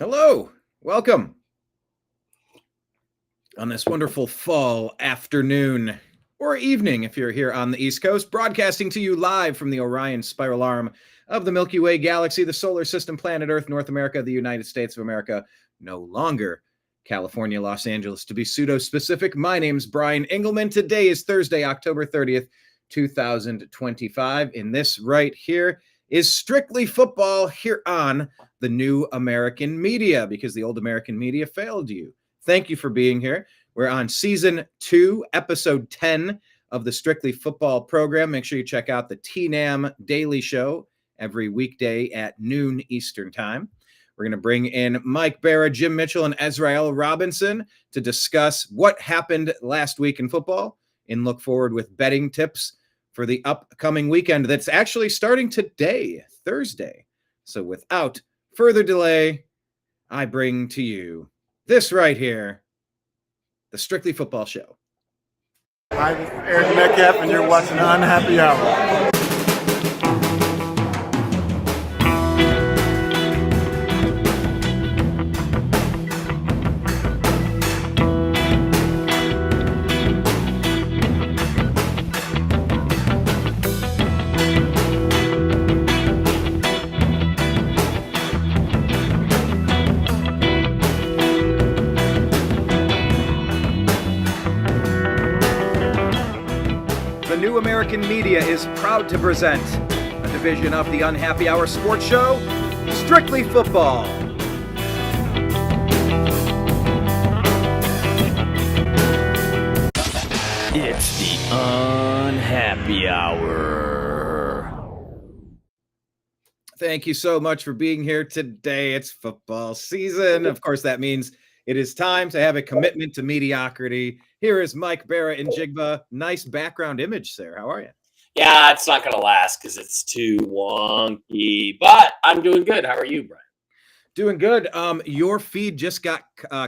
Hello, welcome on this wonderful fall afternoon or evening if you're here on the East Coast, broadcasting to you live from the Orion spiral arm of the Milky Way galaxy, the solar system, planet Earth, North America, the United States of America, no longer California, Los Angeles, to be pseudo-specific. My name's Brian Engelman. Today is Thursday, October 30th, 2025, and this right here is Strictly Football here on the new American media, because the old American media failed you. Thank you for being here. We're on season 2, episode 10 of the Strictly Football program. Make sure you check out the TNAM Daily Show every weekday at noon Eastern Time. We're going to bring in Mike Bara, Jim Mitchell, and Ez'Ryel Robinson to discuss what happened last week in football and look forward with betting tips for the upcoming weekend that's actually starting today, Thursday. So without further delay, I bring to you this right here, the Strictly Football Show. Hi, this is Eric Metcalf, and you're watching Unhappy Hour. New American Media is proud to present a division of the Unhappy Hour sports show, Strictly Football. It's the Unhappy Hour. Thank you so much for being here today. It's football season. Of course, that means it is time to have a commitment to mediocrity. Here is Mike Bara in Jigba. Nice background image, sir. How are you? Yeah, it's not going to last because it's too wonky, but I'm doing good. How are you, Brian? Doing good. Your feed just got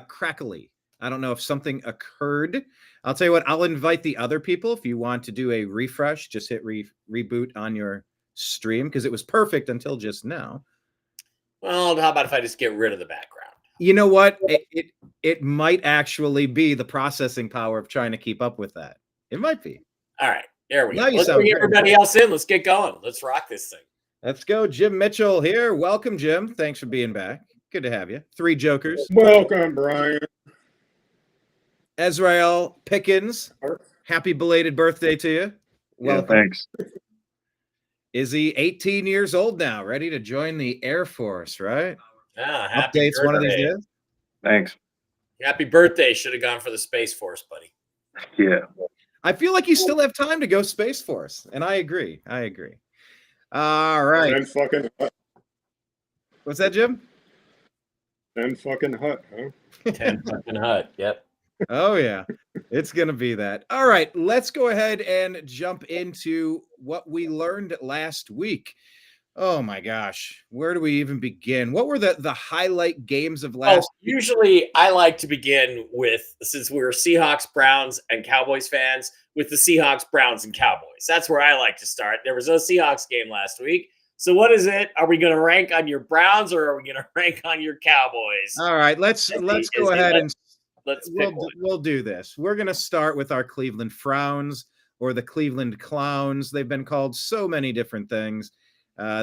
crackly. I don't know if something occurred. I'll tell you what, I'll invite the other people. If you want to do a refresh, just hit reboot on your stream because it was perfect until just now. Well, how about if I just get rid of the background? You know what? It might actually be the processing power of trying to keep up with that. It might be. All right, there we go. Now you Let's sound bring great. everybody else in. Let's get going. Let's rock this thing. Let's go. Jim Mitchell here. Welcome, Jim. Thanks for being back. Good to have you. 3 jokers. Welcome, Brian. Ez'Ryel Pickens. Happy belated birthday to you. Welcome. Yeah, thanks. Is he 18 years old now, ready to join the Air Force, right? Ah, happy Updates birthday. one of these days. Thanks. Happy birthday. Should have gone for the Space Force, buddy. Yeah. I feel like you still have time to go Space Force, and I agree. All right. 10 fucking hut. What's that, Jim? 10 fucking hut, huh? 10 fucking hut. Yep. Oh, yeah. It's going to be that. All right. Let's go ahead and jump into what we learned last week. Oh, my gosh. Where do we even begin? What were the highlight games of last week? Usually I like to begin with, since we're Seahawks, Browns, and Cowboys fans, with the Seahawks, Browns, and Cowboys. That's where I like to start. There was no Seahawks game last week. So what is it? Are we going to rank on your Browns or are we going to rank on your Cowboys? All right. Let's go ahead and we'll do this. We're going to start with our Cleveland Frowns, or the Cleveland Clowns. They've been called so many different things.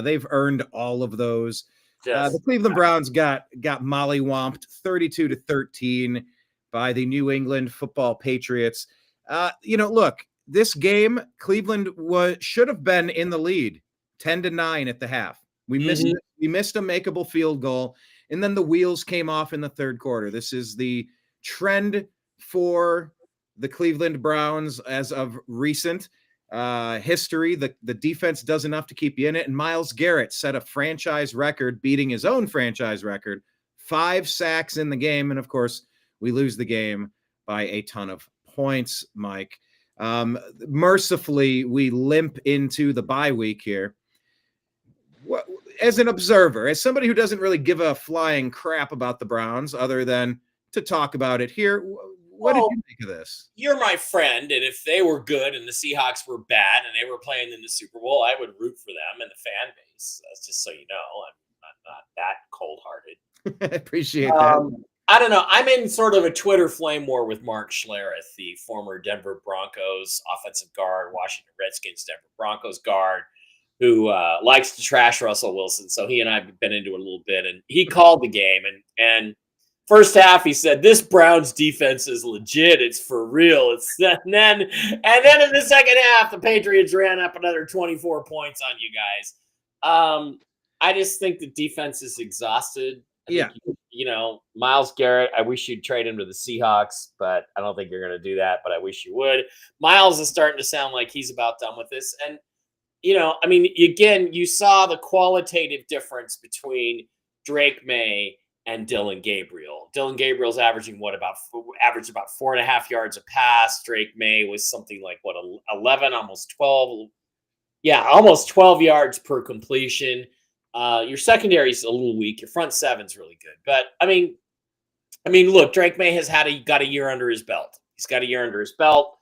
They've earned all of those. The Cleveland Browns got mollywomped 32-13 by the New England Football Patriots. Look, this game, Cleveland should have been in the lead 10-9 at the half. We missed a makeable field goal, and then the wheels came off in the third quarter. This is the trend for the Cleveland Browns as of recent history. The defense does enough to keep you in it, and Myles Garrett set a franchise record, beating his own franchise record, 5 sacks in the game, and of course we lose the game by a ton of points, Mike. Mercifully, we limp into the bye week here. As an observer, as somebody who doesn't really give a flying crap about the Browns other than to talk about it here, what did you think of this? You're my friend, and if they were good and the Seahawks were bad and they were playing in the Super Bowl, I would root for them and the fan base. That's just so you know. I'm not that cold-hearted. Appreciate that. I don't know. I'm in sort of a Twitter flame war with Mark Schlereth, the former Denver Broncos offensive guard, Washington Redskins Denver Broncos guard, who likes to trash Russell Wilson. So he and I have been into it a little bit, and he called the game. And first half, he said, "This Browns defense is legit. It's for real." And then in the second half, the Patriots ran up another 24 points on you guys. I just think the defense is exhausted. I think, Myles Garrett, I wish you'd trade him to the Seahawks, but I don't think you're going to do that, but I wish you would. Myles is starting to sound like he's about done with this. And, again, you saw the qualitative difference between Drake May and Dylan Gabriel. Dylan Gabriel's averaged about 4.5 yards a pass. Drake May was something like 11, almost 12. Yeah, almost 12 yards per completion. Your secondary is a little weak. Your front seven's really good, but I mean, look, Drake May has got a year under his belt. He's got a year under his belt,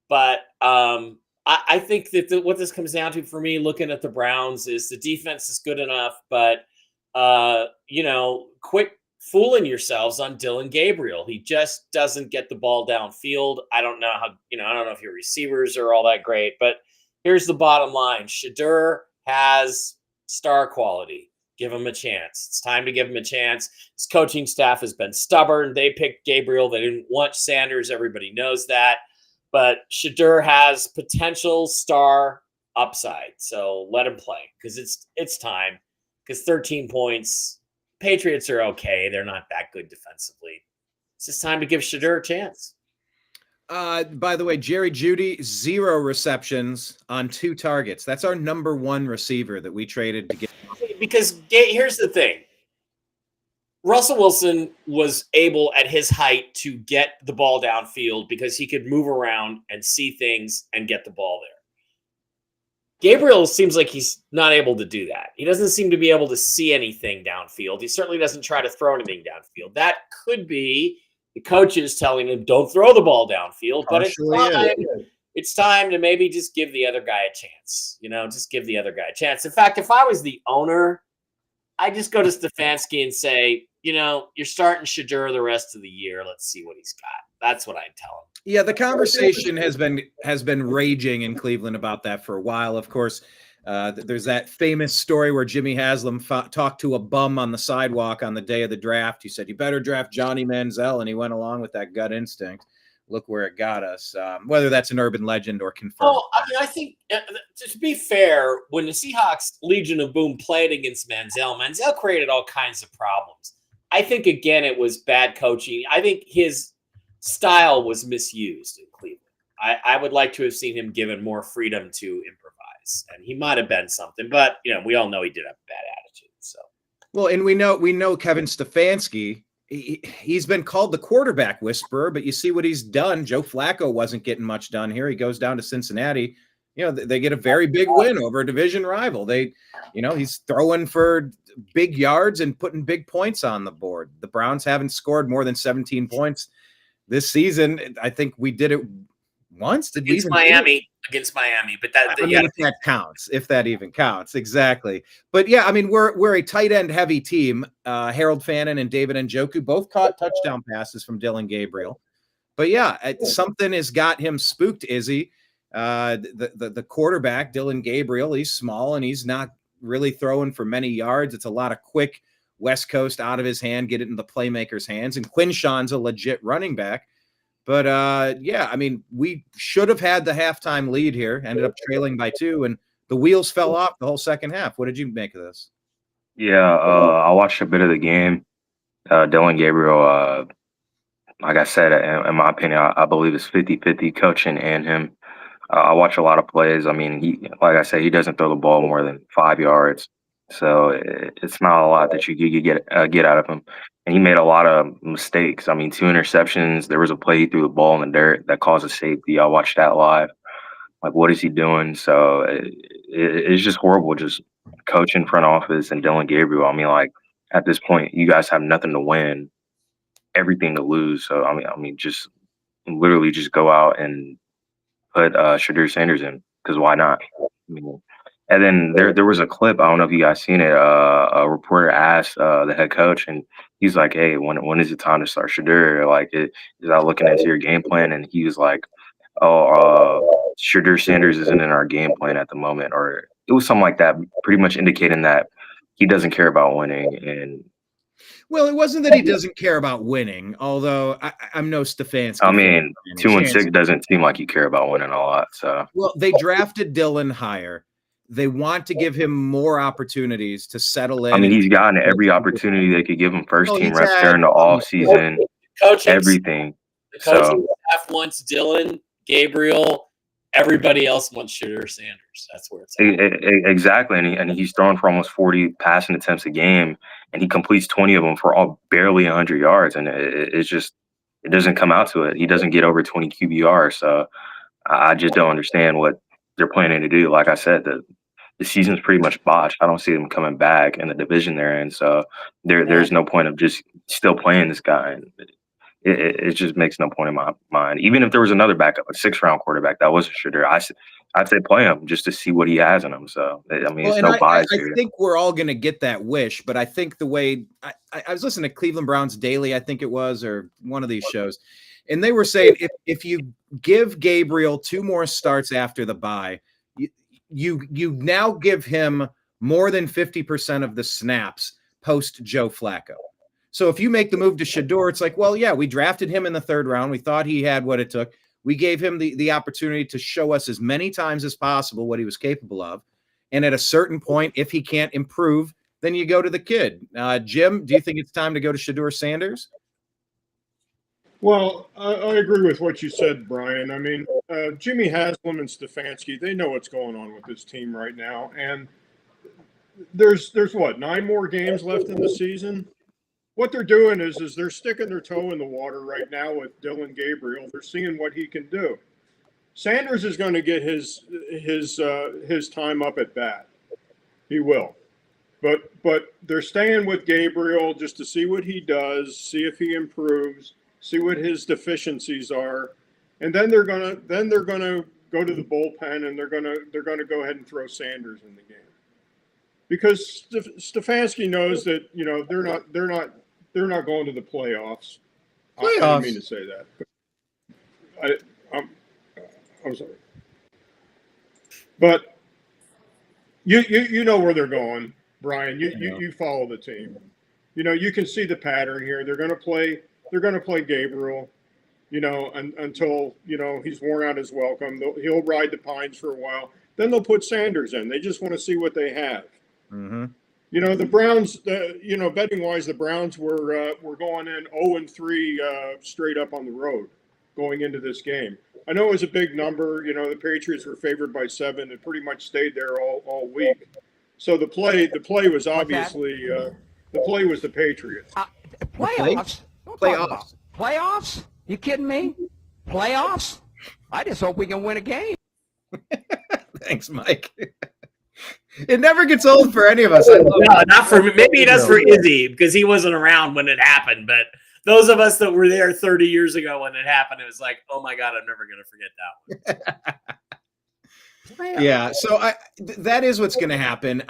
but I think that what this comes down to for me, looking at the Browns, is the defense is good enough, but quit fooling yourselves on Dylan Gabriel. He just doesn't get the ball downfield. I don't know how. I don't know if your receivers are all that great, but here's the bottom line: Shedeur has star quality. Give him a chance. It's time to give him a chance. His coaching staff has been stubborn. They picked Gabriel. They didn't want Sanders. Everybody knows that. But Shedeur has potential star upside. So let him play, because it's time. Because 13 points, Patriots are okay. They're not that good defensively. It's just time to give Shedeur a chance. By the way, Jerry Jeudy, 0 receptions on 2 targets. That's our number 1 receiver that we traded to get. Because here's the thing. Russell Wilson was able at his height to get the ball downfield because he could move around and see things and get the ball there. Gabriel seems like he's not able to do that. He doesn't seem to be able to see anything downfield. He certainly doesn't try to throw anything downfield. That could be the coaches telling him, don't throw the ball downfield, but it's time to maybe just give the other guy a chance. Just give the other guy a chance. In fact, if I was the owner, I'd just go to Stefanski and say, you're starting Shedeur the rest of the year. Let's see what he's got. That's what I'd tell him. Yeah, the conversation has been raging in Cleveland about that for a while. Of course, there's that famous story where Jimmy Haslam talked to a bum on the sidewalk on the day of the draft. He said, "You better draft Johnny Manziel," and he went along with that gut instinct. Look where it got us. Whether that's an urban legend or confirmed. Oh, I think to be fair, when the Seahawks Legion of Boom played against Manziel created all kinds of problems. I think, again, it was bad coaching. I think his style was misused in Cleveland. I would like to have seen him given more freedom to improvise, and he might have been something, but we all know he did have a bad attitude. So, well, and we know Kevin Stefanski. He's been called the quarterback whisperer, but you see what he's done. Joe Flacco wasn't getting much done here. He goes down to Cincinnati. They get a very big win over a division rival. He's throwing for big yards and putting big points on the board. The Browns haven't scored more than 17 points this season. I think we did it once. Did we against Miami? Against Miami, but if that even counts, exactly. But yeah, I mean, we're a tight end heavy team. Harold Fannin and David Njoku both caught touchdown passes from Dylan Gabriel. But yeah, something has got him spooked. Izzy, the quarterback Dylan Gabriel, he's small and he's not really throwing for many yards. It's a lot of quick West Coast out of his hand, get it in the playmaker's hands. And Quinshawn's a legit running back. But yeah, I mean, we should have had the halftime lead here, ended up trailing by 2, and the wheels fell off the whole second half. What did you make of this? Yeah, I watched a bit of the game. Dylan Gabriel, like I said, in my opinion, I believe it's 50-50 coaching and him. I watch a lot of plays. I mean, like I said, he doesn't throw the ball more than 5 yards. So it's not a lot that you get out of him. And he made a lot of mistakes. I mean, 2 interceptions. There was a play he threw the ball in the dirt that caused a safety. I watched that live. Like, what is he doing? So it's just horrible, just coaching front office and Dylan Gabriel. I mean, like, at this point, you guys have nothing to win, everything to lose. So, I mean, just literally just go out and put Shedeur Sanders in, because why not? I mean, And then there was a clip. I don't know if you guys seen it. A reporter asked the head coach, and he's like, "Hey, when is it time to start Shadur? Like, is that looking into your game plan?" And he was like, "Oh, Shadur Sanders isn't in our game plan at the moment," or it was something like that, pretty much indicating that he doesn't care about winning. And well, it wasn't that he doesn't care about winning, although I'm no Stefanski. I mean, 2-6 doesn't seem like you care about winning a lot. So, well, they drafted Dylan higher. They want to give him more opportunities to settle in. I mean, he's gotten every opportunity they could give him. First team reps during the off season, everything. The coaching staff wants Dylan, Gabriel. Everybody else wants Shadur Sanders. That's where it's at. Exactly. And he's throwing for almost 40 passing attempts a game, and he completes 20 of them for all barely 100 yards. And it's just, it doesn't come out to it. He doesn't get over 20 QBR. So I just don't understand what they're planning to do. Like I said, the season's pretty much botched. I don't see them coming back in the division they're in. So there's no point of just still playing this guy. And it just makes no point in my mind. Even if there was another backup, a 6th-round quarterback that wasn't Shadur, I'd say play him just to see what he has in him. So, I mean, it's no bias here. I think we're all going to get that wish, but I think the way I was listening to Cleveland Browns Daily, I think it was, or one of these shows, and they were saying if you give Gabriel 2 more starts after the bye, you now give him more than 50% of the snaps post Joe Flacco. So if you make the move to Shadur, it's like, well, yeah, we drafted him in the 3rd round. We thought he had what it took. We gave him the opportunity to show us as many times as possible what he was capable of. And at a certain point, if he can't improve, then you go to the kid. Jim, do you think it's time to go to Shadur Sanders? Well, I agree with what you said, Brian. I mean, Jimmy Haslam and Stefanski, they know what's going on with this team right now. And there's what, 9 more games left in the season? What they're doing is they're sticking their toe in the water right now with Dylan Gabriel. They're seeing what he can do. Sanders is going to get his time up at bat. He will. But they're staying with Gabriel just to see what he does, see if he improves, see what his deficiencies are, and then they're gonna go to the bullpen and they're gonna go ahead and throw Sanders in the game because Stefanski knows that they're not going to the playoffs. I didn't mean to say that. But I'm sorry. But you know where they're going, Brian. You follow the team. You can see the pattern here. They're going to play Gabriel, until he's worn out his welcome. He'll ride the pines for a while. Then they'll put Sanders in. They just want to see what they have. Mm-hmm. The Browns, betting wise, the Browns were going in 0-3 straight up on the road going into this game. I know it was a big number. The Patriots were favored by 7 and pretty much stayed there all week. So the play was obviously the play was the Patriots. Playoffs? Playoffs? You kidding me? Playoffs? I just hope we can win a game. Thanks, Mike. It never gets old for any of us. No, not for me. Maybe it does for Izzy because he wasn't around when it happened. But those of us that were there 30 years ago when it happened, it was like, oh my God, I'm never going to forget that one. Yeah, so that is what's going to happen.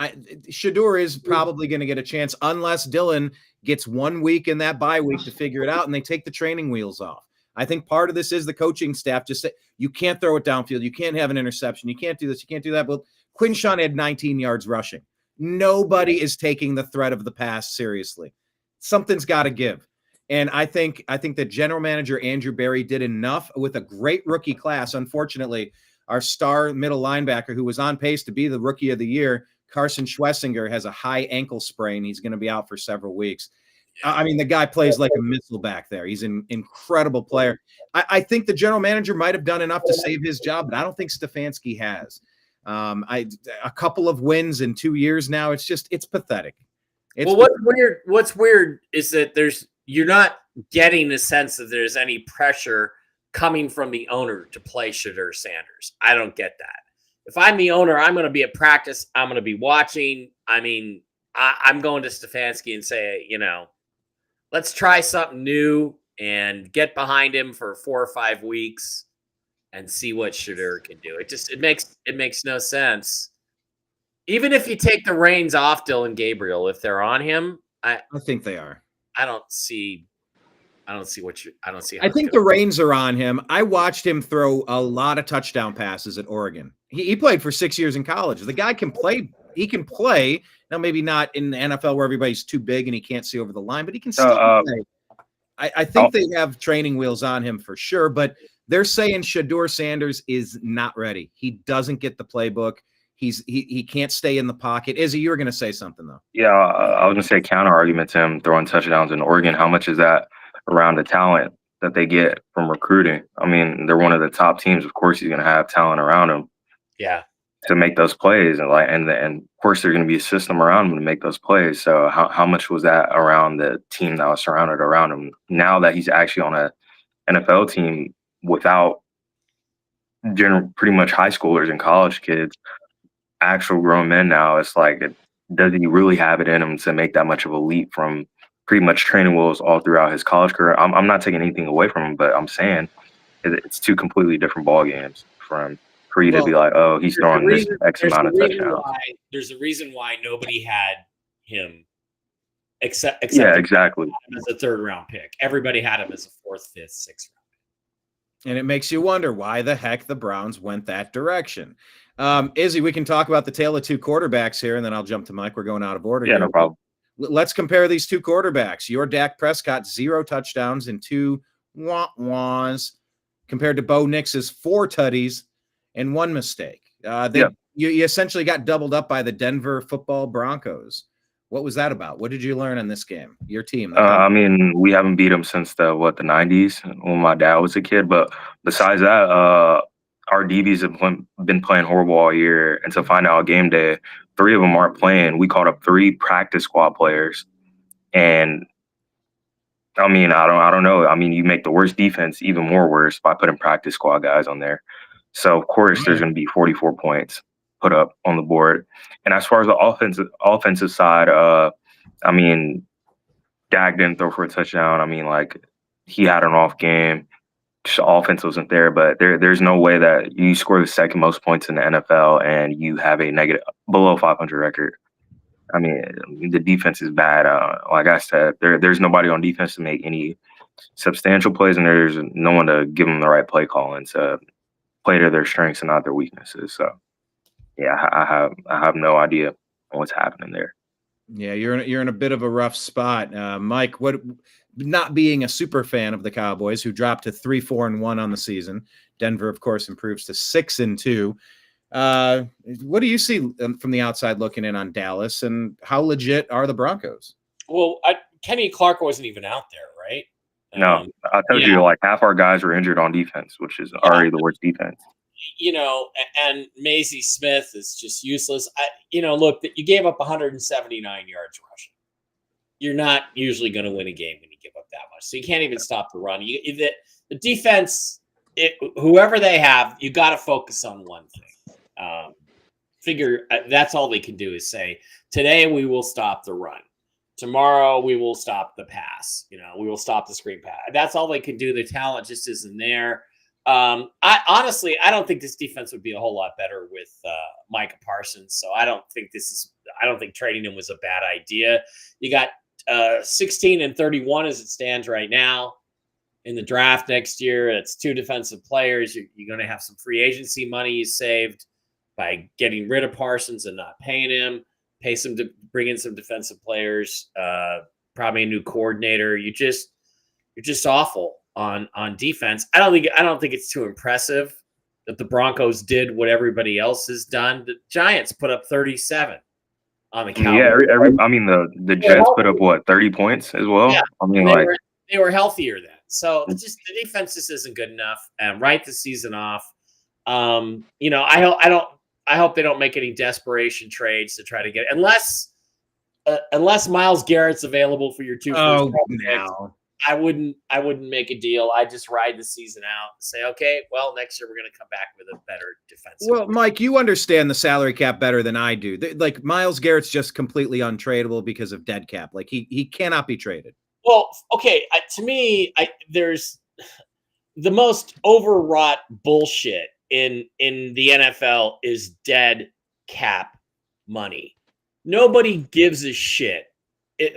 Shadur is probably going to get a chance unless Dylan gets 1 week in that bye week to figure it out and they take the training wheels off. I think part of this is the coaching staff just say, you can't throw it downfield. You can't have an interception. You can't do this. You can't do that. Well, Quinshawn had 19 yards rushing. Nobody is taking the threat of the pass seriously. Something's got to give. And I think that general manager Andrew Berry did enough with a great rookie class. Unfortunately, our star middle linebacker who was on pace to be the rookie of the year, Carson Schwessinger, has a high ankle sprain. He's going to be out for several weeks. I mean, the guy plays like a missile back there. He's an incredible player. I think the general manager might have done enough to save his job, but I don't think Stefanski has. A couple of wins in 2 years now. It's pathetic. What's weird is that you're not getting the sense that there's any pressure coming from the owner to play Shadur Sanders. I don't get that. If I'm the owner, I'm going to be at practice. I'm going to be watching. I mean, I'm going to Stefanski and say, let's try something new and get behind him for 4 or 5 weeks and see what Shadur can do. It makes no sense Even if you take the reins off Dylan Gabriel, if they're on him, I think they are. I don't see how I think the reins are on him. I watched him throw a lot of touchdown passes at Oregon. He played for 6 years in college. The guy can play. He can play. Now, maybe not in the NFL where everybody's too big and he can't see over the line, but he can still play. I think they have training wheels on him for sure, but they're saying Shedeur Sanders is not ready. He doesn't get the playbook. He can't stay in the pocket. Izzy, you were going to say something, though. Yeah, I was going to say a counter argument to him throwing touchdowns in Oregon. How much is that around the talent that they get from recruiting? I mean, they're one of the top teams. Of course, he's going to have talent around him. Yeah. To make those plays, and of course there's going to be a system around him to make those plays. So how much was that around the team that was surrounded around him? Now that he's actually on a NFL team without pretty much high schoolers and college kids, actual grown men now, it's like, does he really have it in him to make that much of a leap from pretty much training wheels all throughout his college career? I'm not taking anything away from him, but I'm saying it's two completely different ball games from. For you to be like, oh, he's throwing this X amount of touchdowns. There's a reason why nobody had him except exactly as a 3rd round pick. Everybody had him as a 4th, 5th, 6th round pick. And it makes you wonder why the heck the Browns went that direction. Izzy, we can talk about the tale of two quarterbacks here, and then I'll jump to Mike. We're going out of order. Yeah, here. No problem. Let's compare these two quarterbacks. Your Dak Prescott, 0 touchdowns and 2 wah-wahs, compared to Bo Nix's 4 tutties and 1 mistake. You essentially got doubled up by the Denver football Broncos. What was that about? What did you learn in this game? Your team. I mean, we haven't beat them since the 90s when my dad was a kid. But besides that, our DBs have been playing horrible all year. And to find out game day, 3 of them aren't playing. We called up 3 practice squad players. And I mean, I don't know. I mean, you make the worst defense even more worse by putting practice squad guys on there. So, of course, there's going to be 44 points put up on the board. And as far as the offensive side, I mean, Dak didn't throw for a touchdown. I mean, like, he had an off game. Just the offense wasn't there. But there's no way that you score the 2nd most points in the NFL and you have a negative below 500 record. I mean, the defense is bad. Like I said, there's nobody on defense to make any substantial plays, and there's no one to give them the right play calling to play to their strengths and not their weaknesses. So, yeah, I have no idea what's happening there. Yeah, you're in a bit of a rough spot, Mike. What? Not being a super fan of the Cowboys, who dropped to 3-4-1 on the season. Denver, of course, improves to 6-2. What do you see from the outside looking in on Dallas, and how legit are the Broncos? Well, Kenny Clark wasn't even out there, right? No, I told you, like, half our guys were injured on defense, which is already the worst defense. You know, and Maisie Smith is just useless. Look, you gave up 179 yards rushing. You're not usually going to win a game when you give up that much. So you can't even stop the run. The defense, whoever they have, you got to focus on one thing. Figure that's all they can do is say, today we will stop the run. Tomorrow we will stop the pass. We will stop the screen pass. That's all they can do. The talent just isn't there. I honestly don't think this defense would be a whole lot better with Micah Parsons. So I don't think trading him was a bad idea. You got 16-31 as it stands right now in the draft next year. It's 2 defensive players. You're going to have some free agency money you saved by getting rid of Parsons and not paying him. Pay some to bring in some defensive players, probably a new coordinator. You're just awful on defense. I don't think it's too impressive that the Broncos did what everybody else has done. The Giants put up 37 on the Cowboys. Yeah, I mean the Jets put up 30 points as well. Yeah, I mean, they were healthier then. So the defense just isn't good enough. And write the season off. I hope they don't make any desperation trades to try to get unless Myles Garrett's available for your 2 first picks. I wouldn't make a deal. I just ride the season out and say, okay, well, next year we're going to come back with a better defense. Well, Mike, you understand the salary cap better than I do. Like, Myles Garrett's just completely untradeable because of dead cap. Like, he cannot be traded. Well, okay. To me, there's the most overwrought bullshit in the NFL is dead cap money. Nobody gives a shit,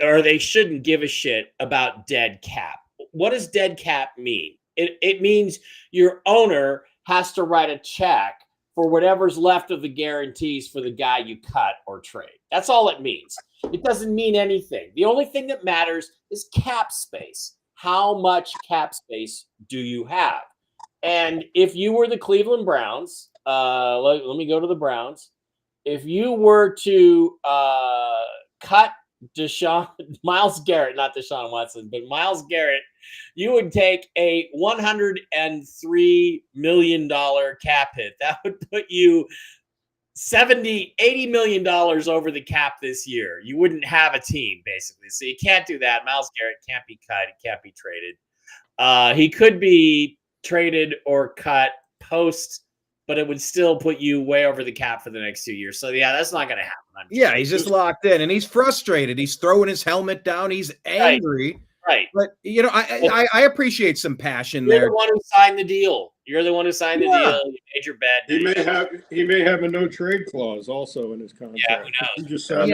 or they shouldn't give a shit about dead cap. What does dead cap mean? It means your owner has to write a check for whatever's left of the guarantees for the guy you cut or trade. That's all it means. It doesn't mean anything. The only thing that matters is cap space. How much cap space do you have? And if you were the Cleveland Browns, let me go to the Browns. If you were to cut Myles Garrett, not Deshaun Watson, but Myles Garrett, you would take a $103 million cap hit. That would put you $80 million over the cap this year. You wouldn't have a team, basically. So you can't do that. Myles Garrett can't be cut. He can't be traded. He could be traded or cut post, but it would still put you way over the cap for the next 2 years. So, yeah, that's not going to happen. Yeah, he's just locked in, and he's frustrated. He's throwing his helmet down. He's angry. Right. But, you know, I appreciate some passion You're there. the one who signed the deal. You're the one who signed the deal. You made your bet. He may have a no trade clause also in his contract. Yeah, who knows? Just I'm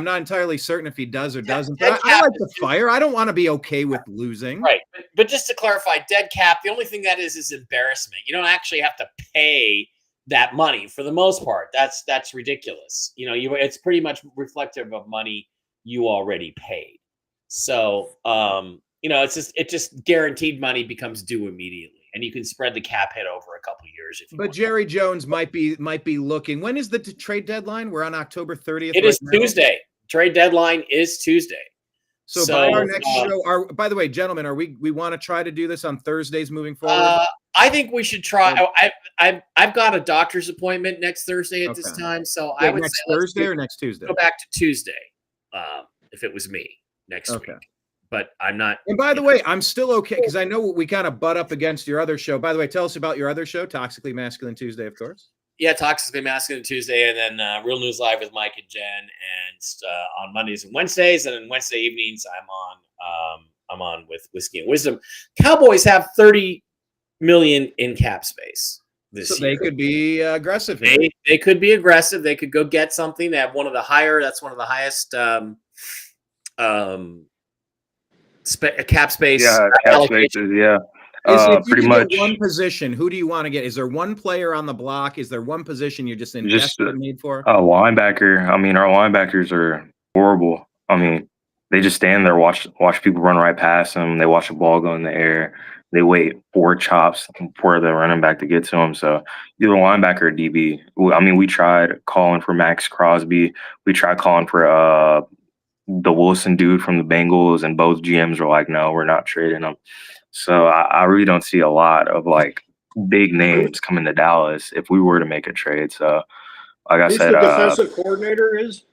not entirely certain if he does or doesn't. But I like the fire. I don't want to be okay with losing. Right. But just to clarify, dead cap, the only thing that is embarrassment. You don't actually have to pay that money for the most part. That's ridiculous. You know, it's pretty much reflective of money you already paid. So, you know, it just guaranteed money becomes due immediately, and you can spread the cap hit over a couple of years if you want. Jerry Jones might be looking. When is the trade deadline? We're on October 30th. It is Tuesday. Trade deadline is Tuesday. So by our next show, by the way, gentlemen, we want to try to do this on Thursdays moving forward? I think we should try. I've got a doctor's appointment next Thursday at this time, so I would next say Thursday or next Tuesday. Go back to Tuesday, if it was me next week. But I'm not. And by the way, I'm still okay because I know we kind of butt up against your other show. By the way, tell us about your other show, Toxically Masculine Tuesday, of course. Yeah, Toxically Masculine Tuesday, and then Real News Live with Mike and Jen, and on Mondays and Wednesdays, and then Wednesday evenings I'm on with Whiskey and Wisdom. Cowboys have $30 million in cap space this year. They could be aggressive. They could be aggressive. They could go get something. They have one of the highest cap space. Yeah, cap spaces. Yeah. Pretty much one position. Who do you want to get? Is there one player on the block? Is there one position you're just in desperate need for? A linebacker. I mean, our linebackers are horrible. I mean, they just stand there, watch people run right past them. They watch the ball go in the air. They wait 4 chops for the running back to get to them. So either linebacker or DB. I mean, we tried calling for Max Crosby. We tried calling for the Wilson dude from the Bengals, and both GMs were like, no, we're not trading them. So I really don't see a lot of like big names coming to Dallas if we were to make a trade. So like I said, the defensive coordinator is?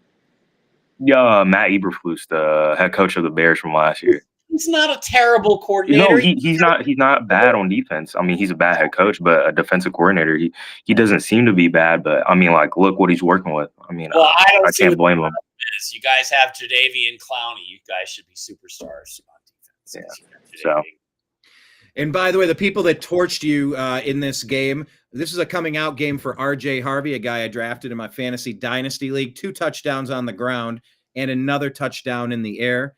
Yeah, Matt Eberflus, the head coach of the Bears from last year. He's not a terrible coordinator. No, he's not bad on defense. I mean, he's a bad head coach, but a defensive coordinator, he doesn't seem to be bad. But I mean, like, look what he's working with. I mean, I can't blame him. You guys have Jadeveon Clowney. You guys should be superstars on defense. Yeah. So. And by the way, the people that torched you in this game, this is a coming out game for RJ Harvey, a guy I drafted in my fantasy dynasty league. 2 touchdowns on the ground and another touchdown in the air.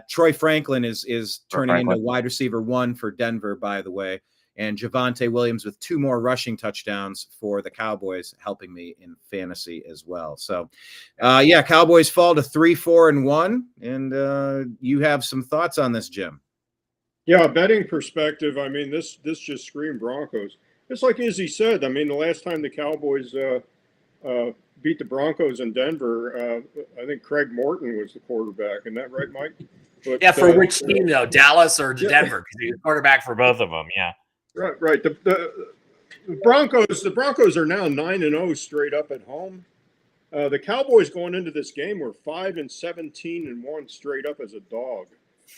Troy Franklin is turning into wide receiver 1 for Denver, by the way. And Javonte Williams with 2 more rushing touchdowns for the Cowboys, helping me in fantasy as well. So, Cowboys fall to 3-4-1. And you have some thoughts on this, Jim? Yeah, betting perspective, I mean, this just screamed Broncos. It's like Izzy said, I mean, the last time the Cowboys beat the Broncos in Denver, I think Craig Morton was the quarterback. Isn't that right, Mike? But, for which team, though? Dallas or Denver? Because he was quarterback for both of them, yeah. Right. The Broncos are now 9-0 straight up at home. The Cowboys going into this game were 5-17-1 straight up as a dog.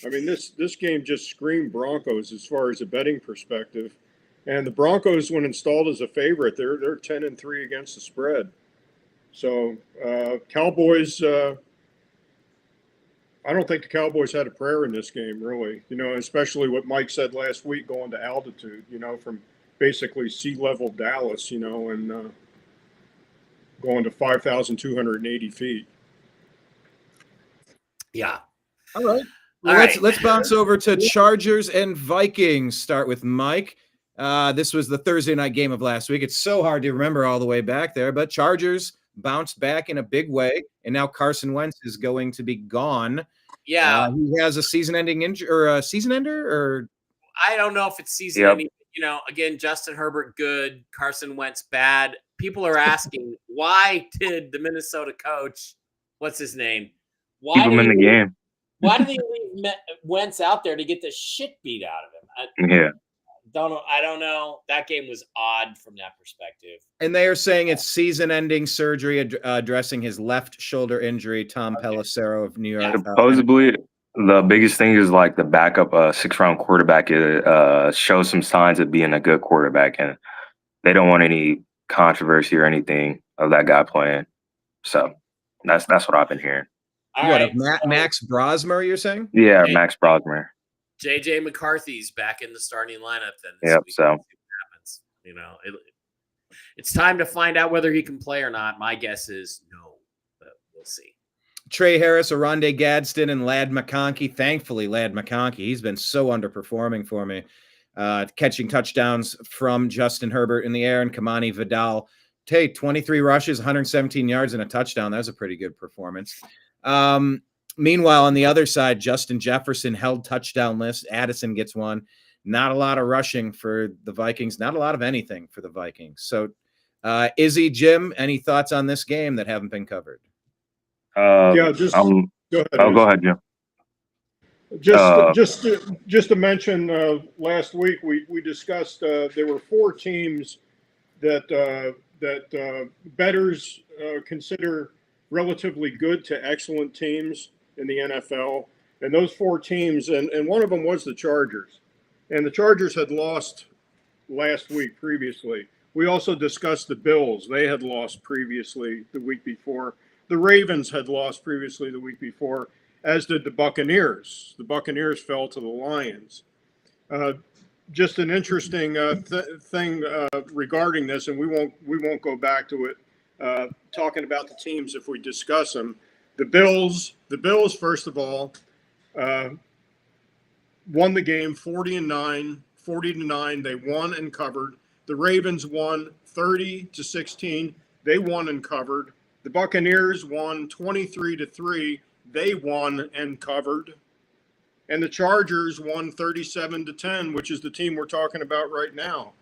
I mean, this game just screamed Broncos as far as a betting perspective. And the Broncos, when installed as a favorite, they're 10-3 against the spread. So Cowboys, I don't think the Cowboys had a prayer in this game, really. You know, especially what Mike said last week, going to altitude. You know, from basically sea level Dallas. You know, and going to 5,280 feet. Yeah. All right. Well, let's bounce over to Chargers and Vikings. Start with Mike. This was the Thursday night game of last week. It's so hard to remember all the way back there, but Chargers bounced back in a big way, and now Carson Wentz is going to be gone. Yeah. He has a season-ending injury or a season ender, or I don't know if it's season-ending. You know, again, Justin Herbert good, Carson Wentz bad. People are asking, why did the Minnesota coach, what's his name? Keep him in the game. Why did he leave Wentz out there to get the shit beat out of him? I don't know. That game was odd from that perspective. And they are saying it's season-ending surgery addressing his left shoulder injury. Tom Pelissero of New York. Supposedly, the biggest thing is like the backup 6th-round quarterback shows some signs of being a good quarterback, and they don't want any controversy or anything of that guy playing. So that's what I've been hearing. Max Brosmer, you're saying? Yeah, Max Brosmer. JJ McCarthy's back in the starting lineup then. So happens. You know, it's time to find out whether he can play or not. My guess is no, but we'll see. Trey Harris, Oronde Gadsden, and Ladd McConkey. Thankfully, Ladd McConkey, he's been so underperforming for me. Catching touchdowns from Justin Herbert in the air, and Kamani Vidal. 23 rushes, 117 yards, and a touchdown. That was a pretty good performance. Meanwhile, on the other side, Justin Jefferson held touchdown list. Addison gets one. Not a lot of rushing for the Vikings. Not a lot of anything for the Vikings. So, Izzy, Jim, any thoughts on this game that haven't been covered? Go ahead. Go ahead, Jim. Just to mention, last week we discussed there were 4 teams that bettors consider relatively good to excellent teams in the NFL, and those 4 teams, and one of them was the Chargers, and the Chargers had lost last week previously. We also discussed the Bills. They had lost previously the week before. The Ravens had lost previously the week before, as did the Buccaneers. The Buccaneers fell to the Lions. Just an interesting thing regarding this, and we won't go back to it. Talking about the teams if we discuss them. The Bills, first of all, won the game 40-9. They won and covered. The Ravens won 30-16. They won and covered. The Buccaneers won 23-3. They won and covered. And the Chargers won 37-10, which is the team we're talking about right now.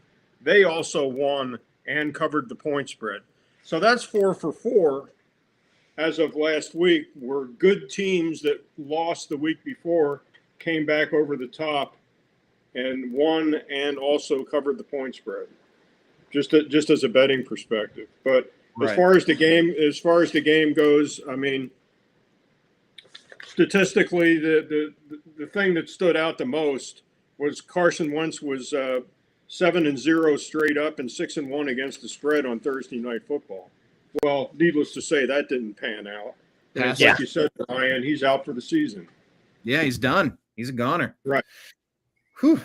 They also won and covered the point spread. So that's 4 for 4 as of last week, were good teams that lost the week before came back over the top and won and also covered the point spread. Just as a betting perspective. But right. As far as the game goes, I mean, statistically, the thing that stood out the most was Carson Wentz was 7-0 straight up and 6-1 against the spread on Thursday Night Football. Well, needless to say, that didn't pan out. Like you said, Brian, he's out for the season. Yeah, he's done. He's a goner. Right. Whew.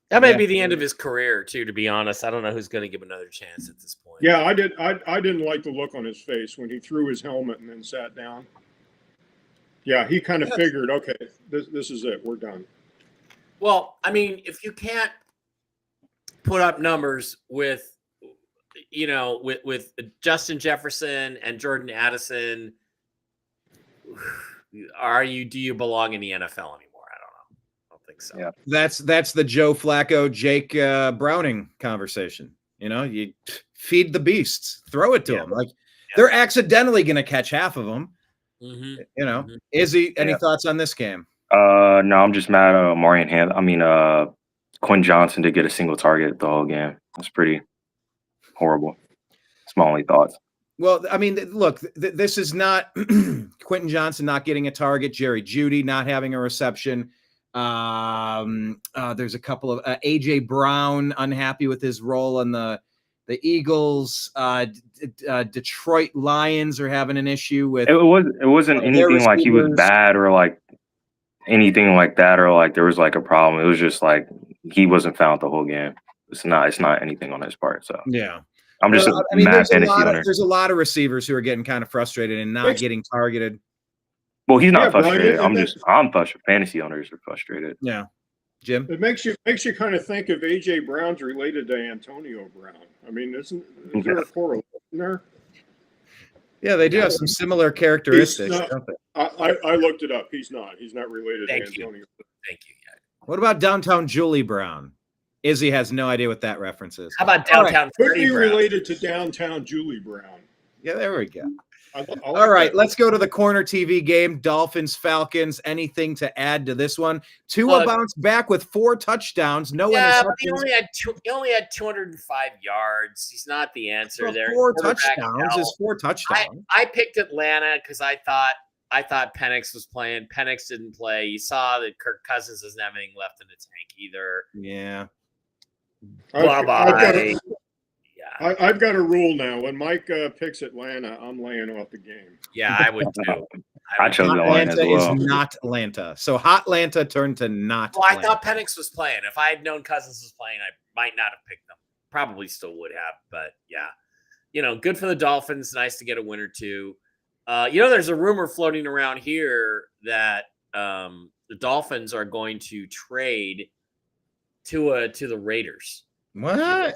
That may be the end of his career, too, to be honest. I don't know who's going to give him another chance at this point. Yeah, I didn't like the look on his face when he threw his helmet and then sat down. Yeah, he kind of figured, okay, this is it. We're done. Well, I mean, if you can't put up numbers with Justin Jefferson and Jordan Addison, do you belong in the NFL anymore? I don't know. I don't think so. Yeah, that's the Joe Flacco, Jake Browning conversation. You feed the beasts, throw it to them. Like they're accidentally going to catch half of them. Mm-hmm. Izzy, any thoughts on this game? No, I'm just mad at Quinn Johnson did get a single target the whole game. That's pretty horrible. That's my only thoughts. Well, I mean, look, this is not Quentin Johnson not getting a target, Jerry Jeudy not having a reception. There's a couple of A.J. Brown unhappy with his role on the Eagles. Detroit Lions are having an issue with. It wasn't anything like he was bad or like anything like that or like there was like a problem. It was just like he wasn't found the whole game. It's not anything on his part. So yeah. I'm just a mad fantasy owner. There's a lot of receivers who are getting kind of frustrated and not getting targeted. Well, he's not frustrated. Brian, I'm frustrated. Fantasy owners are frustrated. Yeah. Jim? It makes you kind of think if A.J. Brown's related to Antonio Brown. I mean, is there a correlation there? Yeah, they do have some similar characteristics. Don't they? I looked it up. He's not related to Antonio. Thank you. What about Downtown Julie Brown? Izzy has no idea what that reference is. How about Downtown Could be related to Downtown Julie Brown. Yeah, there we go. All right, let's go to the corner TV game. Dolphins, Falcons. Anything to add to this one? Tua bounced back with 4 touchdowns. No interceptions. But he only had 205 yards. He's not the answer there. 4 touchdowns is 4 touchdowns. I picked Atlanta because I thought Penix was playing. Penix didn't play. You saw that Kirk Cousins doesn't have anything left in the tank either. Yeah. I've got a rule now. When Mike picks Atlanta, I'm laying off the game. Yeah, I would too. I chose Atlanta as well. Is not Atlanta. So Hotlanta turned to not. Well, I thought Penix was playing. If I had known Cousins was playing, I might not have picked them. Probably still would have, but yeah. Good for the Dolphins. Nice to get a win or two. There's a rumor floating around here that the Dolphins are going to trade Tua to the Raiders. What?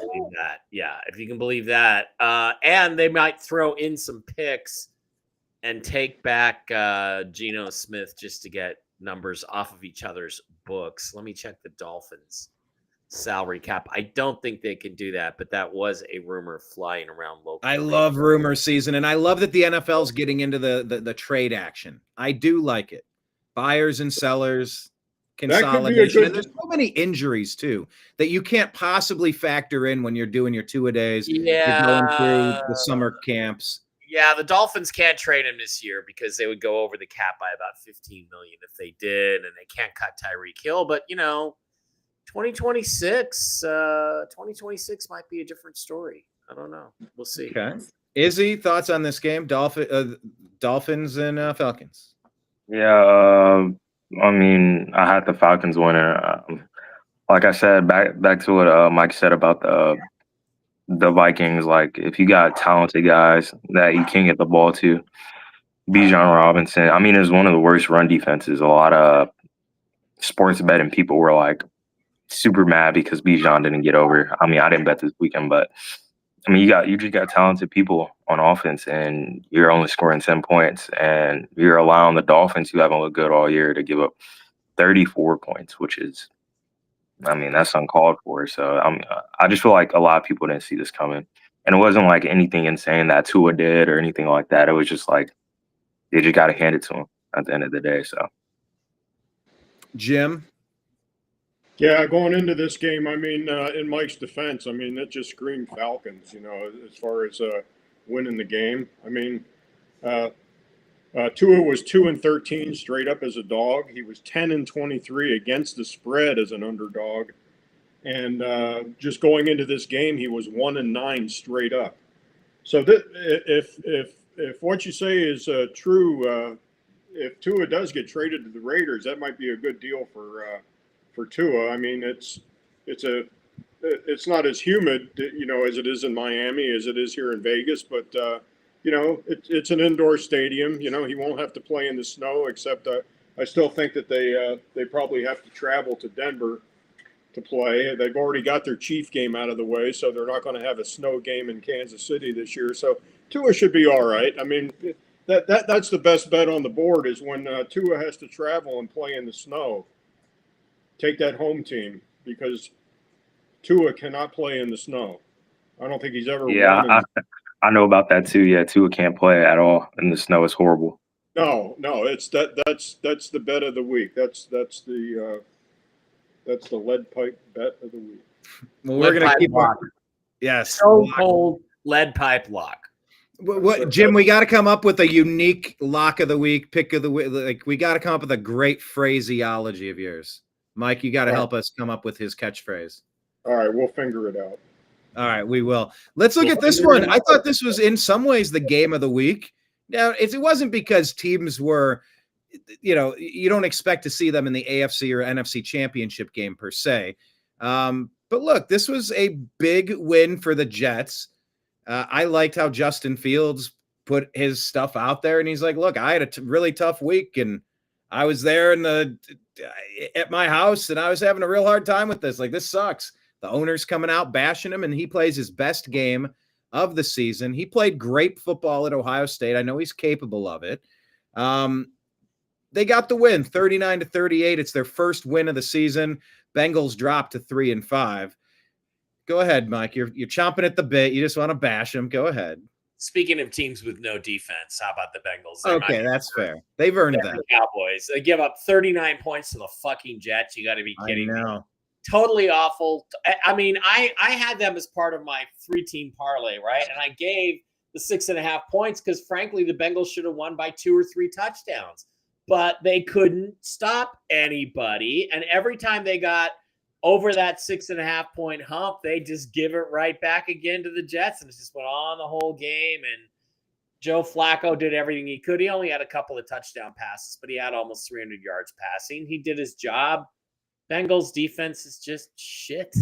If you can believe that. And they might throw in some picks and take back Geno Smith just to get numbers off of each other's books. Let me check the Dolphins salary cap. I don't think they can do that, but that was a rumor flying around locally. I love rumor season, and I love that the NFL is getting into the trade action. I do like it. Buyers and sellers, consolidation. And there's so many injuries too that you can't possibly factor in when you're doing your two-a-days. Yeah, you're going through the summer camps. Yeah, the Dolphins can't trade him this year because they would go over the cap by about $15 million if they did, and they can't cut Tyreek Hill. But 2026 might be a different story. I don't know. We'll see. Okay, Izzy, thoughts on this game? Dolphins and Falcons. Yeah, I mean, I had the Falcons winning. Like I said, back to what Mike said about the Vikings. Like, if you got talented guys that you can get the ball to, Bijan Robinson. I mean, it's one of the worst run defenses. A lot of sports betting people were like super mad because Bijan didn't get over. I mean, I didn't bet this weekend, but I mean, you just got talented people on offense, and you're only scoring 10 points, and you're allowing the Dolphins, who haven't looked good all year, to give up 34 points, which is, I mean, that's uncalled for. So I just feel like a lot of people didn't see this coming, and it wasn't like anything insane that Tua did or anything like that. It was just like they just got to hand it to him at the end of the day. So, Jim. Yeah, going into this game, I mean, in Mike's defense, I mean, that just screamed Falcons, as far as winning the game. I mean, Tua was 2-13 straight up as a dog. He was 10-23 against the spread as an underdog. And just going into this game, he was 1-9 straight up. So if what you say is true, if Tua does get traded to the Raiders, that might be a good deal for Tua. I mean, it's not as humid, as it is in Miami, as it is here in Vegas, but it's an indoor stadium. He won't have to play in the snow, except I still think that they probably have to travel to Denver to play. They've already got their Chief game out of the way, so they're not going to have a snow game in Kansas City this year. So Tua should be all right. I mean, that's the best bet on the board is when Tua has to travel and play in the snow. Take that home team, because Tua cannot play in the snow. I don't think he's ever won. I know about that too. Yeah, Tua can't play at all in the snow. It's horrible. No, it's that's the bet of the week. That's the lead pipe bet of the week. Well, we're gonna keep on. Yes, so cold lead pipe lock. What, Jim? We got to come up with a unique lock of the week, pick of the week. Like, we got to come up with a great phraseology of yours. Mike, you got to help us come up with his catchphrase. All right, we'll figure it out. All right, we will. Let's look at this one. I thought this was in some ways the game of the week. Now, it wasn't because teams were, you don't expect to see them in the AFC or NFC championship game per se. But look, this was a big win for the Jets. I liked how Justin Fields put his stuff out there, and he's like, look, I had a really tough week, and I was there at my house, and I was having a real hard time with this. Like, this sucks. The owner's coming out bashing him, and he plays his best game of the season. He played great football at Ohio State. I know he's capable of it. They got the win, 39-38. It's their first win of the season. Bengals dropped to 3-5. Go ahead, Mike. You're chomping at the bit. You just want to bash them. Go ahead. Speaking of teams with no defense, how about the Bengals? Okay, that's fair. They've earned that. Cowboys. They give up 39 points to the fucking Jets. You got to be kidding me. Totally awful. I mean, I had them as part of my 3-team parlay, right? And I gave the 6.5 points because, frankly, the Bengals should have won by 2 or 3 touchdowns. But they couldn't stop anybody. And every time they got over that 6.5 point hump, they just give it right back again to the Jets. And it just went on the whole game. And Joe Flacco did everything he could. He only had a couple of touchdown passes, but he had almost 300 yards passing. He did his job. Bengals defense is just shit.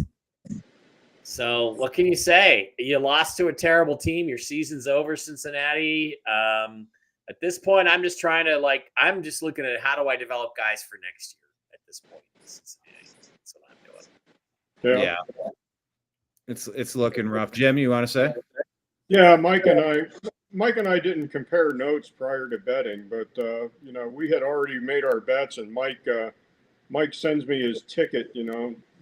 So what can you say? You lost to a terrible team. Your season's over, Cincinnati. At this point, I'm just trying to I'm just looking at how do I develop guys for next year at this point. That's what I'm doing. Yeah. It's looking rough. Jim, you want to say? Yeah, Mike and I didn't compare notes prior to betting, but we had already made our bets, and Mike sends me his ticket,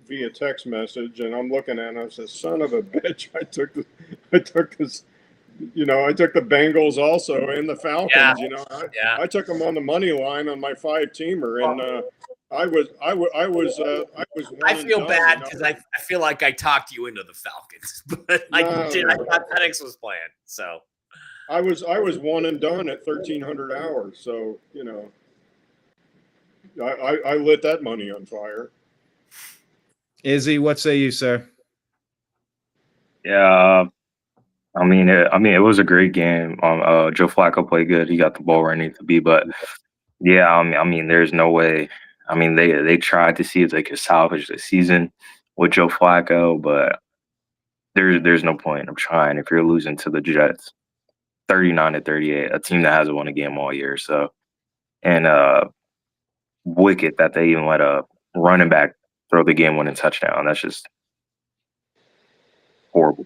via text message, and I'm looking at it, and I said, son of a bitch, I took this. I took the Bengals also and the Falcons. Yeah. I took them on the money line on my 5-teamer, and I was. I feel bad because I feel like I talked you into the Falcons, but I thought Penix was playing, so I was one and done at 1,300 hours. So I lit that money on fire. Izzy, what say you, sir? Yeah. I mean, it was a great game. Joe Flacco played good. He got the ball where it needed to be. But yeah, I mean, there's no way. I mean, they tried to see if they could salvage the season with Joe Flacco, but there's no point of trying if you're losing to the Jets, 39-38, a team that hasn't won a game all year. So, and wicked that they even let a running back throw the game-winning touchdown. That's just horrible.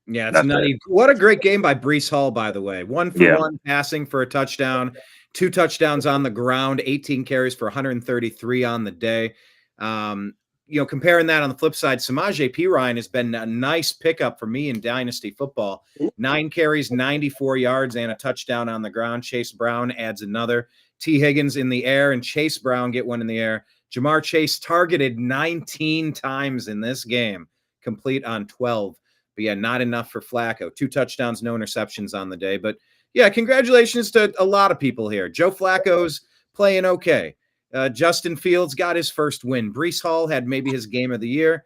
Yeah, it's nutty. What a great game by Breece Hall, by the way. 1 for 1 passing for a touchdown, 2 touchdowns on the ground, 18 carries for 133 on the day. Comparing that on the flip side, Samaje Perine has been a nice pickup for me in Dynasty football. 9 carries, 94 yards, and a touchdown on the ground. Chase Brown adds another. T. Higgins in the air and Chase Brown get one in the air. Jamar Chase targeted 19 times in this game, complete on 12. But yeah, not enough for Flacco. 2 touchdowns, no interceptions on the day. But yeah, congratulations to a lot of people here. Joe Flacco's playing okay. Justin Fields got his first win. Breece Hall had maybe his game of the year.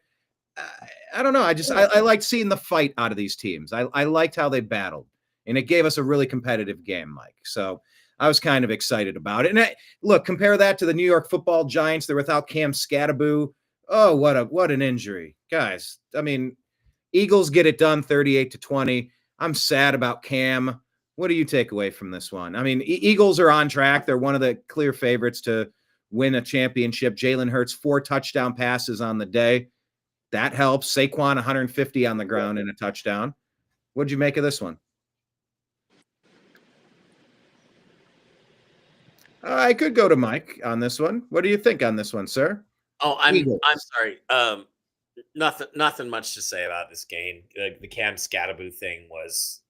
I don't know. I liked seeing the fight out of these teams. I liked how they battled. And it gave us a really competitive game, Mike. So I was kind of excited about it. And look, compare that to the New York Football Giants. They're without Cam Scatterboo. Oh, what an injury. Guys, I mean, Eagles get it done 38-20. I'm sad about Cam. What do you take away from this one? I mean, Eagles are on track. They're one of the clear favorites to win a championship. Jalen Hurts, 4 touchdown passes on the day. That helps. Saquon, 150 on the ground and a touchdown. What'd you make of this one? I could go to Mike on this one. What do you think on this one, sir? Oh, I'm sorry. Nothing much to say about this game. The Cam Scatterboo thing was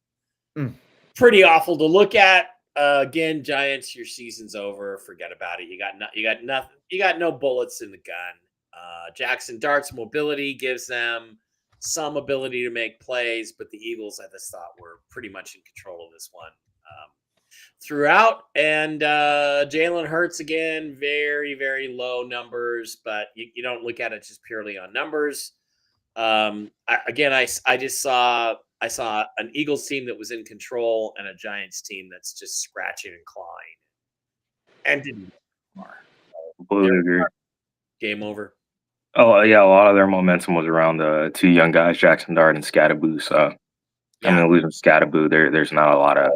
pretty awful to look at. Again, Giants, your season's over. Forget about it. You got nothing. You got no bullets in the gun. Jackson Dart's mobility gives them some ability to make plays, but the Eagles, I just thought, were pretty much in control of this one throughout. And Jalen Hurts, again, very, very low numbers, but you don't look at it just purely on numbers. I just saw an Eagles team that was in control and a Giants team that's just scratching and clawing and didn't Completely agree. Game over. Oh, yeah, a lot of their momentum was around the 2 young guys, Jackson Dart and Scatterboo. So I mean, losing Scatterboo, there's not a lot of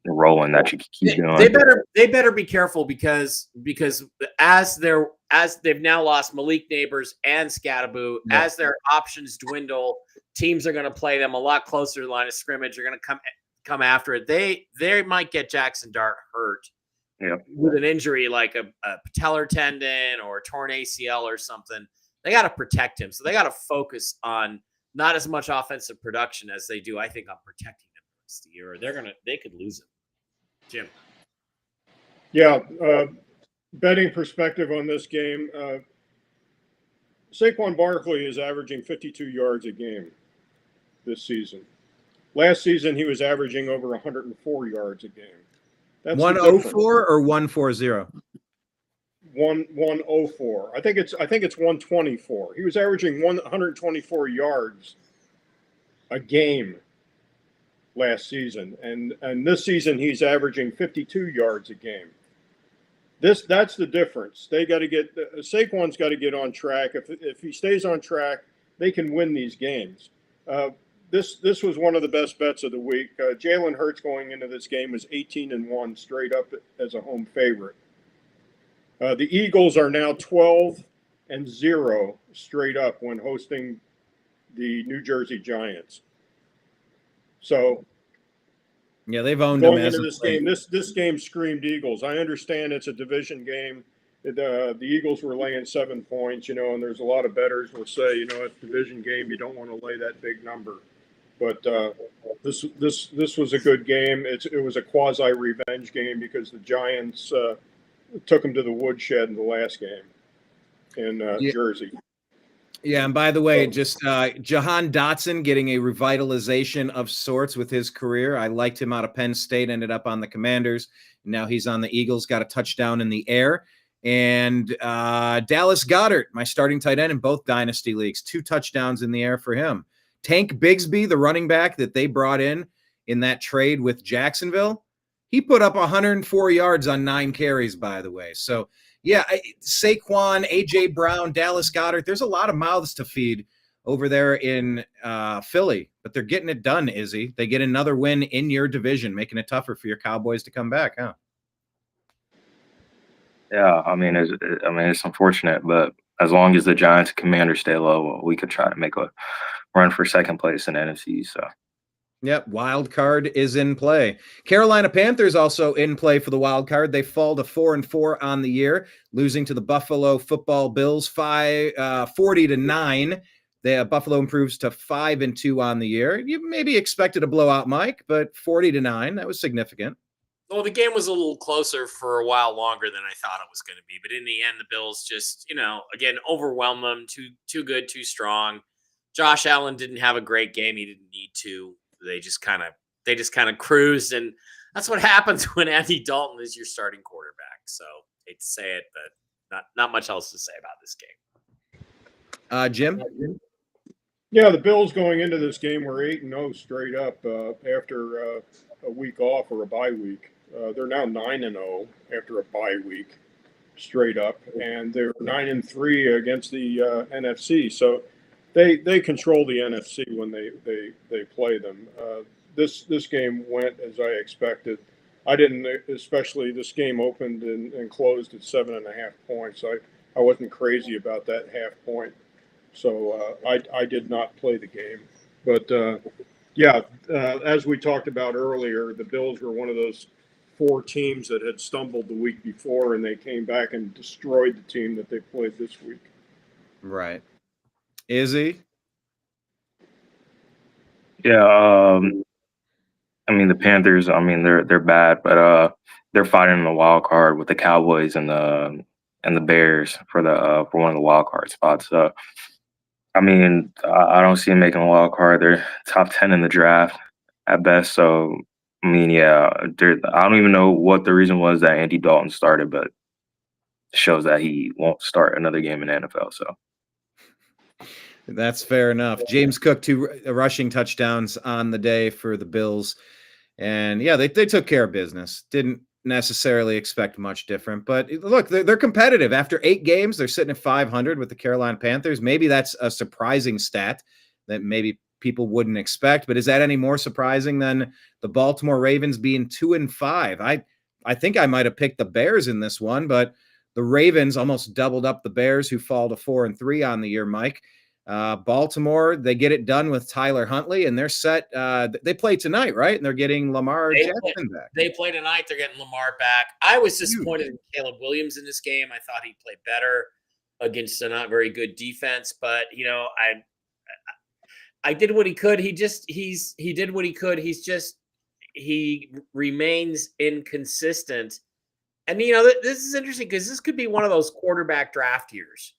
rolling that you can keep doing. They better be careful because as they've now lost Malik Neighbors and Scatterboo, as their options dwindle, teams are going to play them a lot closer to the line of scrimmage. They're going to come after it. They might get Jackson Dart hurt with an injury like a patellar tendon or a torn ACL or something. They got to protect him, so they got to focus on not as much offensive production as they do, I think, on protecting him the rest of the year. Or they could lose him. Jim. Yeah, betting perspective on this game. Saquon Barkley is averaging 52 yards a game this season. Last season, he was averaging over 104 yards a game. That's 104 or 140? 104. I think it's 124. He was averaging 124 yards a game last season, and this season he's averaging 52 yards a game. That's the difference. They got to get Saquon's got to get on track. If he stays on track, they can win these games. This was one of the best bets of the week. Jalen Hurts going into this game was 18-1 straight up as a home favorite. The Eagles are now 12-0 straight up when hosting the New Jersey Giants. So, yeah, they've owned going them into this game. This game screamed Eagles. I understand it's a division game. The Eagles were laying 7 points, and there's a lot of bettors will say, it's a division game. You don't want to lay that big number. But this was a good game. It was a quasi revenge game because the Giants took them to the woodshed in the last game in Jersey. Yeah, and by the way, just Jahan Dotson getting a revitalization of sorts with his career. I liked him out of Penn State, ended up on the Commanders. Now he's on the Eagles, got a touchdown in the air. And Dallas Goedert, my starting tight end in both dynasty leagues, 2 touchdowns in the air for him. Tank Bigsby, the running back that they brought in that trade with Jacksonville, he put up 104 yards on 9 carries, by the way. So, yeah, Saquon, A.J. Brown, Dallas Goedert, there's a lot of mouths to feed over there in Philly, but they're getting it done, Izzy. They get another win in your division, making it tougher for your Cowboys to come back, huh? Yeah, it's unfortunate, but as long as the Giants and Commanders stay low, we could try to make a run for second place in the NFC. So, yep, wild card is in play. Carolina Panthers also in play for the wild card. They fall to 4-4 on the year, losing to the Buffalo Football Bills 40-9. Buffalo improves to 5-2 on the year. You maybe expected a blowout, Mike, but 40-9, that was significant. Well, the game was a little closer for a while longer than I thought it was going to be. But in the end, the Bills just, again, overwhelmed them. Too good, too strong. Josh Allen didn't have a great game. He didn't need to. They just kind of cruised. And that's what happens when Andy Dalton is your starting quarterback. So hate to say it, but not much else to say about this game. Jim? Yeah, the Bills going into this game were 8-0 straight up after a week off or a bye week. They're now 9-0 after a bye week straight up, and they're 9-3 against the NFC. So they control the NFC when they play them. This game went as I expected. I didn't, especially this game opened and closed at 7.5 points. I wasn't crazy about that half point. So I did not play the game. But, as we talked about earlier, the Bills were one of those 4 teams that had stumbled the week before, and they came back and destroyed the team that they played this week. Right. Izzy? Yeah, the Panthers, they're bad, but they're fighting in the wild card with the Cowboys and the Bears for one of the wild card spots. I don't see them making a wild card. They're top 10 in the draft at best. So, I don't even know what the reason was that Andy Dalton started, but it shows that he won't start another game in the NFL. So, that's fair enough. James Cook, 2 rushing touchdowns on the day for the Bills. And, yeah, they took care of business. Didn't necessarily expect much different. But, look, they're competitive. After 8 games, they're sitting at 500 with the Carolina Panthers. Maybe that's a surprising stat that maybe people wouldn't expect. But is that any more surprising than the Baltimore Ravens being 2-5? I think I might have picked the Bears in this one, but the Ravens almost doubled up the Bears, who fall to 4-3 on the year, Mike. Baltimore, they get it done with Tyler Huntley, and they're set. They play tonight, right? And they're getting Lamar Jackson back. They play tonight. They're getting Lamar back. I was disappointed in Caleb Williams in this game. I thought he'd play better against a not very good defense, but I did what he could. He did what he could. He remains inconsistent. And, this is interesting because this could be one of those quarterback draft years,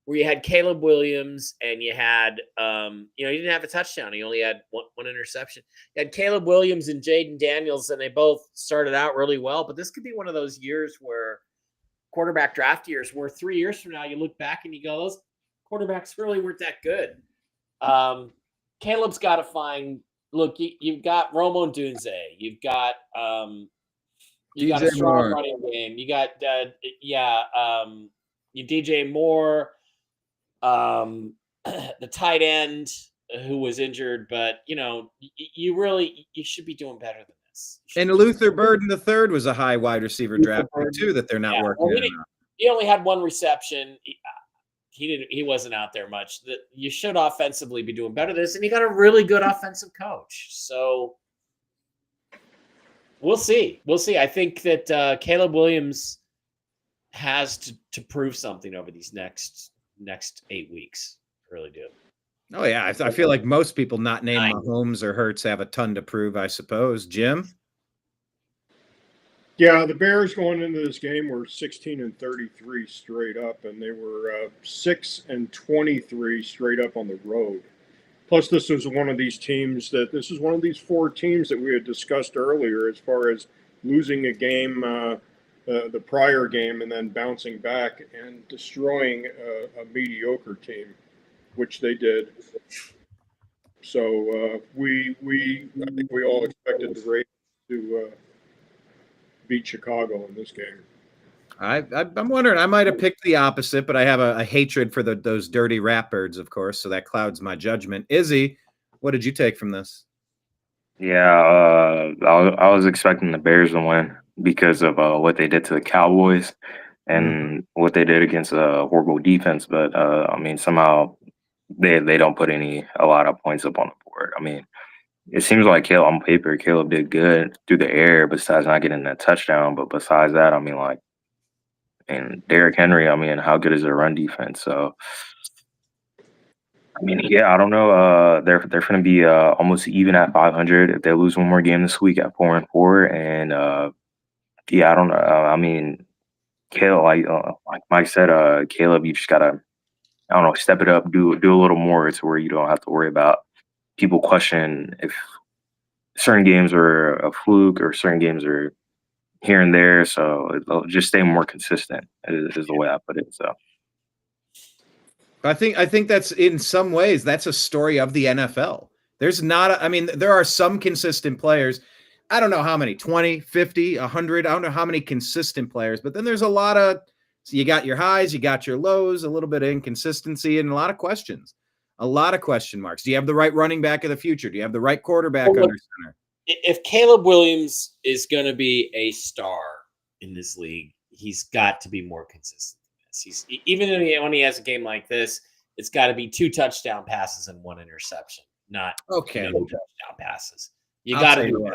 where you had Caleb Williams and you had, he didn't have a touchdown. He only had one interception. You had Caleb Williams and Jaden Daniels, and they both started out really well. But this could be one of those years where quarterback draft years where 3 years from now you look back and you go, those quarterbacks really weren't that good. Caleb's got to find. Look, you've got Romo Dunze. You've got a strong running game. You got you DJ Moore, the tight end who was injured, but you should be doing better than this. And Luther Burden III was a high wide receiver draft pick too that they're not working on. He only had one reception. He wasn't out there much. You should offensively be doing better than this, and you got a really good offensive coach. So we'll see. I think that Caleb Williams has to prove something over these next 8 weeks. I really do. Oh yeah, I feel like most people not named Mahomes or Hurts have a ton to prove, I suppose. Jim? Yeah, the Bears going into this game were 16-33 straight up, and they were 6-23 straight up on the road. Plus, this was one of these four teams that we had discussed earlier as far as losing a game, the prior game, and then bouncing back and destroying a mediocre team, which they did. So I think we all expected the Ravens to beat Chicago in this game. I'm wondering, I might have picked the opposite, but I have a hatred for those dirty Ratbirds, of course, so that clouds my judgment. Izzy, what did you take from this? Yeah, I was expecting the Bears to win because of what they did to the Cowboys and what they did against a horrible defense. But somehow they don't put a lot of points up on the board. It seems like on paper, Caleb did good through the air besides not getting that touchdown. But besides that, and Derrick Henry, how good is their run defense? So, I don't know. They're going to be almost even at 500 if they lose one more game this week at 4-4. And I don't know. Caleb, like Mike said, Caleb, you just gotta, step it up, do a little more to where you don't have to worry about people question if certain games are a fluke or certain games are here and there. So it'll just stay more consistent is the way I put it. So I think that's, in some ways, that's a story of the NFL. There's not, there are some consistent players. I don't know how many, 20, 50, 100. I don't know how many consistent players, but then there's a lot of, so you got your highs, you got your lows, a little bit of inconsistency, and a lot of questions. A lot of question marks. Do you have the right running back of the future? Do you have the right quarterback under center? If Caleb Williams is going to be a star in this league, he's got to be more consistent than this. Even when he has a game like this, it's got to be 2 touchdown passes and 1 interception, not touchdown passes. You got to do it.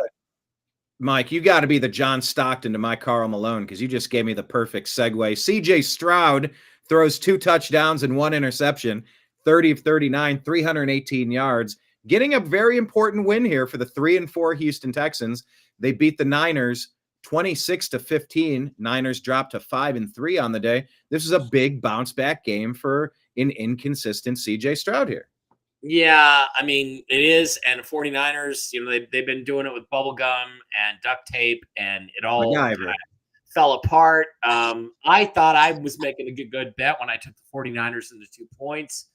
Mike, you got to be the John Stockton to my Karl Malone, because you just gave me the perfect segue. CJ Stroud throws 2 touchdowns and 1 interception. 30 of 39, 318 yards, getting a very important win here for the 3-4 Houston Texans. They beat the Niners 26-15. Niners dropped to 5-3 on the day. This is a big bounce back game for an inconsistent CJ Stroud here. Yeah, it is. And the 49ers, they've been doing it with bubble gum and duct tape, and it all fell apart. I thought I was making a good bet when I took the 49ers in the 2 points.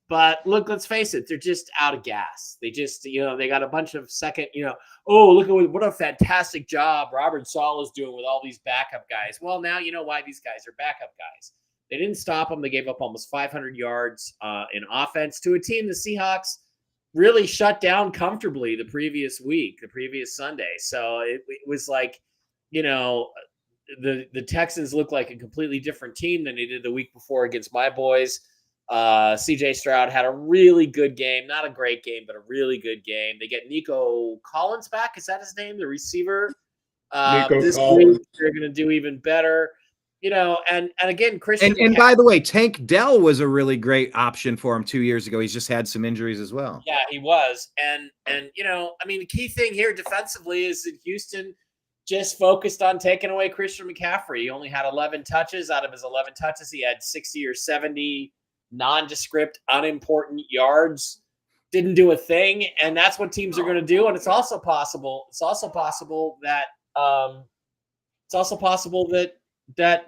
But look, let's face it, they're just out of gas. They just, they got a bunch of second, look at what a fantastic job Robert Saleh is doing with all these backup guys. Well, now you know why these guys are backup guys. They didn't stop them. They gave up almost 500 yards in offense to a team, the Seahawks, really shut down comfortably the previous Sunday. So it was like, the Texans look like a completely different team than they did the week before against my boys. CJ Stroud had a really good game, not a great game, but a really good game. They get Nico Collins back. Is that his name? The receiver. This week they're going to do even better. And again, Christian. And by the way, Tank Dell was a really great option for him 2 years ago. He's just had some injuries as well. Yeah, he was. And the key thing here defensively is that Houston just focused on taking away Christian McCaffrey. He only had 11 touches. Out of his 11 touches, he had 60 or 70 nondescript, unimportant yards. Didn't do a thing, and that's what teams are going to do. And it's also possible that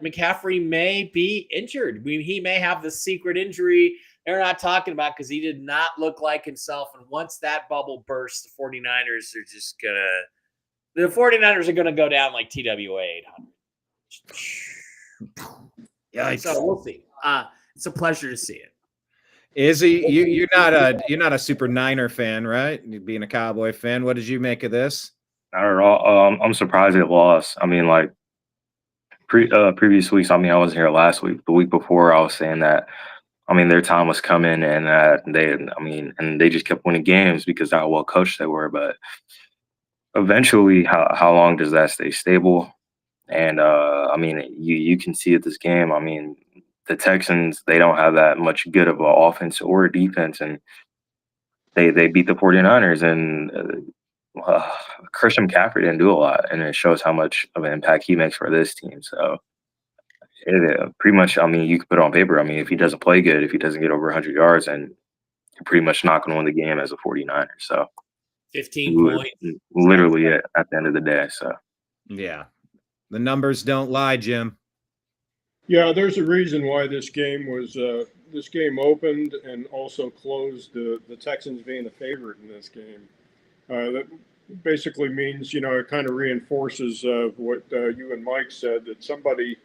McCaffrey may be injured. He may have the secret injury they're not talking about because he did not look like himself. And once that bubble bursts, the 49ers are going to go down like TWA 800. Yikes. So we'll see. It's a pleasure to see it. Izzy, you're not a super Niner fan, right? Being a Cowboy fan, what did you make of this? Not at all. I'm surprised it lost. I mean, like previous weeks. I mean, I wasn't here last week. The week before, I was saying that. I mean, their time was coming, and they just kept winning games because of how well coached they were. But eventually, how long does that stay stable? And you can see at this game. I mean, the Texans, they don't have that much good of an offense or defense, and they beat the 49ers, and Christian McCaffrey didn't do a lot, and it shows how much of an impact he makes for this team. So pretty much, I mean, you can put it on paper. I mean, if he doesn't play good, if he doesn't get over 100 yards, and you're pretty much not going to win the game as a 49er. So 15 points. Literally at the end of the day. So yeah, the numbers don't lie, Jim. Yeah, there's a reason why this game opened and also closed. The Texans being the favorite in this game. That basically means, it kind of reinforces what you and Mike said, that somebody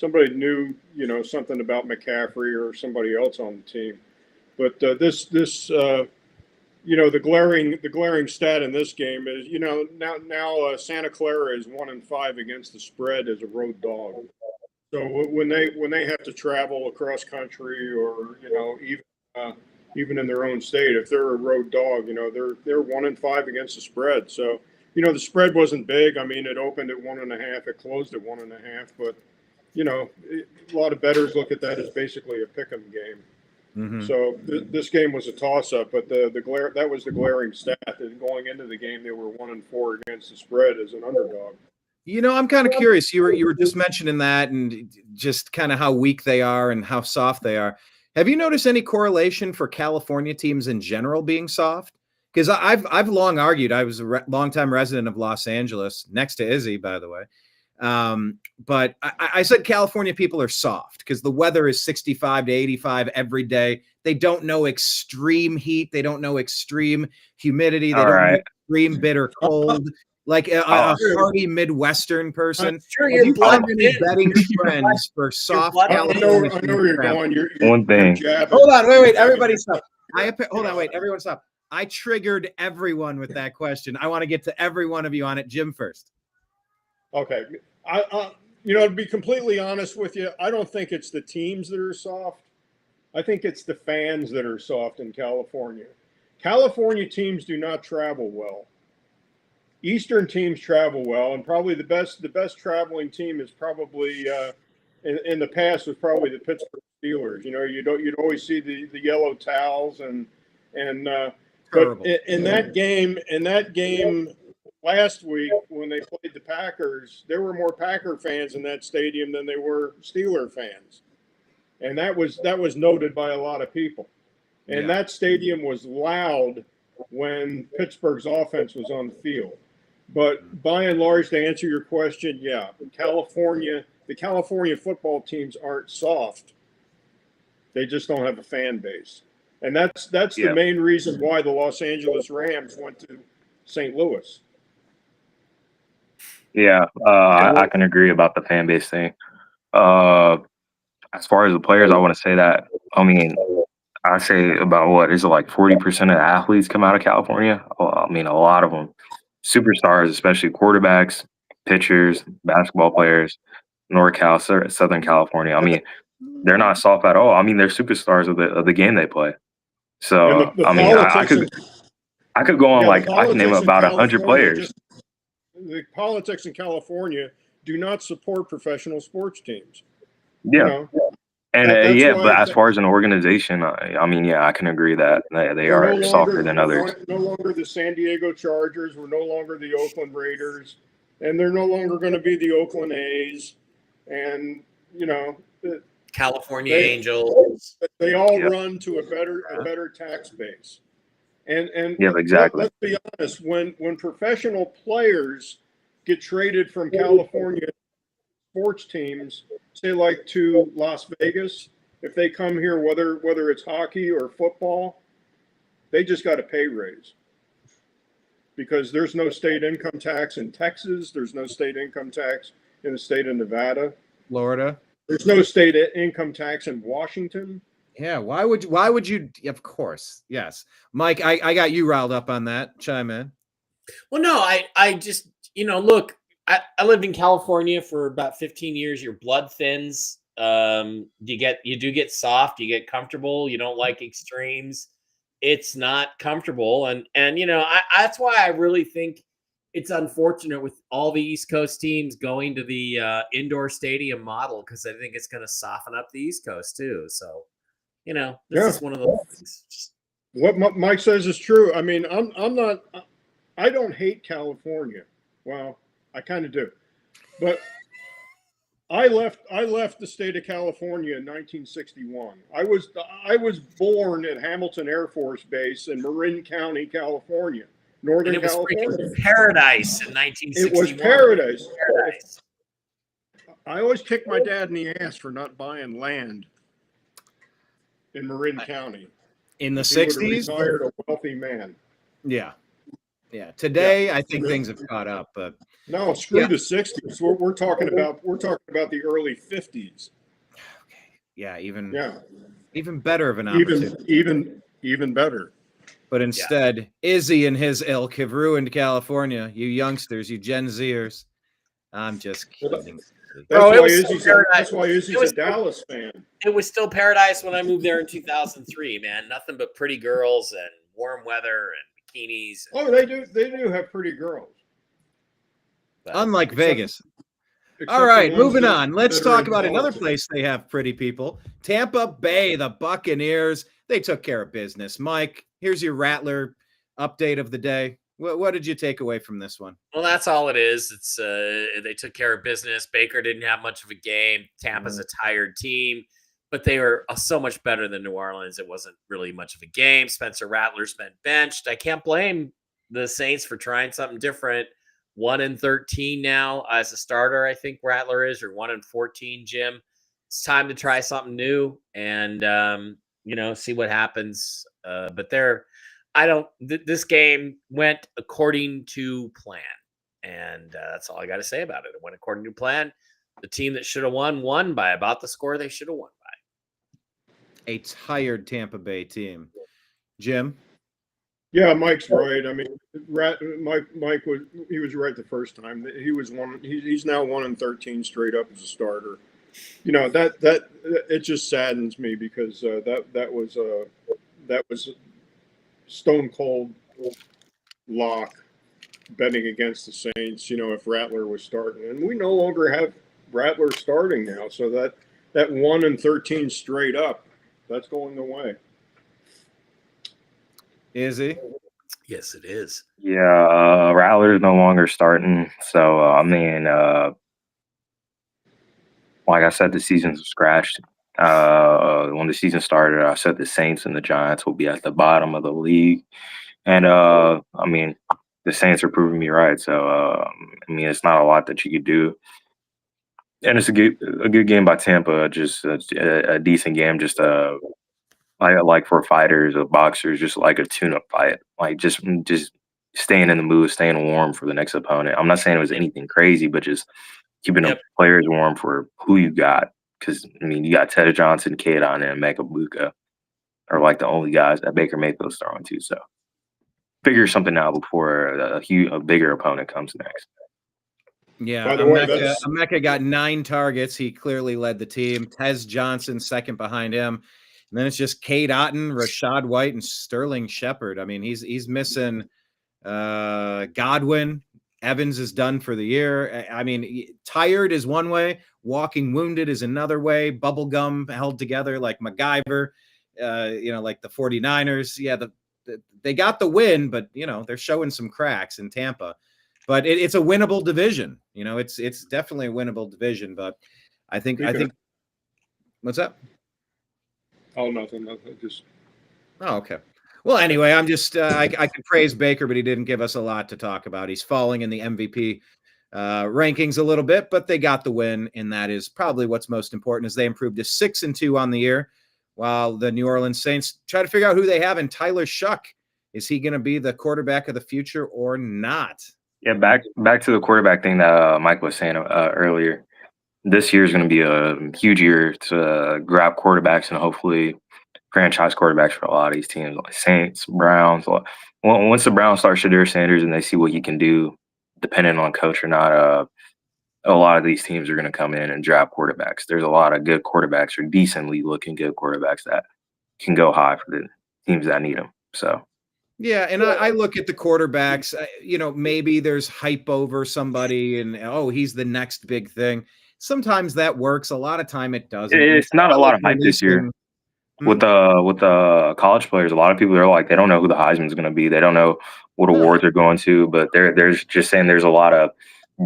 knew, something about McCaffrey or somebody else on the team. But the glaring stat in this game is, now Santa Clara is 1-5 against the spread as a road dog. So when they have to travel across country or, even in their own state, if they're a road dog, they're 1-5 against the spread. So, the spread wasn't big. I mean, it opened at 1.5, it closed at 1.5, but a lot of bettors look at that as basically a pick'em game. Mm-hmm. So this game was a toss-up, but that was the glaring stat that going into the game they were 1-4 against the spread as an underdog. I'm kind of curious. You were just mentioning that and just kind of how weak they are and how soft they are. Have you noticed any correlation for California teams in general being soft? Because I've long argued. I was a longtime resident of Los Angeles, next to Izzy, by the way. But I said California people are soft because the weather is 65 to 85 every day. They don't know extreme heat. They don't know extreme humidity. They don't know extreme bitter cold. Like a hardy Midwestern person. Sure, you're any betting trends for soft California. I know where you're going. One thing. Hold on, wait, everybody stop. Everyone stop. I triggered everyone with that question. I want to get to every one of you on it. Jim first. Okay. To be completely honest with you, I don't think it's the teams that are soft. I think it's the fans that are soft in California. California teams do not travel well. Eastern teams travel well, and probably the best traveling team is probably in the past was probably the Pittsburgh Steelers. You'd always see the yellow towels but in that game last week when they played the Packers, there were more Packer fans in that stadium than there were Steeler fans, and that was noted by a lot of people. And that stadium was loud when Pittsburgh's offense was on the field. But by and large, to answer your question, the California football teams aren't soft. They just don't have a fan base. And that's the main reason why the Los Angeles Rams went to St. Louis. Yeah, I can agree about the fan base thing. As far as the players, I want to say that, I mean, I say about what is it like 40% of athletes come out of California? Well, I mean, a lot of them, superstars, especially quarterbacks, pitchers, basketball players, NorCal, Southern California. I mean, they're not soft at all. I mean, they're superstars of the game they play. And So the I mean, politics I could go on the like I can name politics in about 100 California players. the politics in California do not support professional sports teams. Yeah. You know, And that's yeah, why but as far as an organization, I mean, yeah, I can agree that they we're are softer than others. no longer the San Diego Chargers. We're no longer the Oakland Raiders, and they're no longer going to be the Oakland A's. And you know, California Angels. They all run to a better tax base. And yeah, exactly. Let's be honest. When professional players get traded from California sports teams, say like to Las Vegas, if they come here, whether it's hockey or football, they just got a pay raise because there's no state income tax in Texas. There's no state income tax in the state of Nevada, Florida. There's no state income tax in Washington. Yeah, why would you? Of course, yes, Mike. I got you riled up on that. Chime in. Well, no, I just look. I lived in California for about 15 years. Your blood thins. You do get soft. You get comfortable. You don't like extremes. It's not comfortable, and that's why I really think it's unfortunate with all the East Coast teams going to the indoor stadium model, because I think it's going to soften up the East Coast too. So, this is one of those things. What Mike says is true. I mean, I don't hate California. Well, I kind of do, but I left the state of California in 1961. I was born at Hamilton Air Force Base in Marin County, California, Northern California. It was paradise in 1961. It was paradise. I always kicked my dad in the ass for not buying land in Marin County. In the 60s? Retired a wealthy man. Yeah. Yeah. Today, I think things have caught up, but no, screw the 60s. We're talking about the early 50s. Okay. Yeah, even better of an opportunity. Even better. But instead, Izzy and his ilk have ruined California. You youngsters, you Gen Zers. I'm just kidding. That's why Izzy's a Dallas fan. It was still paradise when I moved there in 2003, man. Nothing but pretty girls and warm weather and bikinis. Oh, they do have pretty girls. Unlike Vegas. All right, moving on. Let's talk about another place they have pretty people. Tampa Bay, the Buccaneers. They took care of business. Mike, here's your Rattler update of the day. What did you take away from this one? Well, that's all it is. It's they took care of business. Baker didn't have much of a game. Tampa's a tired team, but they were so much better than New Orleans. It wasn't really much of a game. Spencer Rattler's been benched. I can't blame the Saints for trying something different. 1-13 now as a starter, I think Rattler is, or 1-14, Jim. It's time to try something new and see what happens. But this game went according to plan, and that's all I got to say about it. It went according to plan. The team that should have won by about the score they should have won by. A tired Tampa Bay team. Jim? Yeah, Mike's right. I mean, Mike was right the first time. He's now 1-13 straight up as a starter. That it just saddens me because that was stone cold lock betting against the Saints. If Rattler was starting, and we no longer have Rattler starting now, so that 1-13 straight up, that's going away. Is he? Yes, it is. Yeah, Rattler's no longer starting. So, like I said, the season's scratched. When the season started, I said the Saints and the Giants will be at the bottom of the league. And, the Saints are proving me right. So, it's not a lot that you could do. And it's a good game by Tampa, just a decent game, just like for fighters or boxers, just like a tune-up fight, like just staying in the mood, staying warm for the next opponent. I'm not saying it was anything crazy, but just keeping the players warm for who you got. Because you got Ted Johnson, Kadon, and Mekabuka. are like the only guys that Baker Mayfield's throwing to. So figure something out before a bigger opponent comes next. Yeah, By the way, Emeka got 9 targets. He clearly led the team. Tez Johnson second behind him. And then it's just Cade Otton, Rashad White, and Sterling Shepard. I mean, he's missing Godwin. Evans is done for the year. I mean, tired is one way. Walking wounded is another way. Bubblegum held together like MacGyver, like the 49ers. Yeah, they got the win, but, they're showing some cracks in Tampa. But it's a winnable division. It's definitely a winnable division. But I think what's up? Oh, nothing. Just. Oh, okay. Well, anyway, I'm just I could praise Baker, but he didn't give us a lot to talk about. He's falling in the MVP rankings a little bit, but they got the win, and that is probably what's most important. Is they improved to 6-2 on the year, while the New Orleans Saints try to figure out who they have in Tyler Shuck. Is he going to be the quarterback of the future or not? Yeah, back to the quarterback thing that Mike was saying earlier. This year is going to be a huge year to grab quarterbacks and hopefully franchise quarterbacks for a lot of these teams, like Saints, Browns. Once the Browns start Shadir Sanders and they see what he can do, depending on coach or not, a lot of these teams are going to come in and draft quarterbacks. There's a lot of good quarterbacks or decently looking good quarterbacks that can go high for the teams that need them. So. Yeah, and I look at the quarterbacks, maybe there's hype over somebody and, he's the next big thing. Sometimes that works. A lot of time it doesn't. It's not a lot of hype this year. With the college players, a lot of people are like, they don't know who the Heisman is going to be. They don't know what awards they're going to, but they're just saying there's a lot of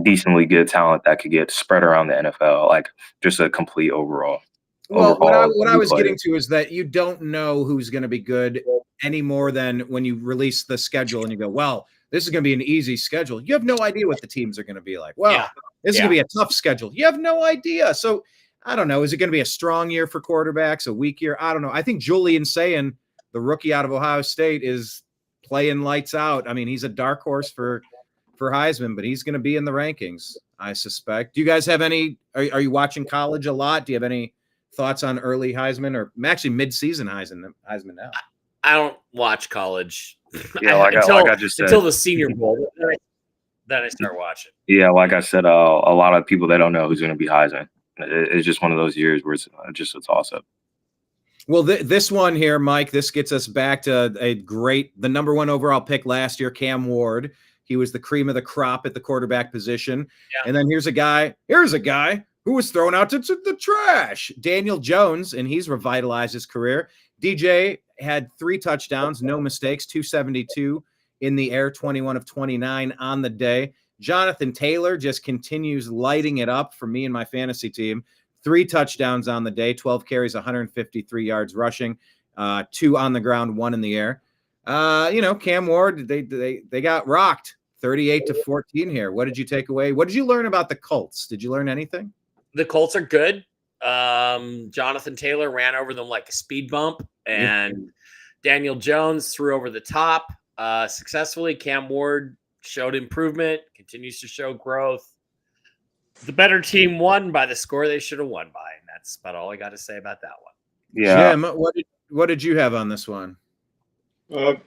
decently good talent that could get spread around the NFL, like just a complete overall. Well, what I was getting to is that you don't know who's going to be good any more than when you release the schedule and you go, well, this is going to be an easy schedule. You have no idea what the teams are going to be like. Well, this is going to be a tough schedule. You have no idea. So I don't know. Is it going to be a strong year for quarterbacks, a weak year? I don't know. I think Julian Sayin, the rookie out of Ohio State, is playing lights out. I mean, he's a dark horse for Heisman, but he's going to be in the rankings, I suspect. Do you guys have any are you watching college a lot? Do you have any thoughts on early Heisman or actually mid-season Heisman now? I don't watch college. Yeah, until the Senior Bowl. Then I start watching. Yeah, like I said, a lot of people, they don't know who's going to be Heisman. It's just one of those years where it's just a toss-up. Well, this one here, Mike, this gets us back to the number 1 overall pick last year, Cam Ward. He was the cream of the crop at the quarterback position. Yeah. And then here's a guy who was thrown out to the trash, Daniel Jones, and he's revitalized his career. DJ had 3 touchdowns, no mistakes, 272 in the air, 21 of 29 on the day. Jonathan Taylor just continues lighting it up for me and my fantasy team. 3 touchdowns on the day, 12 carries, 153 yards rushing, 2 on the ground, 1 in the air. Cam Ward, they got rocked 38-14 here. What did you take away? What did you learn about the Colts? Did you learn anything? The Colts are good. Jonathan Taylor ran over them like a speed bump, and Daniel Jones threw over the top successfully. Cam Ward showed improvement, continues to show growth. The better team won by the score they should have won by, and that's about all I got to say about that one. Yeah, Jim, what did you have on this one? What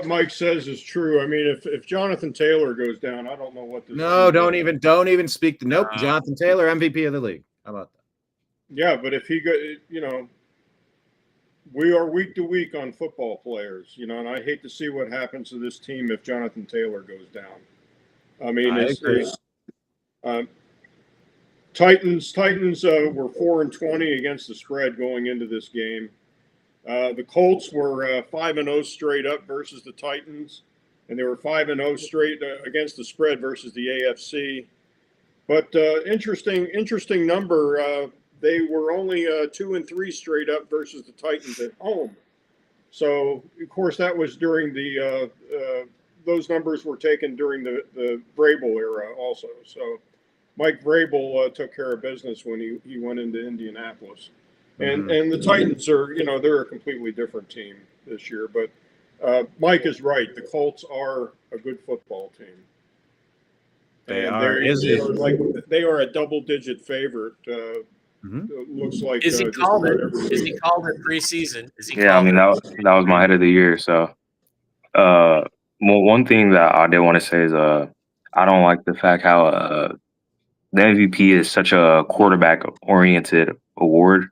Mike says is true. I mean, if Jonathan Taylor goes down, I don't know what this. No, don't even speak to. Nope, Jonathan Taylor, MVP of the league. How about that? Yeah, but if he go, we are week to week on football players, and I hate to see what happens to this team if Jonathan Taylor goes down. I mean, Titans were 4-20 against the spread going into this game. The Colts were 5-0 straight up versus the Titans, and they were 5-0 straight against the spread versus the AFC. But interesting number. They were only 2-3 straight up versus the Titans at home. So, of course, that was during those numbers were taken during the Vrabel era also. So, Mike Vrabel took care of business when he went into Indianapolis. And the Titans are, they're a completely different team this year. But Mike is right. The Colts are a good football team. They are a double-digit favorite looks like is he called it? Is he called it preseason? Is he? Yeah, I mean that was my head of the year. So, one thing that I did want to say is I don't like the fact how the MVP is such a quarterback oriented award.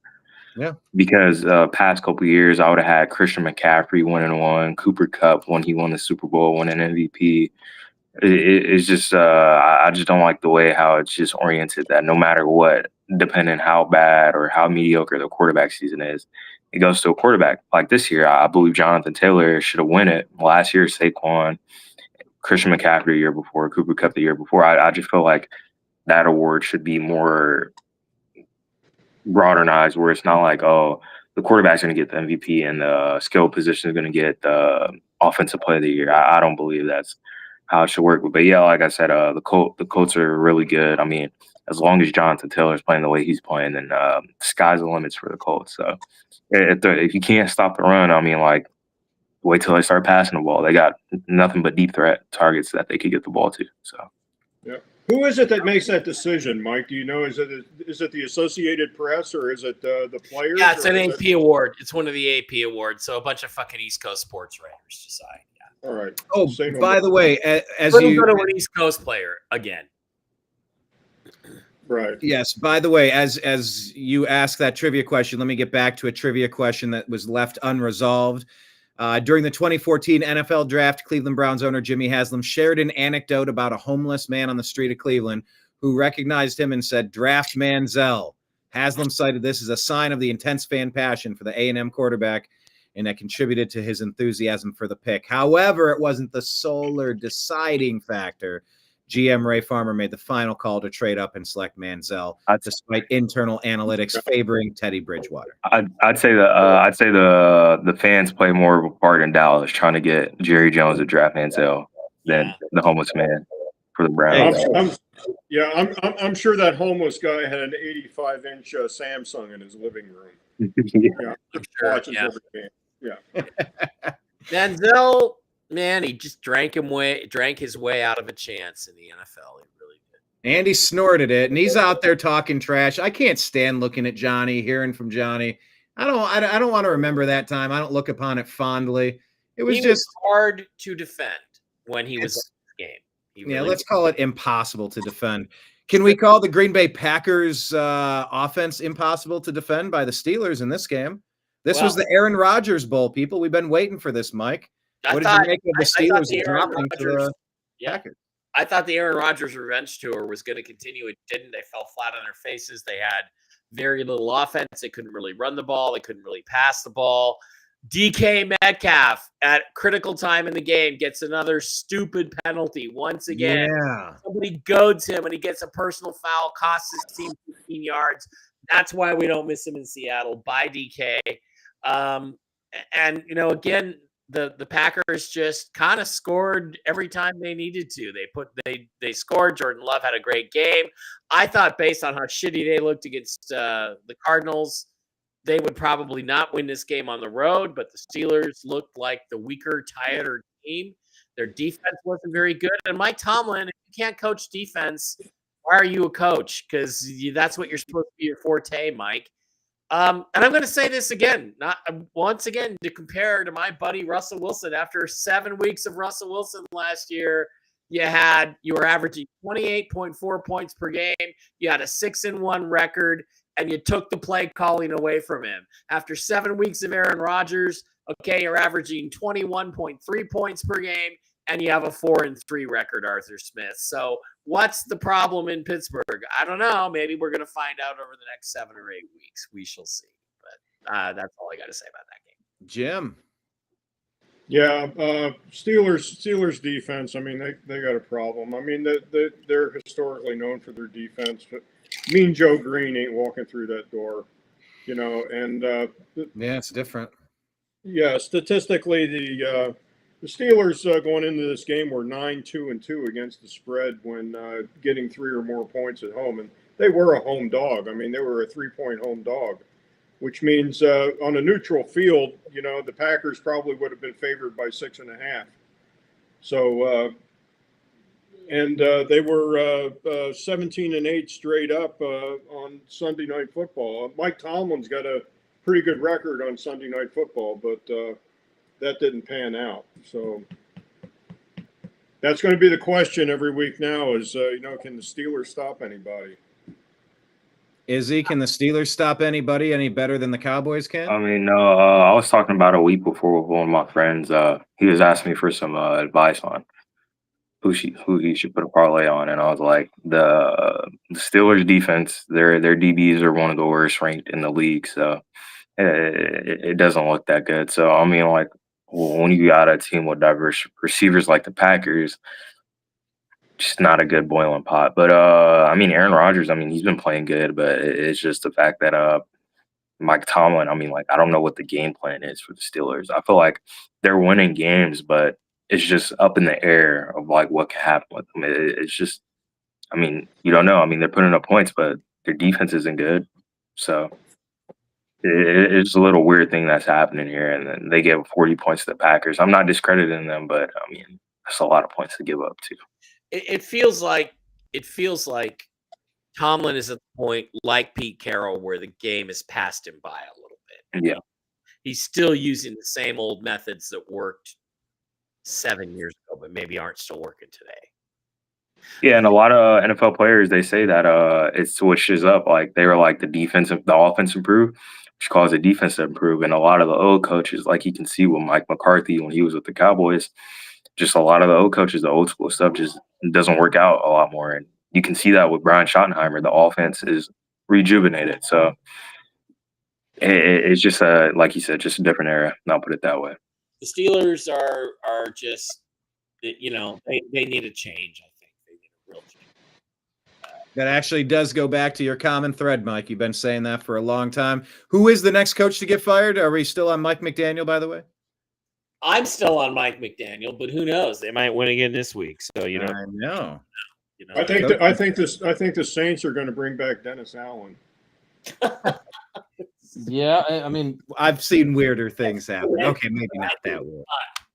Yeah, because past couple years I would have had Christian McCaffrey winning one, Cooper Kupp when he won the Super Bowl, winning MVP. It's just I just don't like the way how it's just oriented that no matter what, depending how bad or how mediocre the quarterback season is, it goes to a quarterback. Like this year, I believe Jonathan Taylor should have won it. Last year, Saquon, Christian McCaffrey the year before, Cooper Kupp the year before. I just feel like that award should be more modernized, where it's not like, oh, the quarterback's going to get the MVP and the skill position is going to get the offensive play of the year. I don't believe that's how it should work. But yeah, like I said, the Colts are really good. I mean, as long as Jonathan Taylor's playing the way he's playing, then sky's the limits for the Colts. So if you can't stop the run, I mean, like, wait till they start passing the ball. They got nothing but deep threat targets that they could get the ball to. So yeah. Who is it that makes that decision, Mike? Do you know? Is it the Associated Press or is it the players? Yeah, it's an AP award. It's one of the AP awards. So a bunch of fucking East Coast sports writers decide. Yeah. All right. Oh, by the way, as you go to an East Coast player again. Right. Yes. By the way, as you ask that trivia question, let me get back to a trivia question that was left unresolved. During the 2014 NFL draft, Cleveland Browns owner Jimmy Haslam shared an anecdote about a homeless man on the street of Cleveland who recognized him and said, "Draft Manziel." Haslam cited this as a sign of the intense fan passion for the A&M quarterback, and that contributed to his enthusiasm for the pick. However, it wasn't the sole or deciding factor. GM Ray Farmer made the final call to trade up and select Manziel, despite internal analytics favoring Teddy Bridgewater. I'd say the fans play more of a part in Dallas trying to get Jerry Jones to draft Manziel than the homeless man for the Browns. I'm sure that homeless guy had an 85-inch Samsung in his living room. Yeah, Manziel. Man, he just drank his way out of a chance in the NFL. He really did. And he snorted it, and he's out there talking trash. I can't stand looking at Johnny, hearing from Johnny. I don't want to remember that time. I don't look upon it fondly. It was just hard to defend when he was in this game. Let's call it impossible to defend. Can we call the Green Bay Packers offense impossible to defend by the Steelers in this game? This was the Aaron Rodgers Bowl, people. We've been waiting for this, Mike. What did you make of the Steelers dropping to the Packers? I thought the Aaron Rodgers revenge tour was going to continue. It didn't. They fell flat on their faces. They had very little offense. They couldn't really run the ball. They couldn't really pass the ball. DK Metcalf at critical time in the game gets another stupid penalty once again. Yeah. Somebody goads him and he gets a personal foul, costs his team 15 yards. That's why we don't miss him in Seattle by DK. And, again, the Packers just kind of scored every time they needed to. They scored. Jordan Love had a great game. I thought based on how shitty they looked against the Cardinals, they would probably not win this game on the road, but the Steelers looked like the weaker, tighter team. Their defense wasn't very good. And Mike Tomlin, if you can't coach defense, why are you a coach? Because that's what you're supposed to be your forte, Mike. And I'm going to say this again, not once again, to compare to my buddy Russell Wilson. After 7 weeks of Russell Wilson last year, you were averaging 28.4 points per game. You had a 6-1 record, and you took the play calling away from him. After 7 weeks of Aaron Rodgers, you're averaging 21.3 points per game, and you have a 4-3 record, Arthur Smith. So what's the problem in Pittsburgh? I don't know. Maybe we're going to find out over the next 7 or 8 weeks. We shall see. But that's all I got to say about that game. Jim. Yeah, Steelers defense. I mean, they got a problem. I mean, they're historically known for their defense, but Mean Joe Green ain't walking through that door, And it's different. Yeah, statistically, the Steelers going into this game were 9-2-2 against the spread when getting 3 or more points at home, and they were a home dog. I mean, they were a 3-point home dog, which means on a neutral field, the Packers probably would have been favored by 6.5. So and they were 17-8 straight up on Sunday Night Football. Mike Tomlin's got a pretty good record on Sunday Night Football, but that didn't pan out. So that's going to be the question every week now: is can the Steelers stop anybody? Can the Steelers stop anybody any better than the Cowboys can? I mean, no. I was talking about a week before with one of my friends. He was asking me for some advice on who he should put a parlay on, and I was like, the Steelers defense, their DBs are one of the worst ranked in the league, so it doesn't look that good. So I mean, like, when you got a team with diverse receivers like the Packers, just not a good boiling pot. But I mean, Aaron Rodgers, I mean, he's been playing good, but it's just the fact that Mike Tomlin, I mean, like, I don't know what the game plan is for the Steelers. I feel like they're winning games, but it's just up in the air of like what can happen with them. It's just, I mean, you don't know. I mean, they're putting up points, but their defense isn't good. So it's a little weird thing that's happening here. And then they gave 40 points to the Packers. I'm not discrediting them, but I mean, that's a lot of points to give up too. It feels like Tomlin is at the point like Pete Carroll where the game has passed him by a little bit. Yeah. He's still using the same old methods that worked 7 years ago, but maybe aren't still working today. Yeah, and a lot of NFL players, they say that it switches up. Like, they were like the offense improved, which caused the defense to improve. And a lot of the old coaches, like you can see with Mike McCarthy when he was with the Cowboys, just a lot of the old coaches, the old school stuff just doesn't work out a lot more. And you can see that with Brian Schottenheimer. The offense is rejuvenated. So it's just, like you said, just a different era. I'll put it that way. The Steelers are just, they need a change, I think. They need a real change. That actually does go back to your common thread, Mike. You've been saying that for a long time. Who is the next coach to get fired? Are we still on Mike McDaniel, by the way? I'm still on Mike McDaniel, but who knows? They might win again this week. So I know. I think the Saints are going to bring back Dennis Allen. Yeah, I mean, I've seen weirder things happen. Okay, maybe not that weird.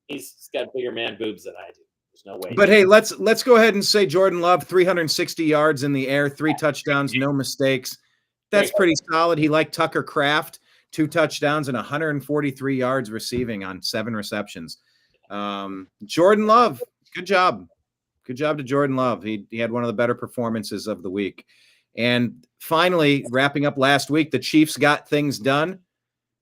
He's got bigger man boobs than I do. There's no way. But hey, let's go ahead and say Jordan Love, 360 yards in the air, 3 touchdowns, no mistakes. That's pretty solid. He liked Tucker Kraft, 2 touchdowns and 143 yards receiving on 7 receptions. Jordan Love, good job. Good job to Jordan Love. He had one of the better performances of the week. And finally, wrapping up last week, the Chiefs got things done.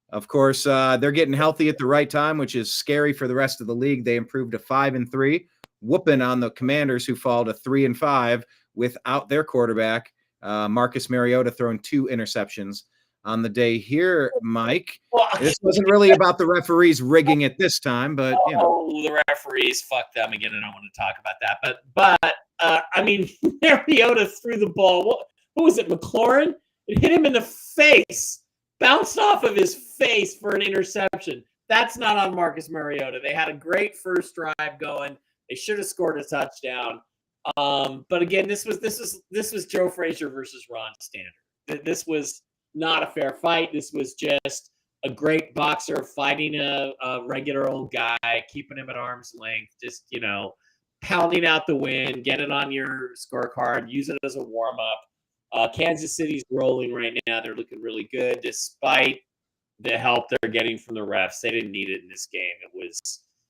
Of course, they're getting healthy at the right time, which is scary for the rest of the league. They improved to 5-3, whooping on the Commanders, who fall to 3-5 without their quarterback, Marcus Mariota, throwing 2 interceptions on the day here, Mike. This wasn't really about the referees rigging it this time, but the referees, fuck them again. I don't want to talk about that. But I mean, Mariota threw the ball. What was it, McLaurin? It hit him in the face, bounced off of his face for an interception. That's not on Marcus Mariota. They had a great first drive going. They should have scored a touchdown. But again, this was Joe Frazier versus Ron Standard. This was not a fair fight. This was just a great boxer fighting a regular old guy, keeping him at arm's length, just, pounding out the win, get it on your scorecard, use it as a warm-up. Kansas City's rolling right now. They're looking really good despite the help they're getting from the refs. They didn't need it in this game. It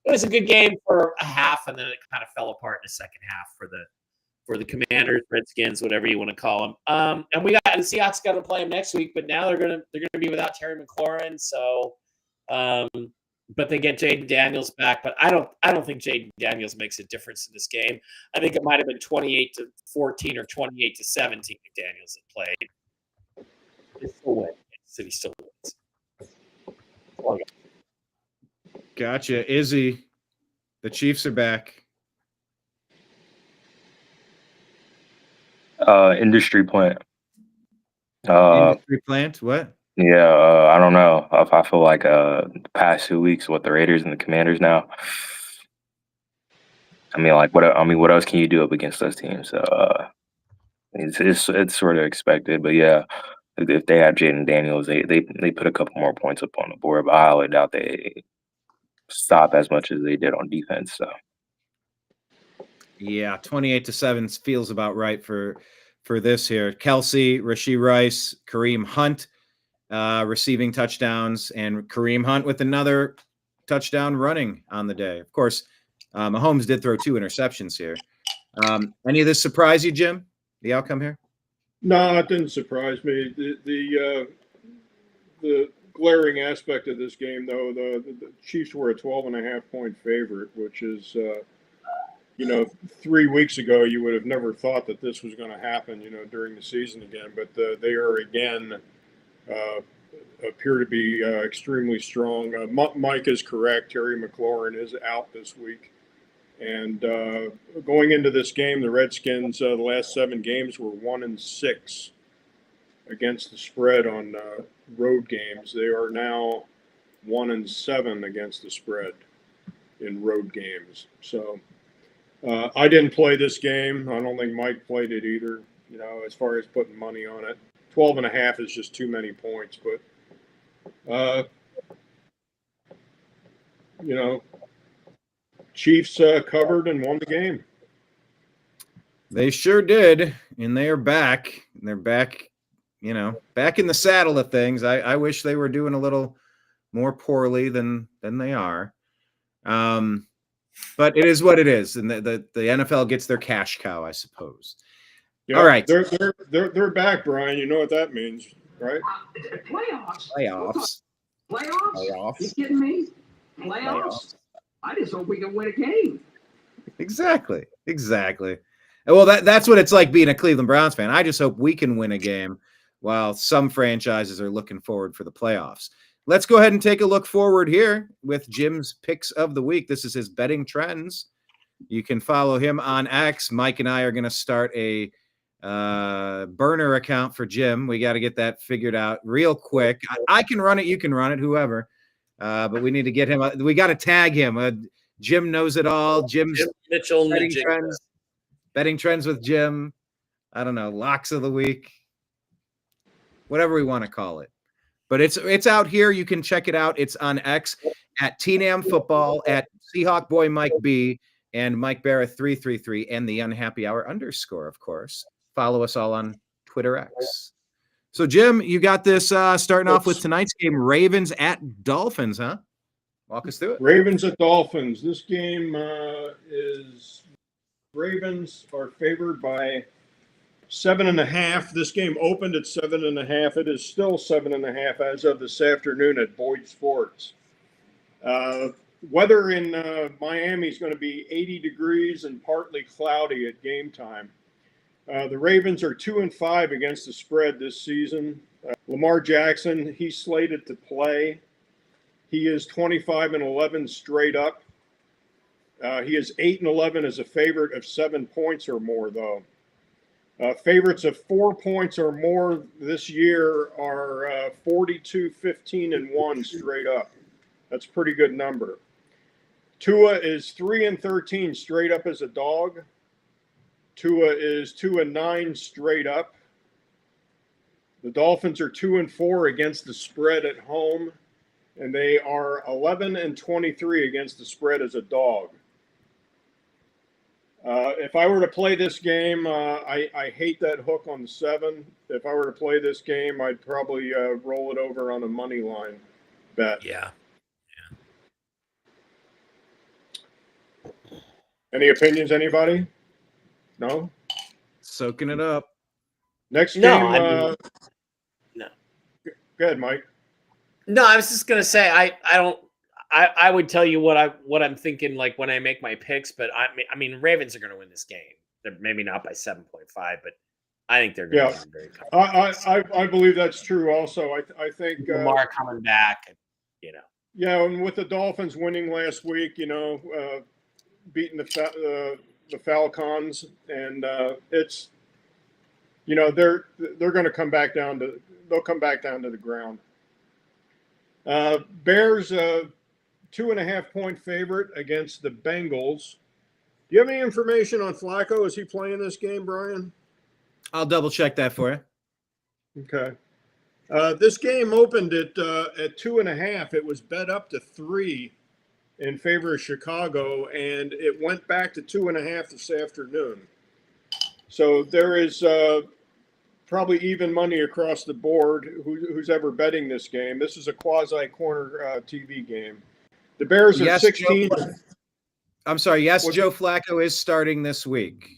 was a good game for a half, and then it kind of fell apart in the second half for the Commanders, Redskins, whatever you want to call them. And the Seahawks got to play them next week, but now they're gonna be without Terry McLaurin. So, but they get Jaden Daniels back. But I don't think Jaden Daniels makes a difference in this game. I think it might have been 28-14 or 28-17 if Daniels had played. They still win. City still wins. Gotcha, Izzy. The Chiefs are back. Industry plant. Industry plant? What? Yeah, I don't know. I feel like the past 2 weeks with the Raiders and the Commanders now. I mean, like, what else can you do up against those teams? It's sort of expected, but yeah, if they have Jaden Daniels, they put a couple more points up on the board, but I highly doubt they stop as much as they did on defense. So Yeah, 28-7 feels about right for this here. Kelsey, Rashee Rice, Kareem Hunt receiving touchdowns, and Kareem Hunt with another touchdown running on the day. Of course, Mahomes did throw 2 interceptions here. Any of this surprise you, Jim? The outcome here? No, it didn't surprise me. The glaring aspect of this game, though, the Chiefs were a 12.5-point favorite, which is, 3 weeks ago you would have never thought that this was going to happen, during the season again. But they are again appear to be extremely strong. Mike is correct. Terry McLaurin is out this week. And going into this game, the Redskins, the last 7 games were 1-6 against the spread on road games. They are now 1-7 against the spread in road games. So I didn't play this game. I don't think Mike played it either, as far as putting money on it. 12.5 is just too many points, but Chiefs covered and won the game. They sure did, and they are back. And they're back, back in the saddle of things. I wish they were doing a little more poorly than they are. But it is what it is, and the NFL gets their cash cow, I suppose. Yeah, all right, they're back, Brian. You know what that means, right? Playoffs. You kidding me? Playoffs. I just hope we can win a game. Exactly. Well, that's what it's like being a Cleveland Browns fan. I just hope we can win a game, while some franchises are looking forward for the playoffs. Let's go ahead and take a look forward here with Jim's picks of the week. This is his betting trends. You can follow him on X. Mike and I are going to start a burner account for Jim. We got to get that figured out real quick. I can run it. You can run it, whoever. But we need to get him. We got to tag him. Jim knows it all. Jim's Mitchell betting trends with Jim. I don't know, locks of the week, whatever we want to call it. But it's out here. You can check it out. It's on X at TNAM Football, at seahawkboymikeb, and Mike Bara 333, and the Unhappy Hour _ of course. Follow us all on Twitter X. So, Jim, you got this starting off with tonight's game, Ravens at Dolphins, huh? Walk us through it. Ravens at Dolphins. This game is Ravens are favored by 7.5. This game opened at 7.5. It is still 7.5 as of this afternoon at Boyd Sports. Weather in Miami is going to be 80 degrees and partly cloudy at game time. The Ravens are 2-5 against the spread this season. Lamar Jackson, he's slated to play. He is 25-11 straight up. He is 8-11 as a favorite of 7 points or more, though. Favorites of 4 points or more this year are 42-15-1 straight up. That's a pretty good number. Tua is 3-13 straight up as a dog. Tua is 2-9 straight up. The Dolphins are 2-4 against the spread at home, and they are 11-23 against the spread as a dog. If I were to play this game, I hate that hook on the 7. If I were to play this game, I'd probably roll it over on a money line bet. Yeah. Any opinions, anybody? No? Soaking it up. Next game. No. Go ahead, Mike. No, I was just gonna say I would tell you what I'm thinking, like, when I make my picks, but I mean Ravens are gonna win this game. They're maybe not by 7.5, but I think they're gonna win very comfortably. I believe that's true also. I think Lamar coming back, Yeah, and with the Dolphins winning last week, beating the Falcons, and it's they're going to come back down to the ground. Bears 2.5-point favorite against the Bengals. Do you have any information on Flacco? Is he playing this game, Brian? I'll double check that for you. Okay. This game opened at 2.5. It was bet up to 3 in favor of Chicago, and it went back to 2.5 this afternoon. So there is probably even money across the board. Who's ever betting this game? This is a quasi-corner TV game. The Bears are 16. I'm sorry. Yes, Joe Flacco is starting this week.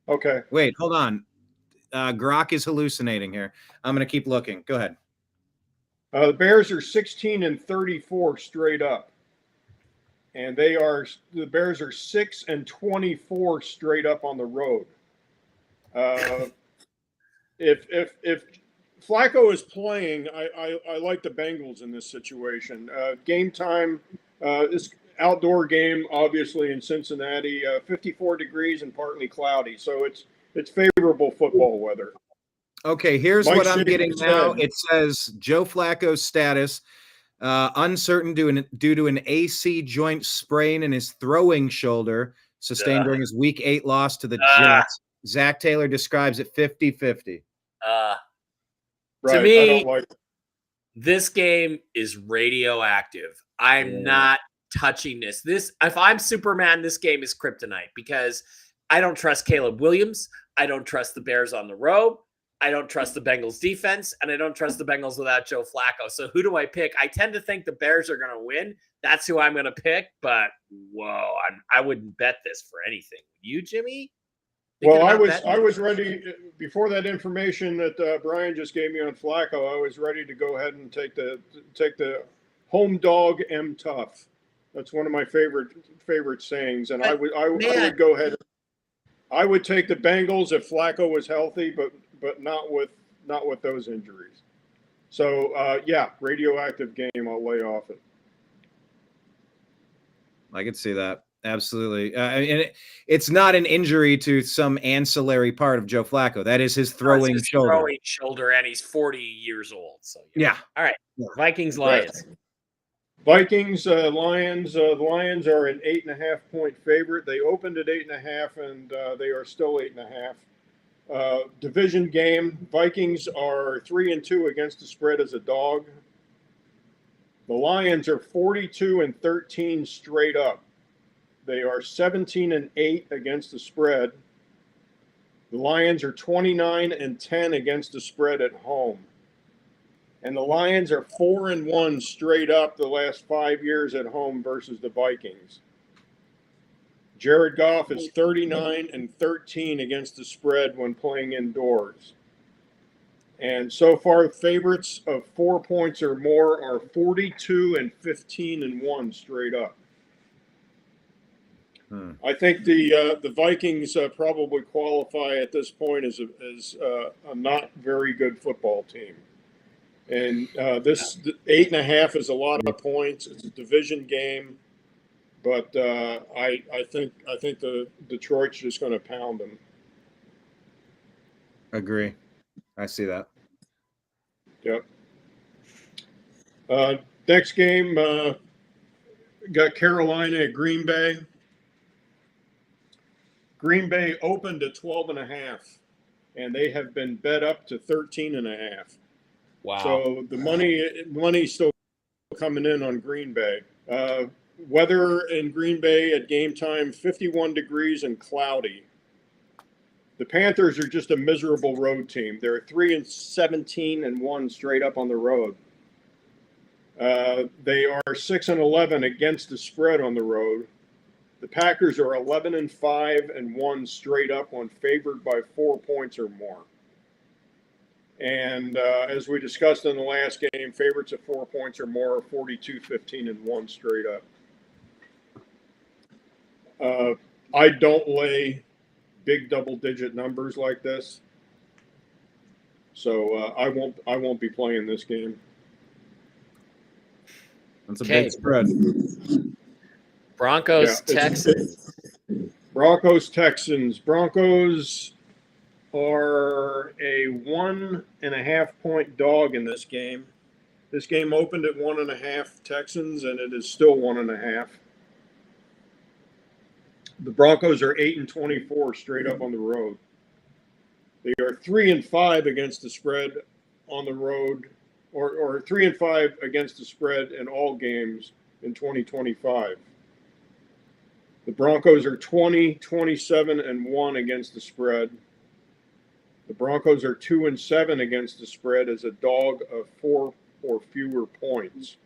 Okay. Wait, hold on. Grok is hallucinating here. I'm going to keep looking. Go ahead. The Bears are 16-34 straight up. And the Bears are 6-24 straight up on the road. If Flacco is playing, I like the Bengals in this situation. Game time, this outdoor game, obviously in Cincinnati, 54 degrees and partly cloudy, so it's favorable football weather. Okay, here's what I'm getting now. It says Joe Flacco's status uncertain due to an AC joint sprain in his throwing shoulder sustained during his Week 8 loss to the Jets. Zach Taylor describes it 50-50. To me, this game is radioactive. I'm not touching this. If I'm Superman, this game is kryptonite because I don't trust Caleb Williams. I don't trust the Bears on the road. I don't trust the Bengals defense, and I don't trust the Bengals without Joe Flacco. So who do I pick? I tend to think the Bears are going to win. That's who I'm going to pick. But whoa, I wouldn't bet this for anything. You, Jimmy? Well, I was ready before that information that Brian just gave me on Flacco. I was ready to go ahead and take the home dog M tough. That's one of my favorite sayings, and I would go ahead. I would take the Bengals if Flacco was healthy, but not with those injuries. So radioactive game. I'll lay off it. I could see that. Absolutely. And it's not an injury to some ancillary part of Joe Flacco. that is his throwing shoulder. Throwing shoulder, and he's 40 years old. So yeah. All right. Vikings, Lions. Vikings, Lions. The Lions are an 8.5-point favorite. They opened at 8.5, and they are still 8.5. Division game. Vikings are 3-2 against the spread as a dog. The Lions are 42-13 straight up. They are 17-8 against the spread. The Lions are 29-10 against the spread at home. And the Lions are 4-1 straight up the last 5 years at home versus the Vikings. Jared Goff is 39-13 against the spread when playing indoors. And so far, favorites of 4 points or more are 42-15-1 straight up. I think the Vikings probably qualify at this point as a not very good football team. And this 8.5 is a lot of points. It's a division game, but I think the Detroit's just going to pound them. Agree. I see that. Yep. Next game got Carolina at Green Bay. Green Bay opened at 12.5, and they have been bet up to 13.5. Wow. So the money's still coming in on Green Bay. Weather in Green Bay at game time, 51 degrees and cloudy. The Panthers are just a miserable road team. They're 3-17-1 straight up on the road. They are 6-11 against the spread on the road. The Packers are 11-5-1 straight up when favored by 4 points or more. And as we discussed in the last game, favorites at 4 points or more are 42-15-1 straight up. I don't lay big double-digit numbers like this, so I won't be playing this game. That's a big spread. Broncos, Texans. Broncos, Texans. Broncos are a 1.5-point dog in this game. This game opened at 1.5 Texans, and it is still 1.5. The Broncos are 8-24 straight up on the road. They are 3-5 against the spread on the road, or 3-5 against the spread in all games in 2025. The Broncos are 20, 27, and 1 against the spread. The Broncos are 2 and 7 against the spread as a dog of 4 or fewer points.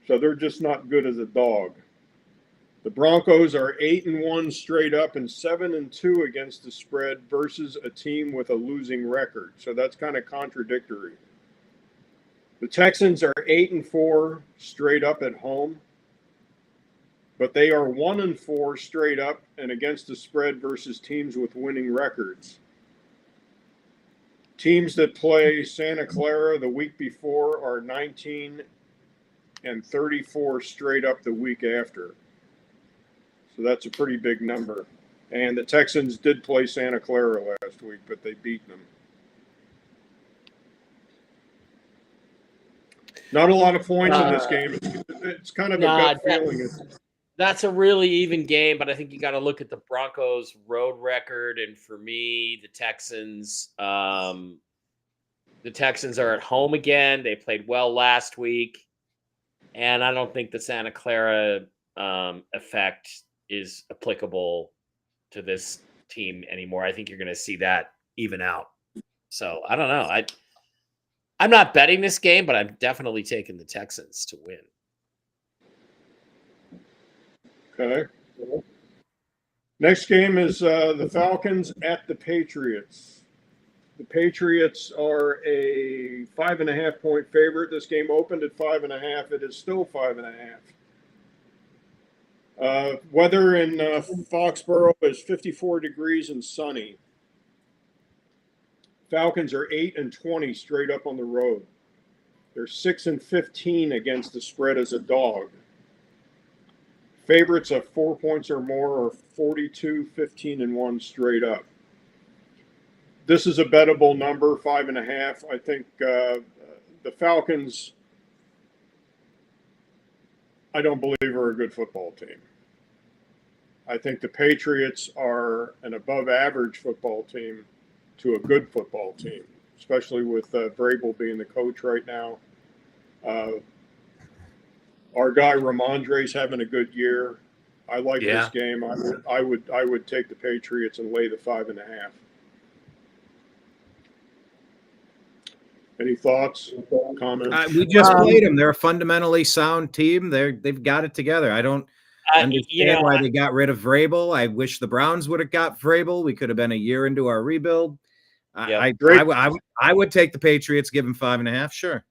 So they're just not good as a dog. The Broncos are 8 and 1 straight up and 7 and 2 against the spread versus a team with a losing record. So that's kind of contradictory. The Texans are 8 and 4 straight up at home, but they are 1 and 4 straight up and against the spread versus teams with winning records. Teams that play Santa Clara the week before are 19 and 34 straight up the week after. So that's a pretty big number. And the Texans did play Santa Clara last week, but they beat them. Not a lot of points in this game. It's kind of a gut feeling. That's a really even game, but I think you got to look at the Broncos' road record. And for me, the Texans are at home again. They played well last week. And I don't think the Santa Clara effect is applicable to this team anymore. I think you're going to see that even out. So I don't know. I'm not betting this game, but I'm definitely taking the Texans to win. Okay. Next game is the Falcons at the Patriots. The Patriots are a 5.5 point favorite. This game opened at 5.5. It is still 5.5. Weather in Foxborough is 54 degrees and sunny. Falcons are 8 and 20 straight up on the road. They're 6 and 15 against the spread as a dog. Favorites of 4 points or more are 42, 15, and 1 straight up. This is a bettable number, 5.5. I think the Falcons, I don't believe, are a good football team. I think the Patriots are an above-average football team to a good football team, especially with Vrabel being the coach right now. Our guy Ramondre's having a good year. I like this game. I would take the Patriots and lay the 5.5. Any thoughts, comments? We just played them. They're a fundamentally sound team. They've got it together. I don't understand why they got rid of Vrabel. I wish the Browns would have got Vrabel. We could have been a year into our rebuild. I would take the Patriots, give them 5.5. Sure.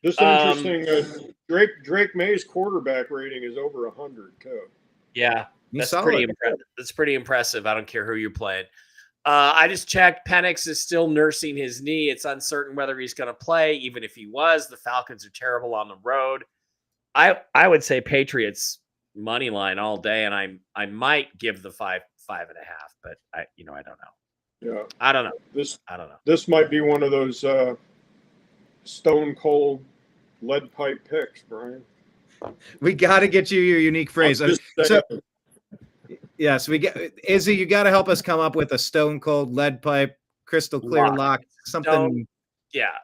This is interesting. Drake May's quarterback rating is over 100 too. Yeah, that's pretty impressive. That's pretty impressive. I don't care who you're playing. I just checked. Penix is still nursing his knee. It's uncertain whether he's going to play. Even if he was, the Falcons are terrible on the road. I would say Patriots money line all day, and I might give the 5.5, but I don't know. Yeah, I don't know. I don't know. This might be one of those stone cold lead pipe picks, Brian. We got to get you your unique phrase. Yes, we get Izzy. You got to help us come up with a stone cold lead pipe, crystal clear lock, something. Yeah.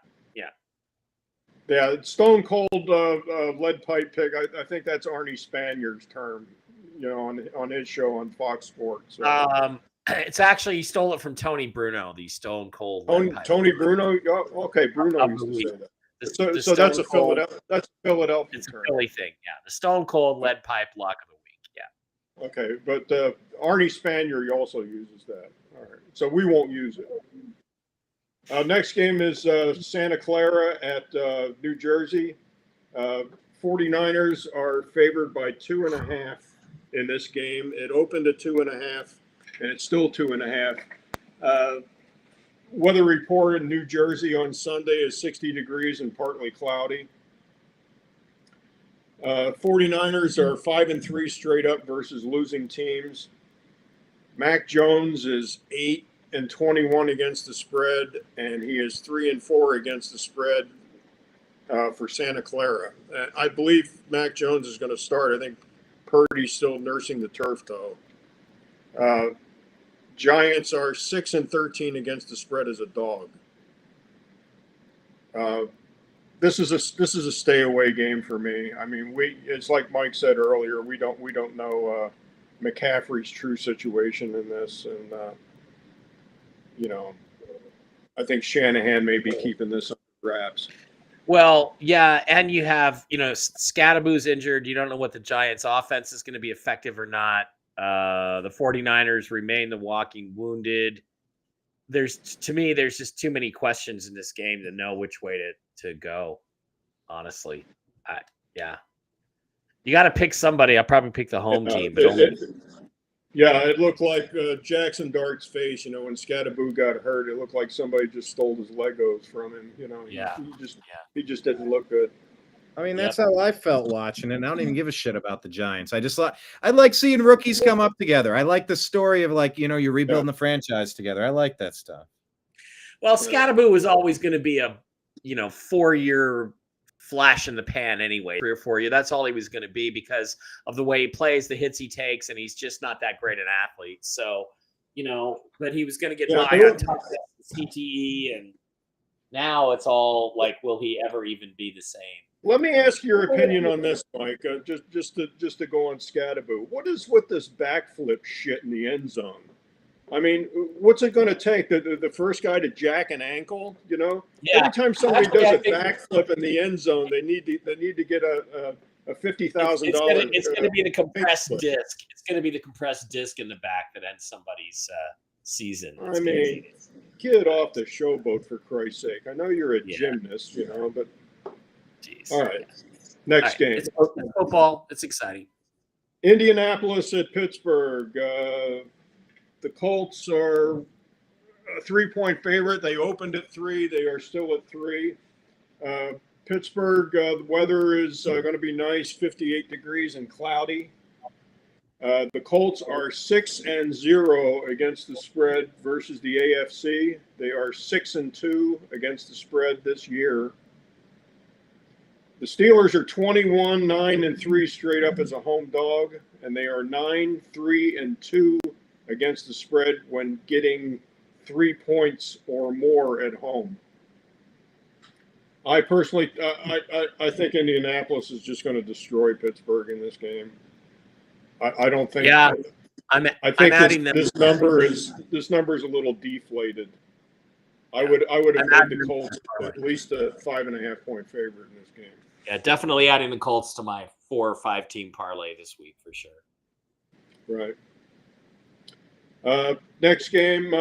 Stone cold lead pipe pick. I think that's Arnie Spaniard's term. On his show on Fox Sports. So. It's actually he stole it from Tony Bruno. The stone cold. Tony Bruno. Oh, okay, Bruno used to say that. So that's a Philadelphia. That's a Philadelphia. It's term. A Philly thing. Yeah, the stone cold lead pipe lock of the week. Yeah. Okay, but Arnie Spaniard also uses that. All right, so we won't use it. Next game is Santa Clara at New Jersey. 49ers are favored by 2.5 in this game. It opened at 2.5, and it's still 2.5. Weather report in New Jersey on Sunday is 60 degrees and partly cloudy. 49ers are 5-3 straight up versus losing teams. Mac Jones is 8-21 against the spread, and he is 3-4 against the spread for Santa Clara. I believe Mac Jones is going to start. I think Purdy's still nursing the turf toe. Giants are 6-13 against the spread as a dog. this is a stay away game for me. I mean, it's like Mike said earlier. We don't know McCaffrey's true situation in this, and I think Shanahan may be keeping this under wraps. Well, yeah, and you have, Scattaboo's injured. You don't know what the Giants' offense is going to be effective or not. The 49ers remain the walking wounded. There's just too many questions in this game to know which way to go, honestly. Yeah. You got to pick somebody. I'll probably pick the home team. But it looked like Jackson Dart's face, when Scattaboo got hurt. It looked like somebody just stole his Legos from him. He just didn't look good. I mean, that's how I felt watching it. And I don't even give a shit about the Giants. I like seeing rookies come up together. I like the story of you're rebuilding the franchise together. I like that stuff. Well, Scattaboo was always going to be a 4-year flash in the pan anyway, 3 or 4 years. That's all he was going to be because of the way he plays, the hits he takes, and he's just not that great an athlete. So, but he was going to get by on top of CTE, and now it's all like, will he ever even be the same? Let me ask your opinion on this, Mike. Just to go on Scattaboo. What is with this backflip shit in the end zone? I mean, what's it going to take? The first guy to jack an ankle? Every time somebody does a backflip in the end zone, they need to get a $50,000. It's going to be the compressed disc. It's going to be the compressed disc in the back that ends somebody's season. I mean, get off the showboat, for Christ's sake. I know you're a gymnast, but. Jeez. All right. Next game. It's football. It's exciting. Indianapolis at Pittsburgh. The Colts are a 3-point favorite. They opened at 3. They are still at 3. Pittsburgh, the weather is going to be nice, 58 degrees and cloudy. The Colts are 6-0 against the spread versus the AFC. They are 6-2 against the spread this year. The Steelers are 21-9-3 straight up as a home dog, and they are 9-3-2 against the spread when getting 3 points or more at home. I personally, I think Indianapolis is just going to destroy Pittsburgh in this game. I don't think. Yeah, I think this number is a little deflated. I would have made the Colts at least a 5.5 point favorite in this game. Yeah, definitely adding the Colts to my 4 or 5 team parlay this week for sure. Right. Next game,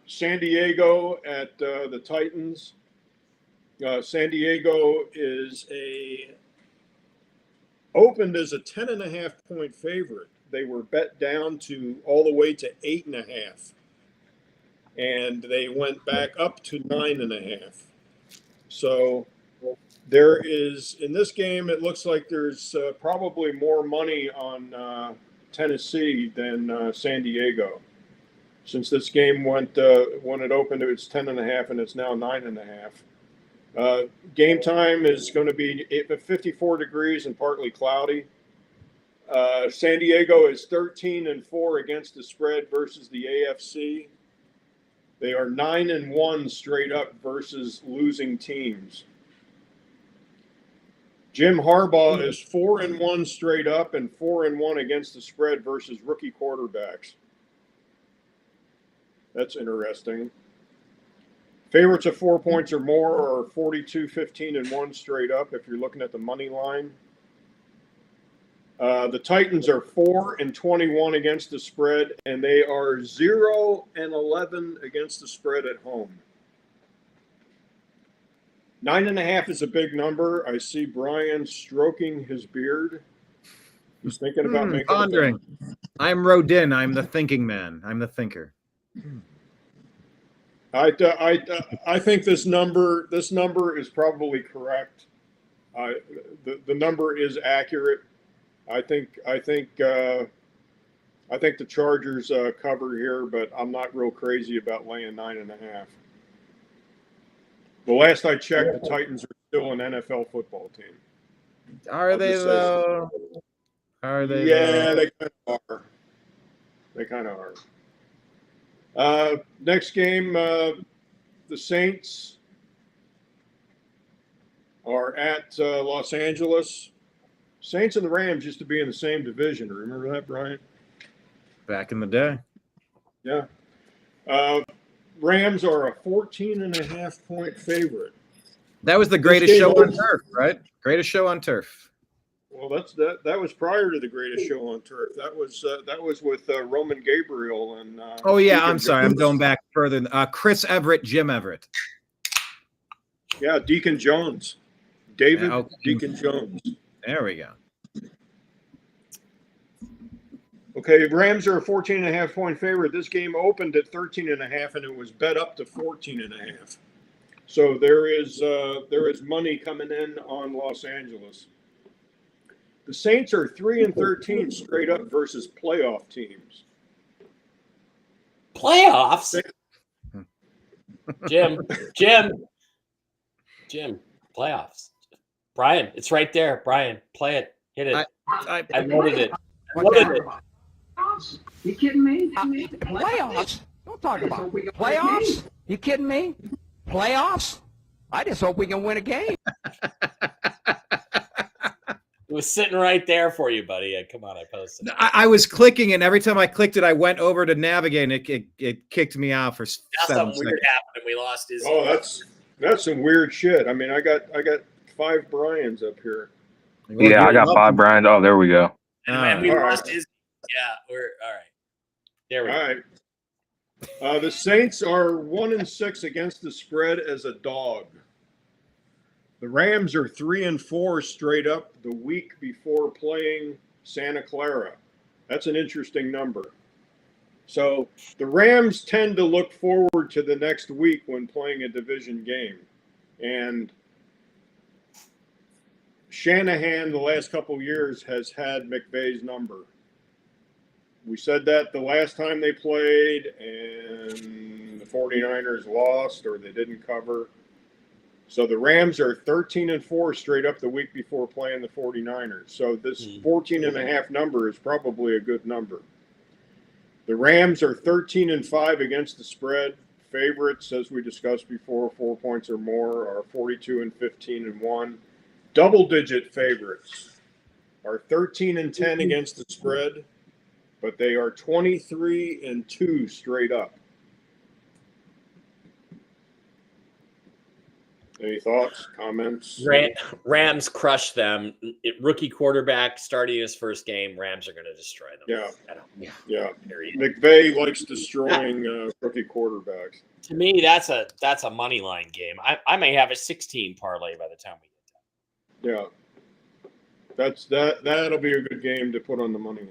San Diego at the Titans. San Diego opened as a 10.5 point favorite. They were bet down to all the way to 8.5, and they went back up to 9.5. So there is, in this game, it looks like there's probably more money on Tennessee than San Diego. Since this game went when it opened, it's 10.5, and it's now 9.5. Game time is going to be 54 degrees and partly cloudy. San Diego is 13-4 against the spread versus the AFC. They are 9-1 straight up versus losing teams. Jim Harbaugh is 4-1 straight up and 4-1 against the spread versus rookie quarterbacks. That's interesting. Favorites of 4 points or more are 42-15-1 straight up if you're looking at the money line. The Titans are 4-21 against the spread, and they are 0-11 against the spread at home. 9.5 is a big number. I see Brian stroking his beard. He's thinking about making pondering. I'm Rodin. I'm the thinking man. I'm the thinker. I think this number is probably correct. The number is accurate. I think the Chargers cover here, but I'm not real crazy about laying 9.5. The last I checked, the Titans are still an NFL football team. Are they though? Are they? Yeah, they kind of are. They kind of are. Next game, the Saints are at Los Angeles. Saints and the Rams used to be in the same division. Remember that, Brian? Back in the day. Yeah. Rams are a 14.5-point favorite. That was the greatest show on turf, right? Greatest show on turf. Well, that was prior to the greatest show on turf. That was with Roman Gabriel and. Oh yeah, I'm sorry. I'm going back further. Chris Everett, Jim Everett. Yeah, Deacon Jones, David Deacon Jones. There we go. Okay, Rams are a 14.5-point favorite. This game opened at 13.5, and it was bet up to 14.5. So there is money coming in on Los Angeles. The Saints are 3-13 straight up versus playoff teams. Playoffs? Jim, playoffs. Brian, it's right there. Brian, play it. Hit it. I loaded it. You kidding me? Playoffs? Don't talk about playoffs. You kidding me? Playoffs? I just hope we can win a game. It was sitting right there for you, buddy. Come on, I posted it. I was clicking, and every time I clicked it, I went over to navigate, and it kicked me out for 7 seconds. Something weird happened, and we lost his. Oh, that's some weird shit. I mean, I got 5 Brians up here. Yeah, I got 5 Brians. Oh, there we go. And we lost his. Yeah, we're all right. There we go. All right. The Saints are 1-6 against the spread as a dog. The Rams are 3-4 straight up the week before playing Santa Clara. That's an interesting number. So the Rams tend to look forward to the next week when playing a division game. And Shanahan, the last couple of years, has had McVay's number. We said that the last time they played and the 49ers lost or they didn't cover. So the Rams are 13-4 straight up the week before playing the 49ers. So this 14.5 number is probably a good number. The Rams are 13-5 against the spread. Favorites, as we discussed before, 4 points or more, are 42-15-1. Double-digit favorites are 13-10 against the spread, but they are 23-2 straight up. Any thoughts, comments? Rams crushed them. Rookie quarterback starting his first game. Rams are going to destroy them. Yeah. McVay likes destroying rookie quarterbacks. To me, that's a money line game. I may have a 16 parlay by the time we get done. Yeah, that'll be a good game to put on the money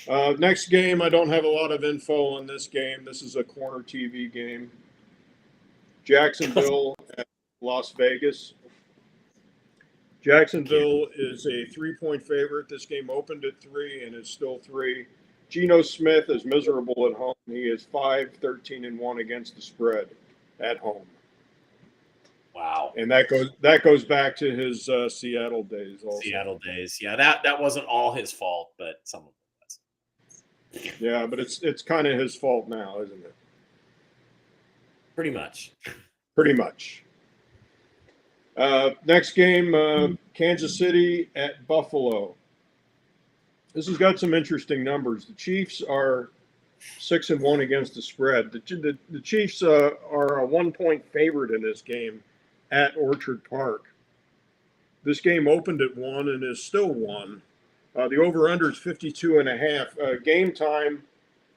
line. Next game, I don't have a lot of info on this game. This is a corner TV game. Jacksonville at Las Vegas. Jacksonville is a 3-point favorite. This game opened at 3 and is still 3. Geno Smith is miserable at home. He is 5-13-1 against the spread at home. Wow. And that goes back to his Seattle days also. Seattle days. Yeah, that wasn't all his fault, but some of it was. Yeah, but it's kind of his fault now, isn't it? Pretty much. Next game, Kansas City at Buffalo. This has got some interesting numbers. The Chiefs are 6-1 against the spread. The Chiefs are a 1-point favorite in this game at Orchard Park. This game opened at 1 and is still 1. The over-under is 52.5. Game time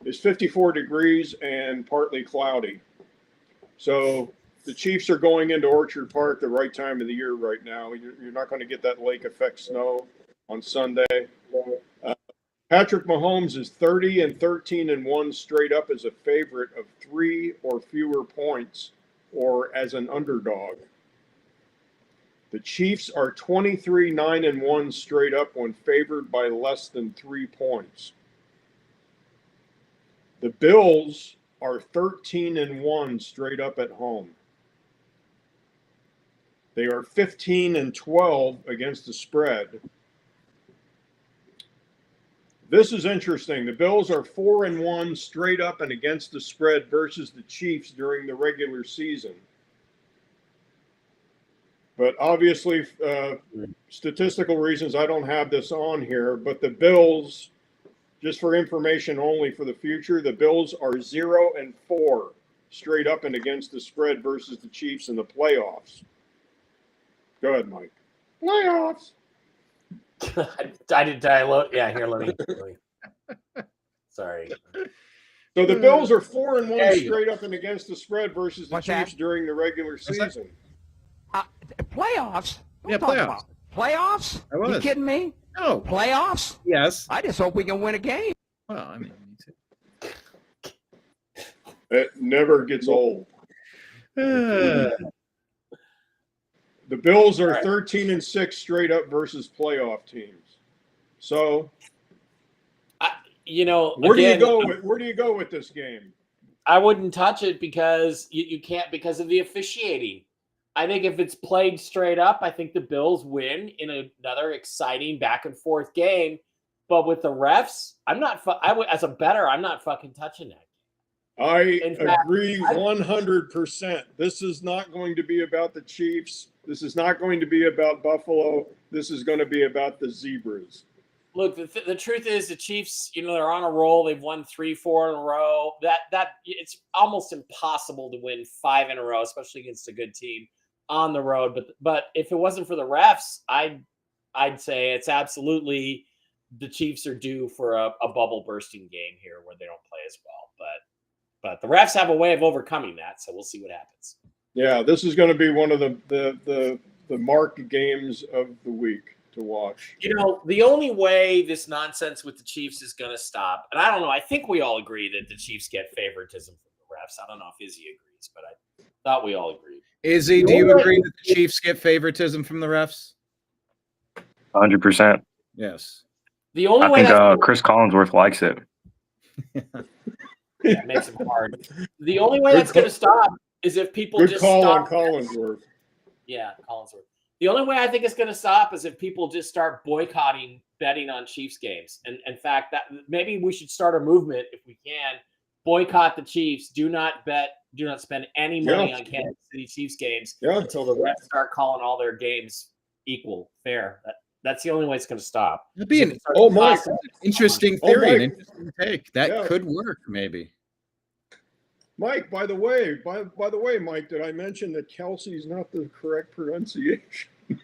is 54 degrees and partly cloudy. So the Chiefs are going into Orchard Park the right time of the year right now. You're not going to get that lake effect snow on Sunday. Patrick Mahomes is 30-13-1 straight up as a favorite of 3 or fewer points or as an underdog. The Chiefs are 23-9-1 straight up when favored by less than 3 points. The Bills are 13-1 straight up at home. They are 15-12 against the spread. This is interesting. The Bills are 4-1 straight up and against the spread versus the Chiefs during the regular season. But obviously, statistical reasons, I don't have this on here. But the Bills, just for information only for the future, the Bills are 0-4 straight up and against the spread versus the Chiefs in the playoffs. Go ahead, Mike. Playoffs. I did download. Yeah, here, let me. Sorry. So the Bills are 4-1 straight up and against the spread versus the Chiefs during the regular season. Playoffs? Yeah, playoffs. Playoffs? You kidding me? No. Playoffs? Yes. I just hope we can win a game. Well, I mean, me too. It never gets old. The Bills are 13-6 straight up versus playoff teams. So, where do you go with this game? I wouldn't touch it because you can't, because of the officiating. I think if it's played straight up, I think the Bills win in another exciting back and forth game. But with the refs, as a bettor, I'm not fucking touching that. I agree 100%. This is not going to be about the Chiefs. This is not going to be about Buffalo. This is going to be about the Zebras. Look, the truth is the Chiefs, they're on a roll. They've won 3-4 in a row. That it's almost impossible to win 5 in a row, especially against a good team on the road. But if it wasn't for the refs, I'd say it's absolutely the Chiefs are due for a bubble bursting game here where they don't play as well. But the refs have a way of overcoming that, so we'll see what happens. Yeah, this is going to be one of the marked games of the week to watch. The only way this nonsense with the Chiefs is going to stop, and I don't know, I think we all agree that the Chiefs get favoritism from the refs. I don't know if Izzy agrees, but I thought we all agreed. Izzy, do you agree that the Chiefs get favoritism from the refs? 100%. Yes. The only way I think Chris Collinsworth likes it. Yeah, it makes it hard. The only way that's going to stop is if people just stop. Collinsworth. Yeah, Collinsworth. The only way I think it's going to stop is if people just start boycotting betting on Chiefs games. And in fact, that maybe we should start a movement if we can. Boycott the Chiefs. Do not bet. Do not spend any money on Kansas City Chiefs games until the refs start calling all their games equal, fair. That's the only way it's going to stop. That'd be an interesting theory, an interesting take. That could work, maybe. Mike, by the way, Mike, did I mention that Kelsey's not the correct pronunciation?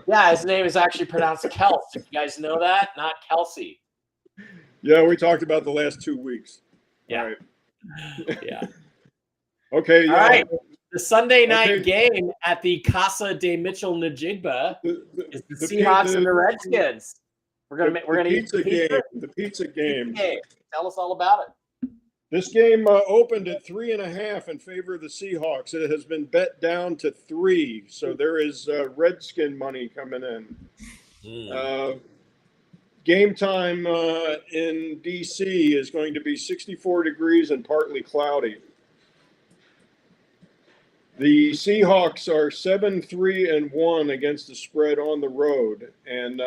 Yeah, his name is actually pronounced Kels. You guys know that? Not Kelsey. Yeah, we talked about the last 2 weeks. Yeah. All right. Yeah. Okay. All right. The Sunday night game at the Casa de Mitchell Najigba is the Seahawks and the Redskins. We're gonna eat the pizza. The pizza game. Tell us all about it. This game opened at 3.5 in favor of the Seahawks. It has been bet down to 3, so there is Redskin money coming in. Game time in D.C. is going to be 64 degrees and partly cloudy. The Seahawks are 7-3-1 against the spread on the road, and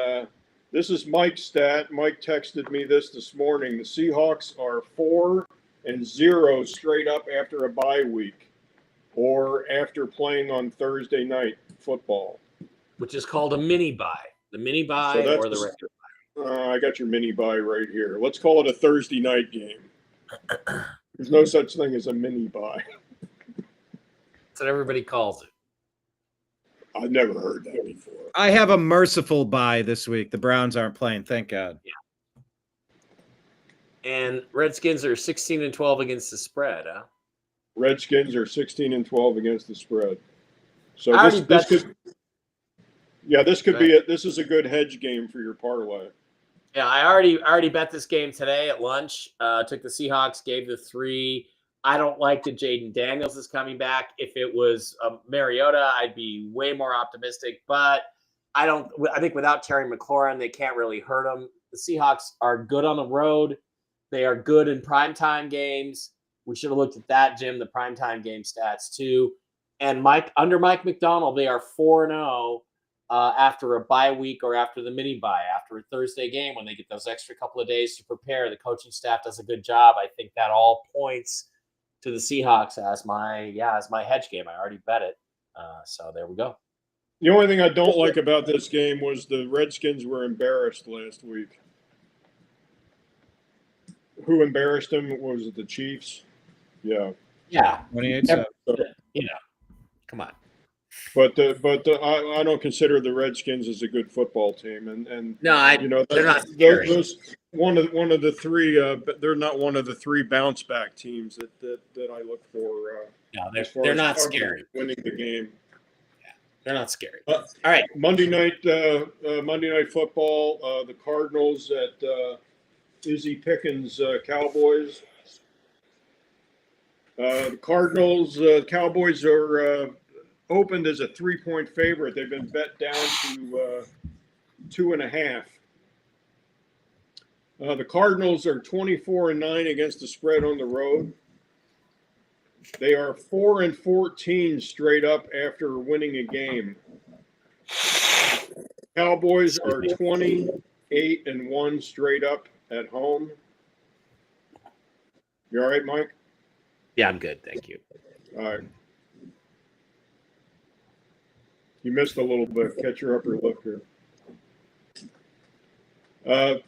this is Mike's stat. Mike texted me this morning. The Seahawks are 4-0 straight up after a bye week or after playing on Thursday night football. Which is called a mini bye. The mini bye or the regular bye. I got your mini bye right here. Let's call it a Thursday night game. There's no such thing as a mini bye. That's what everybody calls it. I've never heard that before. I have a merciful bye this week. The Browns aren't playing, thank God. Yeah. And Redskins are 16-12 against the spread, huh? Redskins are 16-12 against the spread. So this could be this is a good hedge game for your parlay. Yeah, I already bet this game today at lunch. Took the Seahawks, gave the 3. I don't like that Jaden Daniels is coming back. If it was Mariota, I'd be way more optimistic. But I think without Terry McLaurin, they can't really hurt them. The Seahawks are good on the road. They are good in primetime games. We should have looked at that, Jim, the primetime game stats too. And under Mike McDonald, they are 4-0 after a bye week or after the mini bye, after a Thursday game when they get those extra couple of days to prepare. The coaching staff does a good job. I think that all points to the Seahawks as my hedge game. I already bet it. So there we go. The only thing I don't like about this game was the Redskins were embarrassed last week. Who embarrassed them? Was it the Chiefs? Yeah. Yeah. 28-7. Come on. But I don't consider the Redskins as a good football team, and no, they're not scary. Those one of the three. They're not one of the three bounce back teams that I look for. No, they're not scary. Winning the game. Yeah, they're not scary. All right, Monday night football. The Cardinals at Izzy Pickens Cowboys. The Cardinals, Cowboys are opened as a 3-point favorite. They've been bet down to 2.5. The Cardinals are 24-9 against the spread on the road. They are 4-14 straight up after winning a game. Cowboys are 28-1 straight up at home. You all right, Mike? Yeah, I'm good. Thank you. All right. You missed a little bit. Catch your upper lip here.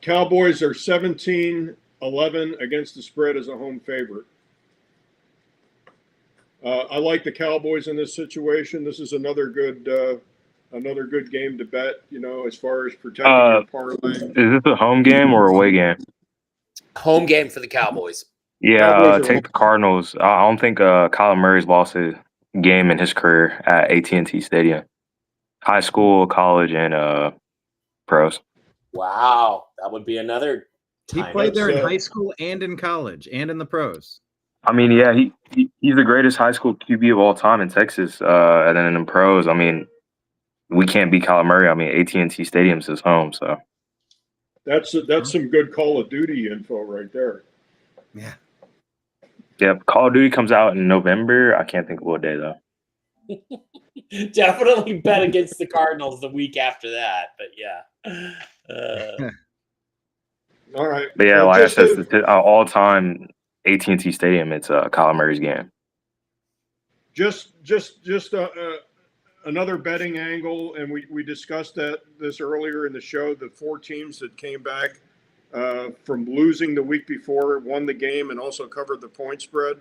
Cowboys are 17-11 against the spread as a home favorite. I like the Cowboys in this situation. This is another good game to bet, as far as protecting your parlay. Is this a home game or away game? Home game for the Cowboys. Yeah, take the Cardinals. I don't think Kyler Murray's lost a game in his career at AT&T Stadium. High school, college, and pros. Wow, that would be another time. He played there in high school and in college and in the pros. I mean, yeah, he's the greatest high school QB of all time in Texas. And then in the pros, I mean, we can't beat Kyler Murray. I mean, AT&T Stadium's his home, so. That's some good Call of Duty info right there. Yeah. Yeah, Call of Duty comes out in November. I can't think of what day, though. Definitely bet against the Cardinals the week after that, but yeah. All right. But yeah, like I said, all-time AT&T Stadium, it's Kyler Murray's game. Just another betting angle, and we discussed this earlier in the show. The 4 teams that came back from losing the week before, won the game, and also covered the point spread.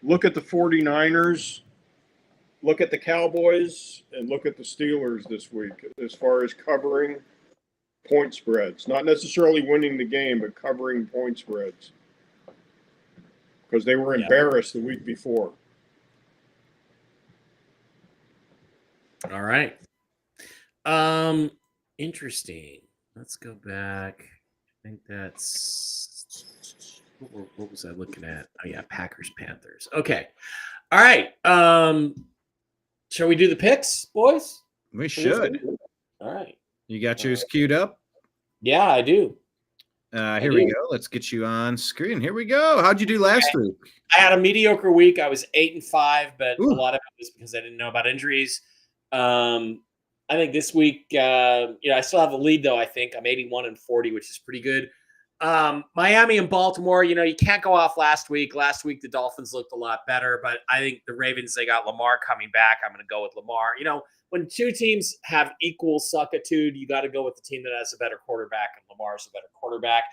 Look at the 49ers, look at the Cowboys, and look at the Steelers this week as far as covering point spreads. Not necessarily winning the game, but covering point spreads. Because they were embarrassed the week before. All right. Interesting. Let's go back. I think that's what was I looking at? Oh yeah, Packers Panthers. Okay. All right. Shall we do the picks, boys? We should. All right. You got yours queued up? Yeah, I do. Here we go. Let's get you on screen. Here we go. How'd you do last week? I had a mediocre week. I was 8-5, but a lot of it was because I didn't know about injuries. I think this week, I still have a lead though. I think I'm 81-40, which is pretty good. Miami and Baltimore, you can't go off last week. Last week, the Dolphins looked a lot better, but I think the Ravens, they got Lamar coming back. I'm going to go with Lamar. When 2 teams have equal suckitude, you got to go with the team that has a better quarterback, and Lamar's a better quarterback.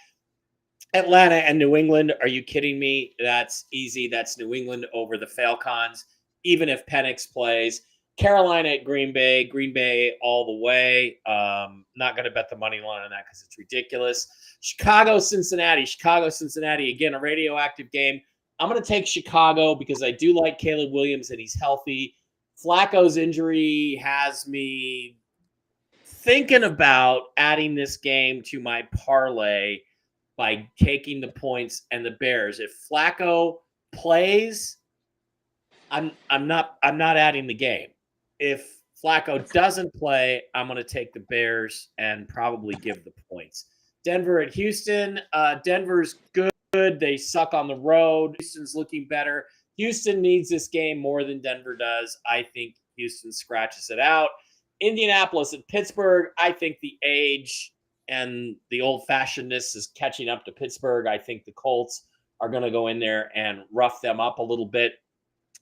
Atlanta and New England, are you kidding me? That's easy. That's New England over the Falcons, even if Penix plays. Carolina at Green Bay all the way. Not going to bet the money line on that because it's ridiculous. Chicago, Cincinnati, again, a radioactive game. I'm going to take Chicago because I do like Caleb Williams and he's healthy. Flacco's injury has me thinking about adding this game to my parlay by taking the points and the Bears. If Flacco plays, I'm not adding the game. If Flacco doesn't play, I'm going to take the Bears and probably give the points. Denver at Houston. Denver's good. They suck on the road. Houston's looking better. Houston needs this game more than Denver does. I think Houston scratches it out. Indianapolis at Pittsburgh. I think the age and the old-fashionedness is catching up to Pittsburgh. I think the Colts are going to go in there and rough them up a little bit.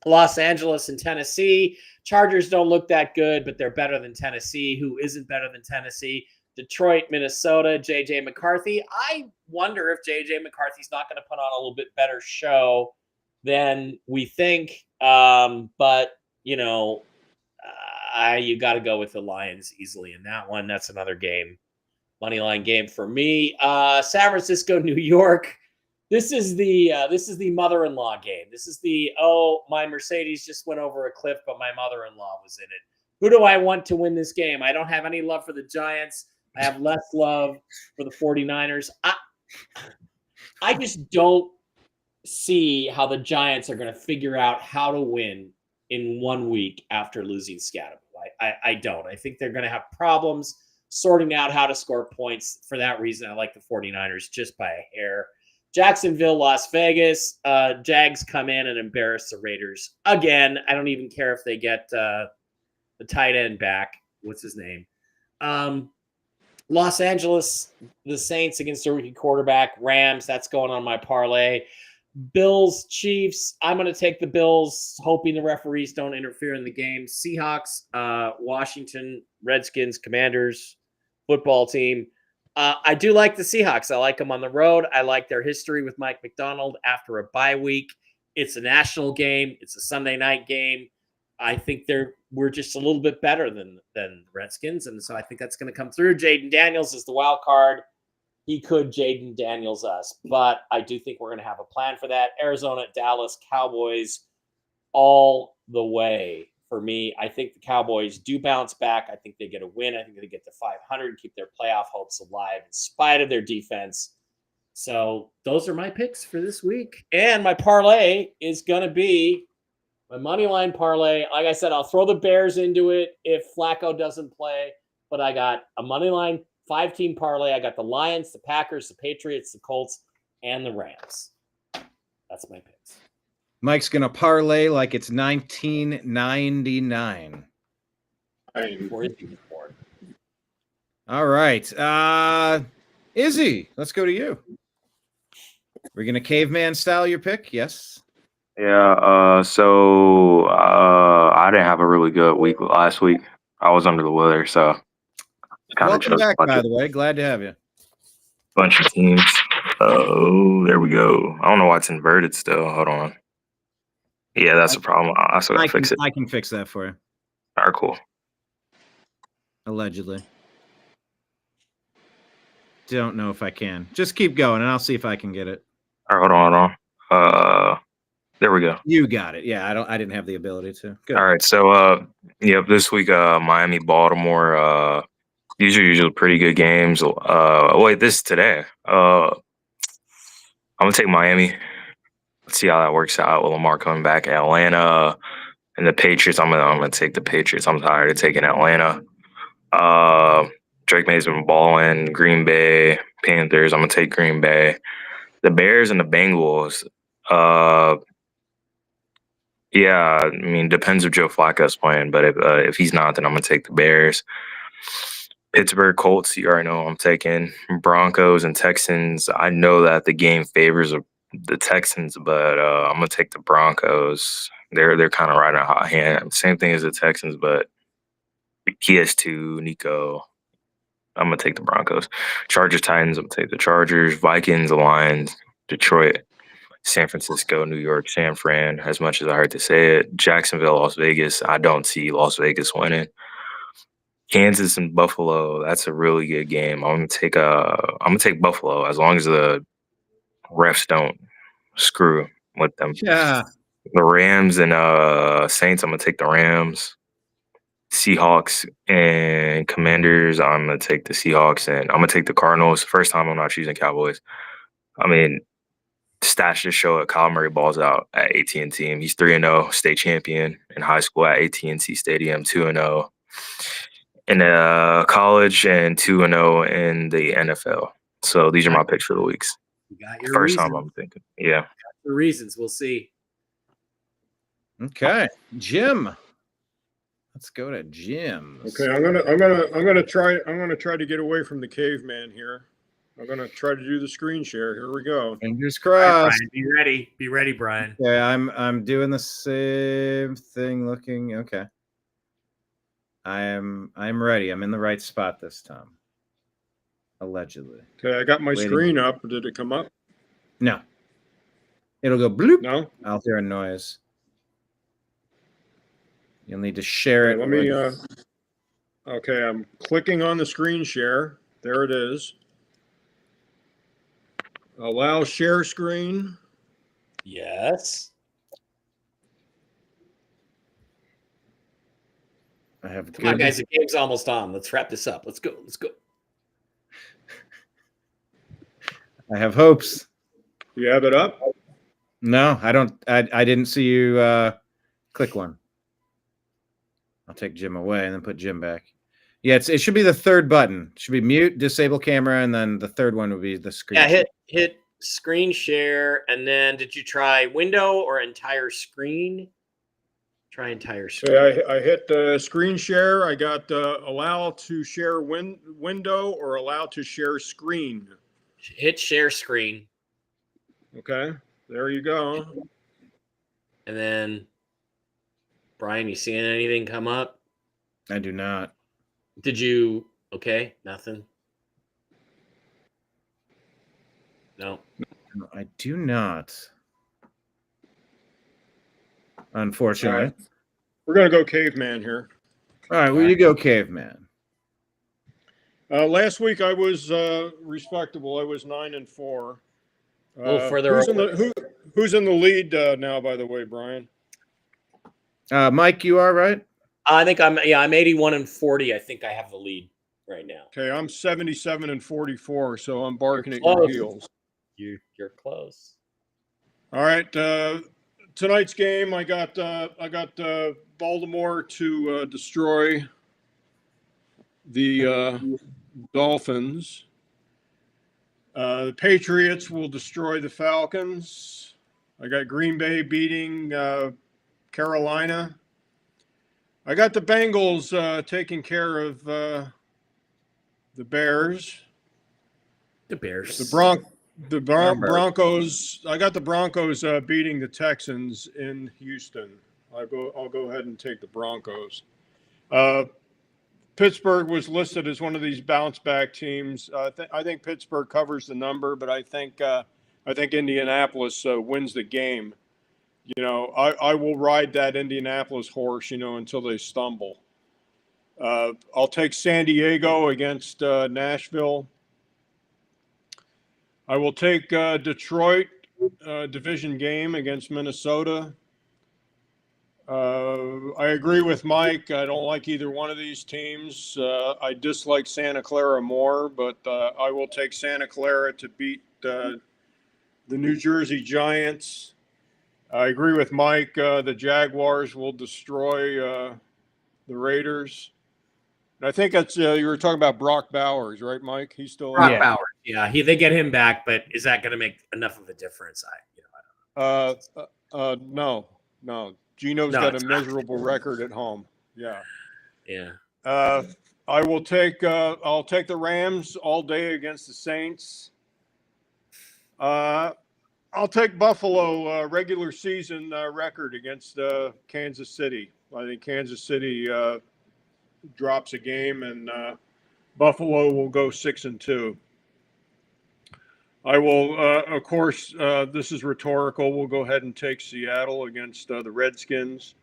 Los Angeles and Tennessee. Chargers don't look that good, but they're better than Tennessee. Who isn't better than Tennessee? Detroit, Minnesota, J.J. McCarthy. I wonder if J.J. McCarthy's not going to put on a little bit better show than we think. But, you know, you got to go with the Lions easily in that one. That's another game. Money line game for me. San Francisco, New York. This is the mother-in-law game. This is my Mercedes just went over a cliff, but my mother-in-law was in it. Who do I want to win this game? I don't have any love for the Giants. I have less love for the 49ers. I just don't see how the Giants are going to figure out how to win in 1 week after losing Scatterable. I don't. I think they're going to have problems sorting out how to score points. For that reason, I like the 49ers just by a hair. Jacksonville, Las Vegas. Jags come in and embarrass the Raiders again. I don't even care if they get the tight end back. What's his name? Los Angeles, the Saints against the rookie quarterback. Rams, that's going on my parlay. Bills, Chiefs. I'm going to take the Bills, hoping the referees don't interfere in the game. Seahawks, Washington, Redskins, Commanders, football team. I do like the Seahawks. I like them on the road. I like their history with Mike McDonald after a bye week. It's a national game. It's a Sunday night game. I think we're just a little bit better than the Redskins, and so I think that's going to come through. Jaden Daniels is the wild card. He could Jaden Daniels us, but I do think we're going to have a plan for that. Arizona, Dallas, Cowboys, all the way for me. I think the Cowboys do bounce back. I think they get a win. I think they get to 500 and keep their playoff hopes alive in spite of their defense. So those are my picks for this week. And my parlay is going to be my money line parlay. Like I said, I'll throw the Bears into it if Flacco doesn't play, but I got a money line 5-team parlay. I got the Lions, the Packers, the Patriots, the Colts, and the Rams. That's my picks. Mike's going to parlay like it's 1999. All right. Izzy, let's go to you. We're going to caveman style your pick? Yes. Yeah. So I didn't have a really good week last week. I was under the weather, so. Welcome back, by the way. Glad to have you. Bunch of teams. Oh, there we go. I don't know why it's inverted still. Hold on. Yeah, that's a problem. I still gotta fix it. I can fix that for you. All right, cool. Allegedly. Don't know if I can. Just keep going, and I'll see if I can get it. All right, hold on. There we go. You got it. Yeah, I didn't have the ability to. Good. All right, so this week, Miami, Baltimore. These are usually pretty good games. This is today. I'm gonna take Miami. Let's see how that works out with Lamar coming back. Atlanta and the Patriots. I'm gonna take the Patriots. I'm tired of taking Atlanta. Drake May's been balling. Green Bay, Panthers. I'm gonna take Green Bay. The Bears and the Bengals. Yeah, I mean, depends if Joe Flacco's playing, but if he's not, then I'm gonna take the Bears. Pittsburgh Colts, you already know I'm taking. Broncos and Texans. I know that the game favors the Texans, but I'm gonna take the Broncos. They're kind of right in a hot hand. Same thing as the Texans, but PS2, Nico. I'm gonna take the Broncos. Chargers, Titans. I'm gonna take the Chargers. Vikings, Lions, Detroit, San Francisco, New York, San Fran. As much as I hate to say it, Jacksonville, Las Vegas. I don't see Las Vegas winning. Kansas and Buffalo, that's a really good game. I'm gonna take Buffalo as long as the refs don't screw with them. Yeah. The Rams and Saints, I'm gonna take the Rams. Seahawks and Commanders, I'm gonna take the Seahawks, and I'm gonna take the Cardinals. First time I'm not choosing Cowboys. I mean, stats just show it. Kyle Murray balls out at AT&T. He's 3-0, state champion in high school at AT&T Stadium, 2-0. In college and 2-0 in the NFL. So these are my picks for the weeks. You got your First reasons. time I'm thinking. Yeah. Got your reasons. We'll see. Okay. Jim. Let's go to Jim. Okay, I'm gonna try to get away from the caveman here. I'm going to try to do the screen share. Here we go. Fingers crossed. Right, Brian, be ready. Be ready, Brian. Okay, I'm doing the same thing. Looking okay. I'm ready. I'm in the right spot this time. Allegedly. Okay, I got my screen up. Did it come up? No. It'll go bloop. No. I'll hear a noise. You'll need to share it. Let me. Okay, I'm clicking on the screen share. There it is. Allow share screen. Yes. I have. Come on, guys. The game's almost on. Let's wrap this up. Let's go. Let's go. I have hopes. You have it up? No, I don't. I didn't see you click one. I'll take Jim away and then put Jim back. Yeah, it should be the third button. It should be mute, disable camera, and then the third one would be the screen. Yeah, hit screen share, and then did you try window or entire screen? Try entire screen. Okay, I hit screen share. I got allow to share window or allow to share screen. Hit share screen. Okay, there you go. And then, Brian, you seeing anything come up? I do not. Did you? Okay, nothing. No. No, I do not. Unfortunately. Right. We're going to go caveman here. All right, where you go, caveman? Last week I was respectable. I was 9-4. Further. Who's in the lead now? By the way, Brian. Mike, you are right. I think I'm 81-40. I think I have the lead right now. Okay, I'm 77-44, so I'm barking at your heels. You're close. All right, tonight's game, I got Baltimore to destroy the Dolphins. The Patriots will destroy the Falcons. I got Green Bay beating Carolina. I got the Bengals taking care of the Bears. The Bears. The Broncos. I got the Broncos beating the Texans in Houston. I'll go ahead and take the Broncos. Pittsburgh was listed as one of these bounce back teams. I think Pittsburgh covers the number, but I think Indianapolis wins the game. You know, I will ride that Indianapolis horse, you know, until they stumble. I'll take San Diego against Nashville. I will take Detroit division game against Minnesota. I agree with Mike. I don't like either one of these teams. I dislike Santa Clara more, but I will take Santa Clara to beat the New Jersey Giants. I agree with Mike. The Jaguars will destroy the Raiders. And I think that's you were talking about Brock Bowers, right, Mike? He's still Brock Bowers. Yeah, they get him back, but is that going to make enough of a difference? I don't know. No. Gino's got a miserable record at home. Yeah. I will take. I'll take the Rams all day against the Saints. I'll take Buffalo regular season record against Kansas City. I think Kansas City drops a game, and Buffalo will go 6-2. I will, of course, this is rhetorical. We'll go ahead and take Seattle against the Redskins.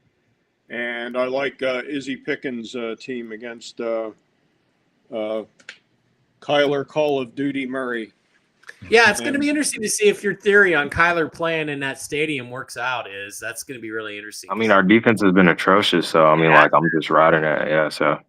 And I like Izzy Pickens' team against Kyler Call of Duty Murray. Yeah, it's going to be interesting to see if your theory on Kyler playing in that stadium works out. That's going to be really interesting. I mean, our defense has been atrocious, so I mean, I'm just riding it. Yeah, so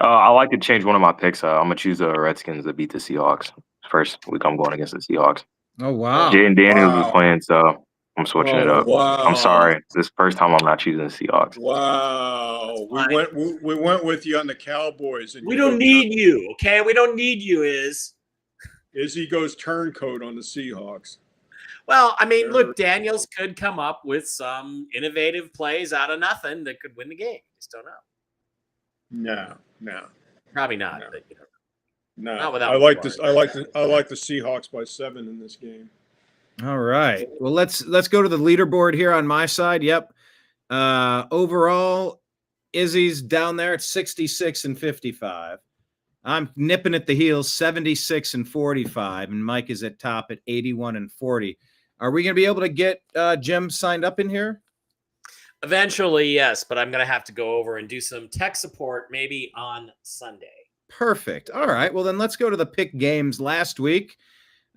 I like to change one of my picks. I'm gonna choose the Redskins to beat the Seahawks. First week I'm going against the Seahawks. Oh wow! Jaden Daniels is playing, so I'm switching it up. Wow. I'm sorry, this first time I'm not choosing the Seahawks. Wow, we went with you on the Cowboys, and we don't need you, okay? We don't need you. Izzy goes turncoat on the Seahawks. Well, I mean, look, Daniels could come up with some innovative plays out of nothing that could win the game. Just don't know. No. Probably not. No. But, No, without I like this. I like the Seahawks by 7 in this game. All right. Well, let's go to the leaderboard here on my side. Yep. Overall, Izzy's down there at 66 and 55. I'm nipping at the heels, 76 and 45, and Mike is at top at 81 and 40. Are we going to be able to get Jim signed up in here? Eventually, yes, but I'm going to have to go over and do some tech support maybe on Sunday. Perfect. All right. Well, then let's go to the pick games last week.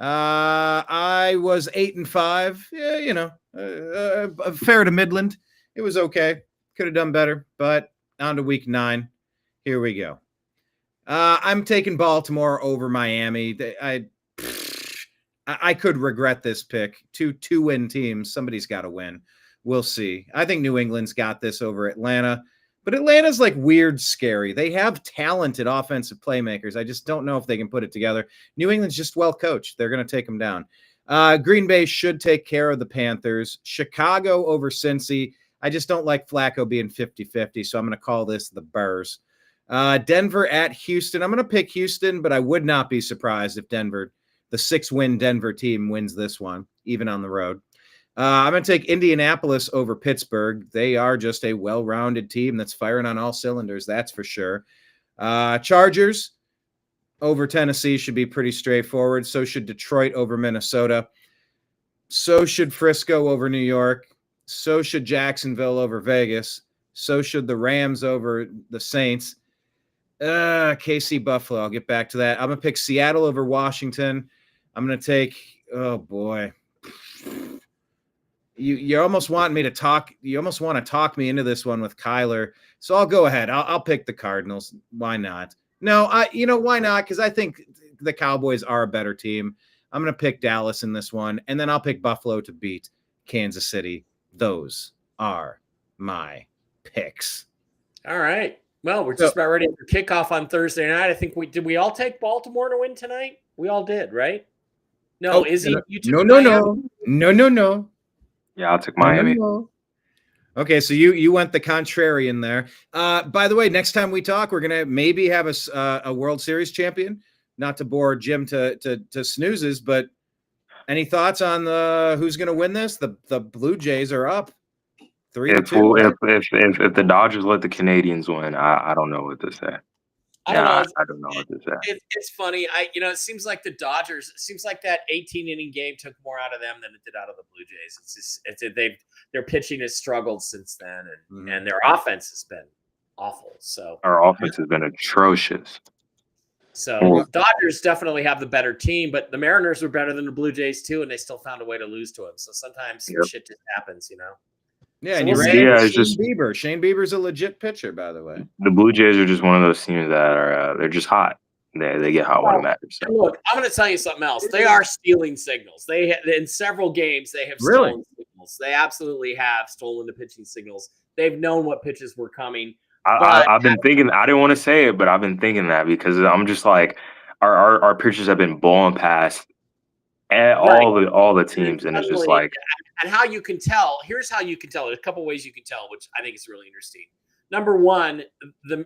I was 8 and 5. Yeah, fair to Midland. It was okay. Could have done better, but on to week 9. Here we go. I'm taking Baltimore over Miami. I could regret this pick. Two win teams. Somebody's got to win. We'll see. I think New England's got this over Atlanta, but Atlanta's like weird scary. They have talented offensive playmakers. I just don't know if they can put it together. New England's just well coached. They're going to take them down. Green Bay should take care of the Panthers. Chicago over Cincy. I just don't like Flacco being 50-50, so I'm going to call this the Bears. Denver at Houston. I'm going to pick Houston, but I would not be surprised if Denver, the 6-win Denver team, wins this one, even on the road. I'm going to take Indianapolis over Pittsburgh. They are just a well-rounded team that's firing on all cylinders, that's for sure. Chargers over Tennessee should be pretty straightforward. So should Detroit over Minnesota. So should Frisco over New York. So should Jacksonville over Vegas. So should the Rams over the Saints. KC Buffalo. I'll get back to that. I'm going to pick Seattle over Washington. I'm going to take, oh boy. You almost want me to talk. You almost want to talk me into this one with Kyler. So I'll go ahead. I'll pick the Cardinals. Why not? No, why not? Because I think the Cowboys are a better team. I'm going to pick Dallas in this one, and then I'll pick Buffalo to beat Kansas City. Those are my picks. All right. Well, we're just about ready for kickoff on Thursday night. I think we all take Baltimore to win tonight? We all did, right? No, Izzy, you took No. Yeah, I'll take Miami. No. Okay, so you went the contrarian there. By the way, next time we talk, we're gonna maybe have a World Series champion. Not to bore Jim to snoozes, but any thoughts on who's gonna win this? The Blue Jays are up 3-2. If the Dodgers let the Canadians win, I don't know what to say. I don't know. I don't know what to say. It's funny. It seems like the Dodgers. It seems like that 18-inning game took more out of them than it did out of the Blue Jays. Their pitching has struggled since then, and their offense has been awful. So our offense has been atrocious. So Dodgers definitely have the better team, but the Mariners were better than the Blue Jays too, and they still found a way to lose to them. So sometimes shit just happens, Yeah, so and Bieber. Shane Bieber's a legit pitcher, by the way. The Blue Jays are just one of those teams that are they're just hot. They get hot when it matters. So. Look, I'm going to tell you something else. They are stealing signals. In several games they have stolen signals. They absolutely have stolen the pitching signals. They've known what pitches were coming. I've been thinking. I didn't want to say it, but I've been thinking that because I'm just like our pitchers have been blowing past all the teams, and it's just like. And how you can tell, here's how you can tell. There's a couple ways you can tell, which I think is really interesting. Number one,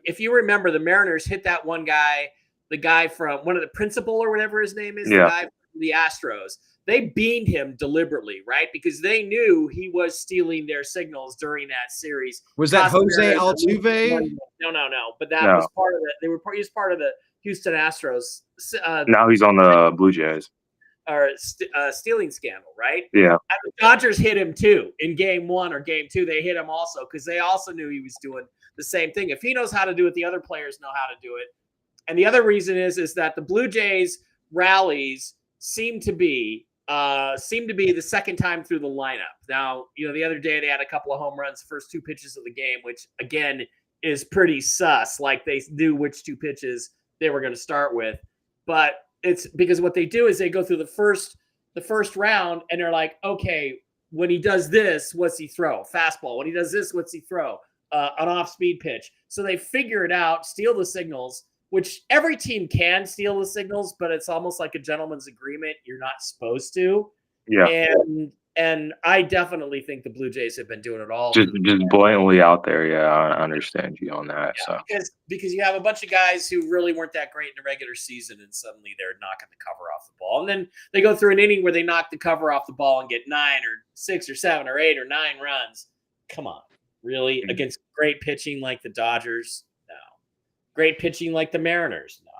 if you remember, the Mariners hit that one guy, the guy from one of the principal or whatever his name is, the guy from the Astros. They beamed him deliberately, right? Because they knew he was stealing their signals during that series. Was that Jose Altuve? No. But that was part of it. He was part of the Houston Astros. Now he's on the Blue Jays. Or stealing scandal, right? Yeah. And the Dodgers hit him too in game 1 or game 2. They hit him also because they also knew he was doing the same thing. If he knows how to do it, the other players know how to do it. And the other reason is that the Blue Jays rallies seem to be the second time through the lineup. Now, the other day they had a couple of home runs, first 2 pitches of the game, which again is pretty sus. Like they knew which 2 pitches they were going to start with, but it's because what they do is they go through the first round and they're like, okay, when he does this, what's he throw? Fastball. When he does this, what's he throw? An off-speed pitch. So they figure it out, steal the signals, which every team can steal the signals, but it's almost like a gentleman's agreement. You're not supposed to. Yeah. And And I definitely think the Blue Jays have been doing it all. Just blatantly out there. Yeah, I understand you on that. Yeah, because you have a bunch of guys who really weren't that great in the regular season, and suddenly they're knocking the cover off the ball. And then they go through an inning where they knock the cover off the ball and get 9 or 6 or 7 or 8 or 9 runs. Come on, really? Against great pitching like the Dodgers? No. Great pitching like the Mariners? No.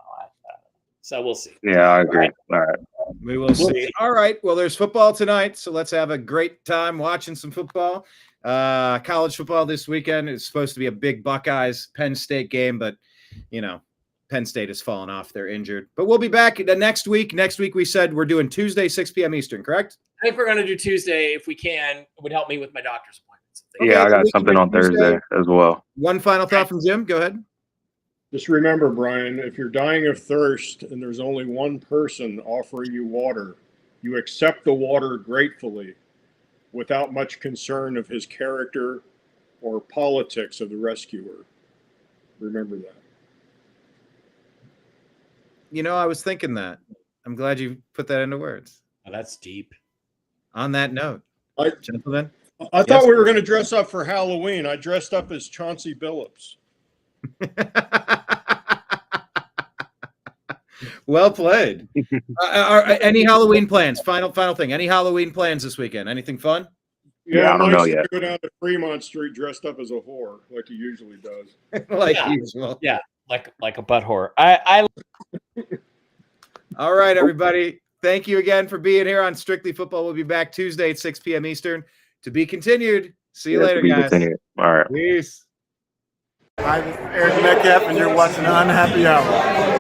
So we'll see. Yeah, I agree. All right. We will see. All right. Well, there's football tonight, so let's have a great time watching some football. College football this weekend is supposed to be a big Buckeyes Penn State game, but Penn State has fallen off. They're injured. But we'll be back next week. Next week we said we're doing Tuesday, 6 p.m. Eastern, correct? I think we're going to do Tuesday if we can. It would help me with my doctor's appointments. Yeah, I got something on Thursday as well. One final thought from Jim. Go ahead. Just remember, Brian, if you're dying of thirst and there's only one person offering you water, you accept the water gratefully without much concern of his character or politics of the rescuer. Remember that. I was thinking that. I'm glad you put that into words. Oh, that's deep. On that note, gentlemen. I thought we were going to dress up for Halloween. I dressed up as Chauncey Billups. Well played. Any Halloween plans? Final thing. Any Halloween plans this weekend? Anything fun? Yeah, I don't know yet. Go down to Fremont Street dressed up as a whore, like he usually does. Usual. Yeah, like a butt whore. I All right, everybody. Thank you again for being here on Strictly Football. We'll be back Tuesday at 6 p.m. Eastern. To be continued. See you later, guys. All right. Peace. Hi, this is Eric Metcalf, and you're watching Unhappy Hour.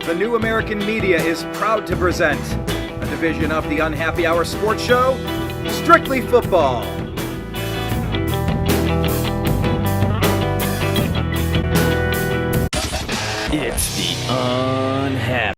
The New American Media is proud to present a division of the Unhappy Hour sports show, Strictly Football. It's the Unhappy